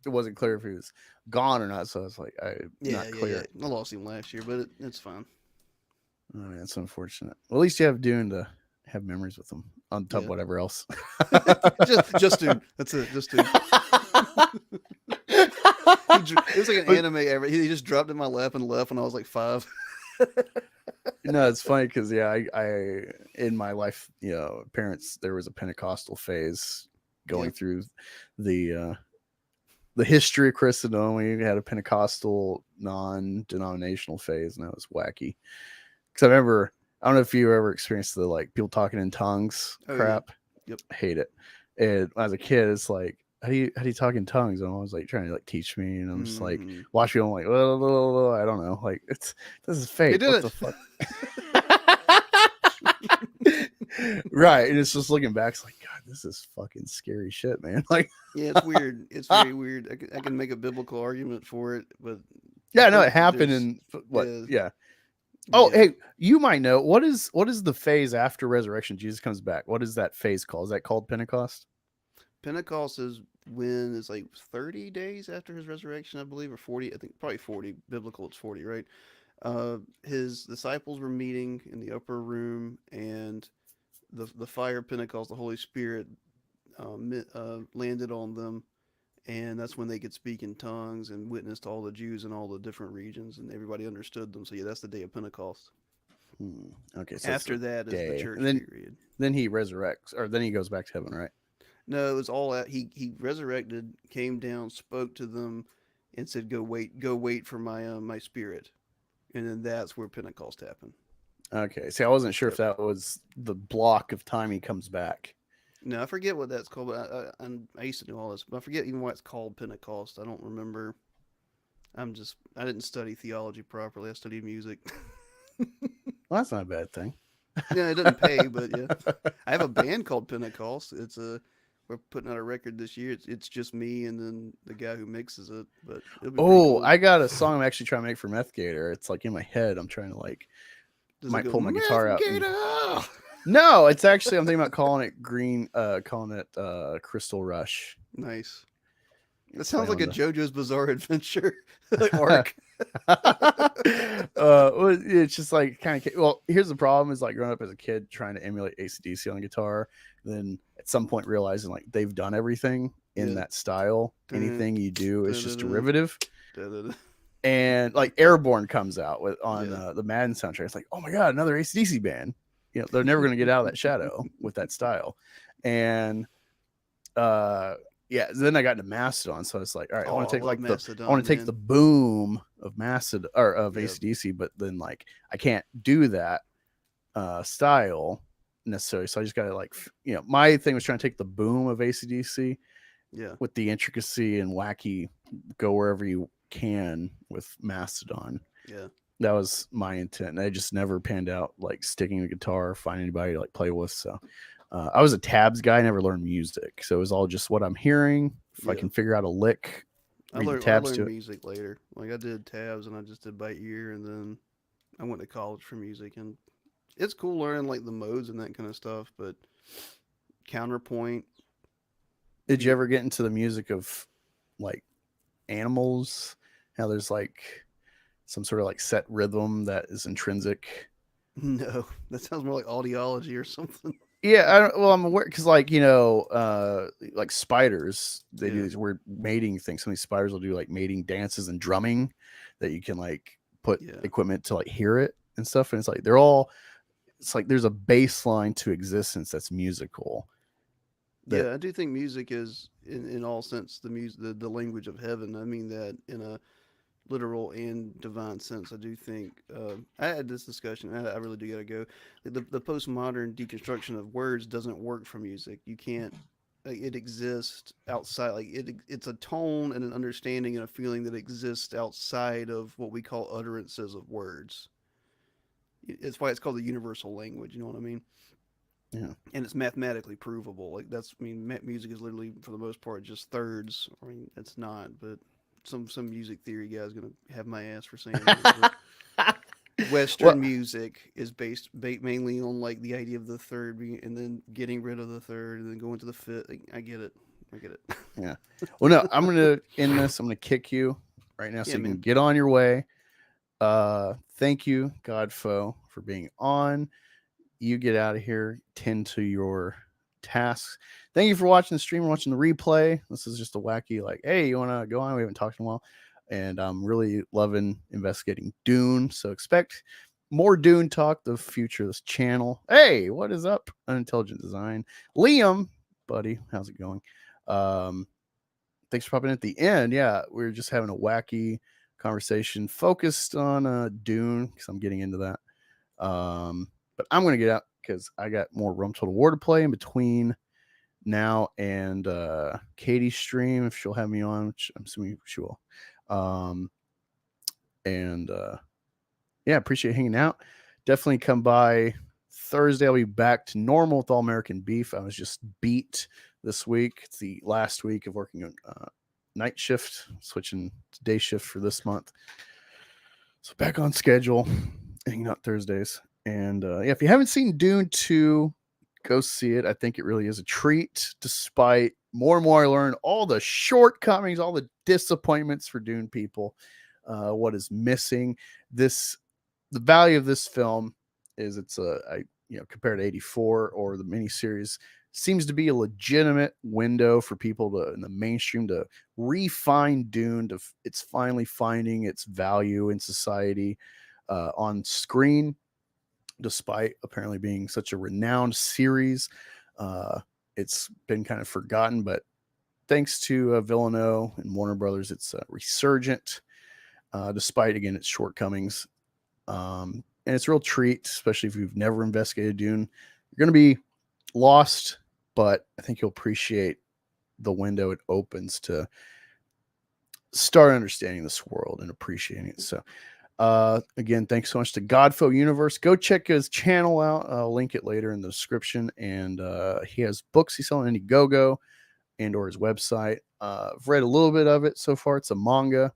it wasn't clear if he was gone or not. So I was like, not clear. Yeah. I lost him last year, but it's fine. I mean, that's unfortunate. Well, at least you have Dune to have memories with him on top of whatever else. just Dune. That's it. Just Dune. It was like an anime. He just dropped in my lap and left when I was like 5. No, it's funny because I in my life, parents, there was a Pentecostal phase going through the history of Christendom. We had a Pentecostal non-denominational phase, and that was wacky. Because I remember, I don't know if you ever experienced the like people talking in tongues crap. Yeah. Yep. I hate it. And as a kid, it's like, how do you talk in tongues? And I was like trying to like teach me, and I'm just like watching. I'm like, I don't know. Like this is fake. What the fuck? Right. And it's just looking back, it's like, God, this is fucking scary shit, man. Like, yeah, it's weird. It's very weird. I can make a biblical argument for it, but yeah, no, it happened in what? Yeah. Oh, hey, you might know what is the phase after resurrection? Jesus comes back. What is that phase called? Is that called Pentecost? Pentecost is when it's like 30 days after his resurrection, I believe, or 40. I think probably 40. Biblical, it's 40, right? His disciples were meeting in the upper room, and the fire of Pentecost, the Holy Spirit, landed on them, and that's when they could speak in tongues and witness to all the Jews in all the different regions, and everybody understood them. So yeah, that's the day of Pentecost. Okay. So after that is the church period. Then he resurrects, or then he goes back to heaven, right? No, it was all out. He resurrected, came down, spoke to them, and said, go wait for my spirit." And then that's where Pentecost happened. Okay. See, I wasn't sure if Yep. that was the block of time he comes back. No, I forget what that's called, but I used to know all this, but I forget even why it's called Pentecost. I don't remember. I didn't study theology properly. I studied music. Well, that's not a bad thing. Yeah, it doesn't pay, but yeah, I have a band called Pentecost. We're putting out a record this year. It's just me and then the guy who mixes it, but it'll be pretty Oh, cool. I got a song I'm actually trying to make for Meth Gator. It's like in my head. I'm trying to like Does it might go pull my Meth guitar out and Gator? no, it's actually I'm thinking about calling it Crystal Rush. Nice. That Play sounds like on a the JoJo's Bizarre Adventure arc. it's just like kind of well, here's the problem is like growing up as a kid trying to emulate AC/DC on the guitar, then at some point realizing like they've done everything in Yeah. that style. Dun, Anything you do is dun, just dun, dun, derivative. dun, dun, dun. And like Airborne comes out with on Yeah. the Madden soundtrack. It's like, oh my god, another AC/DC band. You know, they're never going to get out of that shadow with that style. And yeah, then I got into Mastodon, so it's like, all right, I Oh, want I to take love like I want Mastodon, to take man. the boom of Mastodon or of Yeah. AC/DC, but then like I can't do that style necessarily. So I just got to like, my thing was trying to take the boom of AC/DC Yeah. with the intricacy and wacky, go wherever you can with Mastodon. Yeah. That was my intent. And I just never panned out like sticking the guitar, find anybody to like play with. So I was a tabs guy, never learned music. So it was all just what I'm hearing. If I Yeah. can figure out a lick, read the I tabs to learned it. music later. Like I did tabs and I just did by ear, and then I went to college for music, and it's cool learning like the modes and that kind of stuff. But counterpoint, Did you be ever get into the music of like animals? How there's like some sort of like set rhythm that is intrinsic. no, that sounds more like audiology or something. Yeah, well, I'm aware because, like, like spiders, they do Yeah. these weird mating things. Some of these spiders will do like mating dances and drumming that you can like put Yeah. equipment to like hear it and stuff. And it's like it's like there's a baseline to existence that's musical. That Yeah, I do think music is, in all sense, the language of heaven. I mean that in a literal and divine sense. I do think I had this discussion. I really do gotta go. The postmodern deconstruction of words doesn't work for music. You can't. Like, it exists outside. Like it's a tone and an understanding and a feeling that exists outside of what we call utterances of words. It's why it's called the universal language. You know what I mean? yeah. And it's mathematically provable. Like that's, I mean, music is literally for the most part just thirds. I mean, it's not, but some music theory guy's gonna have my ass for saying that. But Well, Western music is based mainly on like the idea of the third being, and then getting rid of the third, and then going to the fifth. Like, I get it. I get it. yeah. Well, no, I'm gonna end this. I'm gonna kick you right now so Yeah, you can man. get on your way. Thank you, Godfoe, for being on. You get out of here, tend to your tasks. Thank you for watching the stream, watching the replay. This is just a wacky, like, hey, you want to go on? We haven't talked in a while. And I'm really loving investigating Dune. So expect more Dune talk, the future of this channel. Hey, what is up? Unintelligent Design. Liam, buddy, how's it going? Thanks for popping in at the end. Yeah, we are just having a wacky conversation focused on Dune because I'm getting into that. But I'm going to get out because I got more Rum Total War to play in between now and Katie's stream, if she'll have me on, which I'm assuming she will. And yeah, appreciate hanging out. Definitely come by Thursday. I'll be back to normal with All American Beef. I was just beat this week. It's the last week of working on night shift, switching to day shift for this month. So back on schedule, hanging out Thursdays. And yeah, if you haven't seen Dune 2, go see it. I think it really is a treat, despite more and more I learn all the shortcomings, all the disappointments for Dune people. What is missing? The value of this film is it's compared to 84 or the miniseries, seems to be a legitimate window for people to in the mainstream to refine Dune. It's finally finding its value in society on screen, despite apparently being such a renowned series. it's been kind of forgotten, but thanks to Villeneuve and Warner Brothers, it's resurgent, despite, again, its shortcomings. And it's a real treat, especially if you've never investigated Dune. You're going to be lost, but I think you'll appreciate the window it opens to start understanding this world and appreciating it. So, again, thanks so much to Godfoe Universe. Go check his channel out. I'll link it later in the description. And he has books he's selling on Indiegogo and or his website. I've read a little bit of it so far. It's a manga.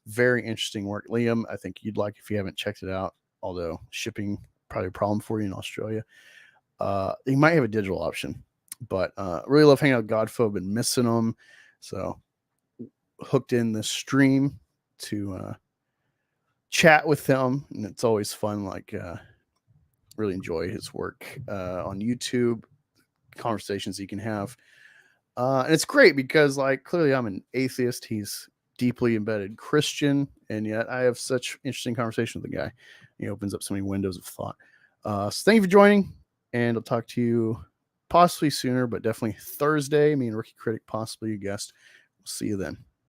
Very interesting work. Liam, I think you'd like if you haven't checked it out, although shipping probably a problem for you in Australia. You might have a digital option, but really love hanging out with Godfoe. Been missing him. So hooked in this stream to chat with him, and it's always fun. Like really enjoy his work on YouTube, conversations he can have, and it's great because like clearly I'm an atheist, he's deeply embedded Christian, and yet I have such interesting conversation with the guy. He opens up so many windows of thought. So thank you for joining, and I'll talk to you possibly sooner, but definitely Thursday. Me and Rookie Critic, possibly a guest. We'll see you then.